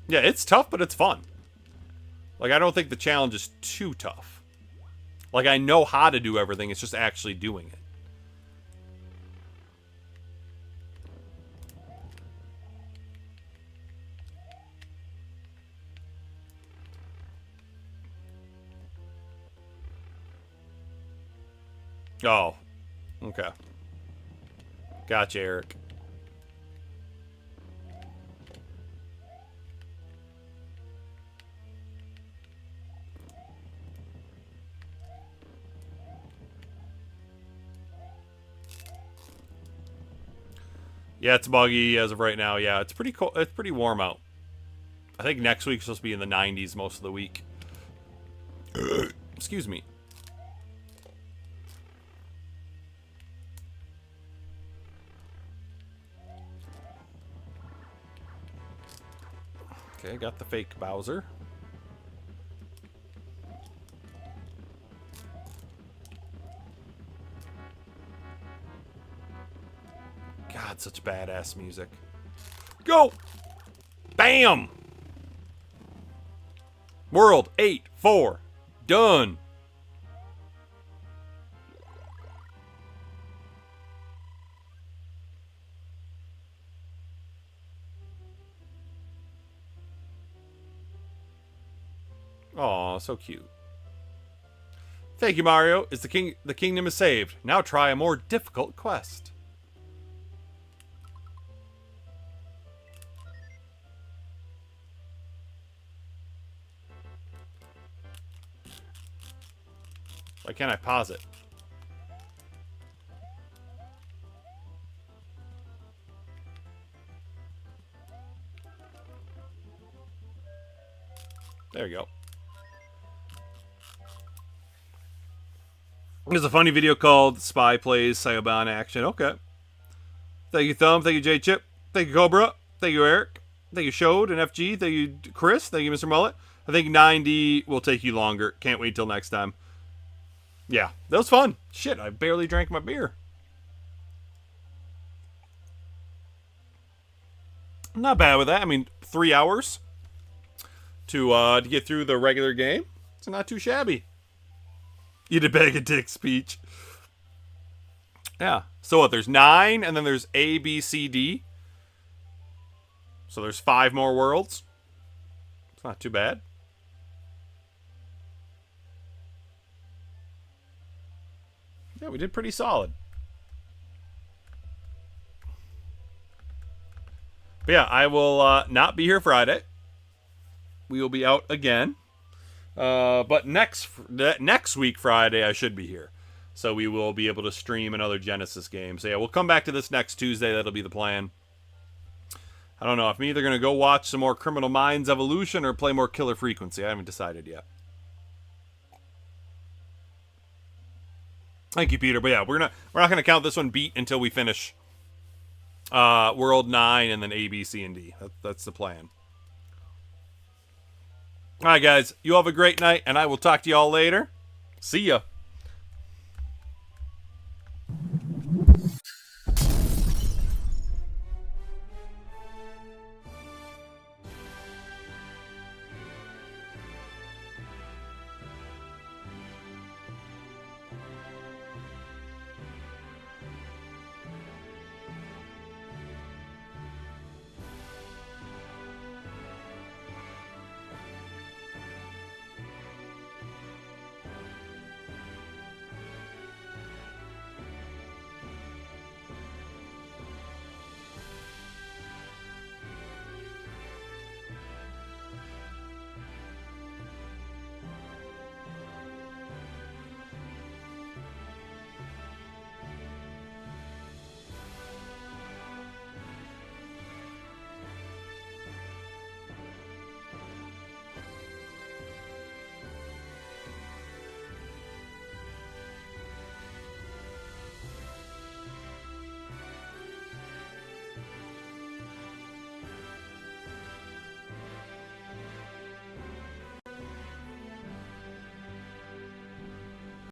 Yeah, it's tough, but it's fun. Like, I don't think the challenge is too tough. Like, I know how to do everything. It's just actually doing it. Oh, okay. Gotcha, Eric. Yeah, it's buggy as of right now. Yeah, it's pretty cold. It's pretty warm out. I think next week's supposed to be in the 90s most of the week. Excuse me. Okay, got the fake Bowser. God, God, such badass music. Go! Bam! World 8-4. Done. Aw, so cute. Thank you, Mario. The kingdom is saved. Now try a more difficult quest. Why can't I pause it? There you go. There's a funny video called Spy Plays Sayoban Action. Okay. Thank you, Thumb. Thank you, J-Chip. Thank you, Cobra. Thank you, Eric. Thank you, Shode and FG. Thank you, Chris. Thank you, Mr. Mullet. I think 90 will take you longer. Can't wait till next time. Yeah, that was fun. Shit, I barely drank my beer. Not bad with that. I mean, 3 hours to get through the regular game. It's not too shabby. Eat a bag of dick speech. Yeah. So what? There's 9, and then there's A, B, C, D. So there's 5 more worlds. It's not too bad. Yeah, we did pretty solid. But yeah, I will not be here Friday. We will be out again. But next week, Friday, I should be here. So we will be able to stream another Genesis game. So yeah, we'll come back to this next Tuesday. That'll be the plan. I don't know if I'm either going to go watch some more Criminal Minds Evolution or play more Killer Frequency. I haven't decided yet. Thank you, Peter. But yeah, we're not going to count this one beat until we finish World 9 and then A, B, C, and D. That's the plan. All right, guys. You have a great night, and I will talk to you all later. See ya.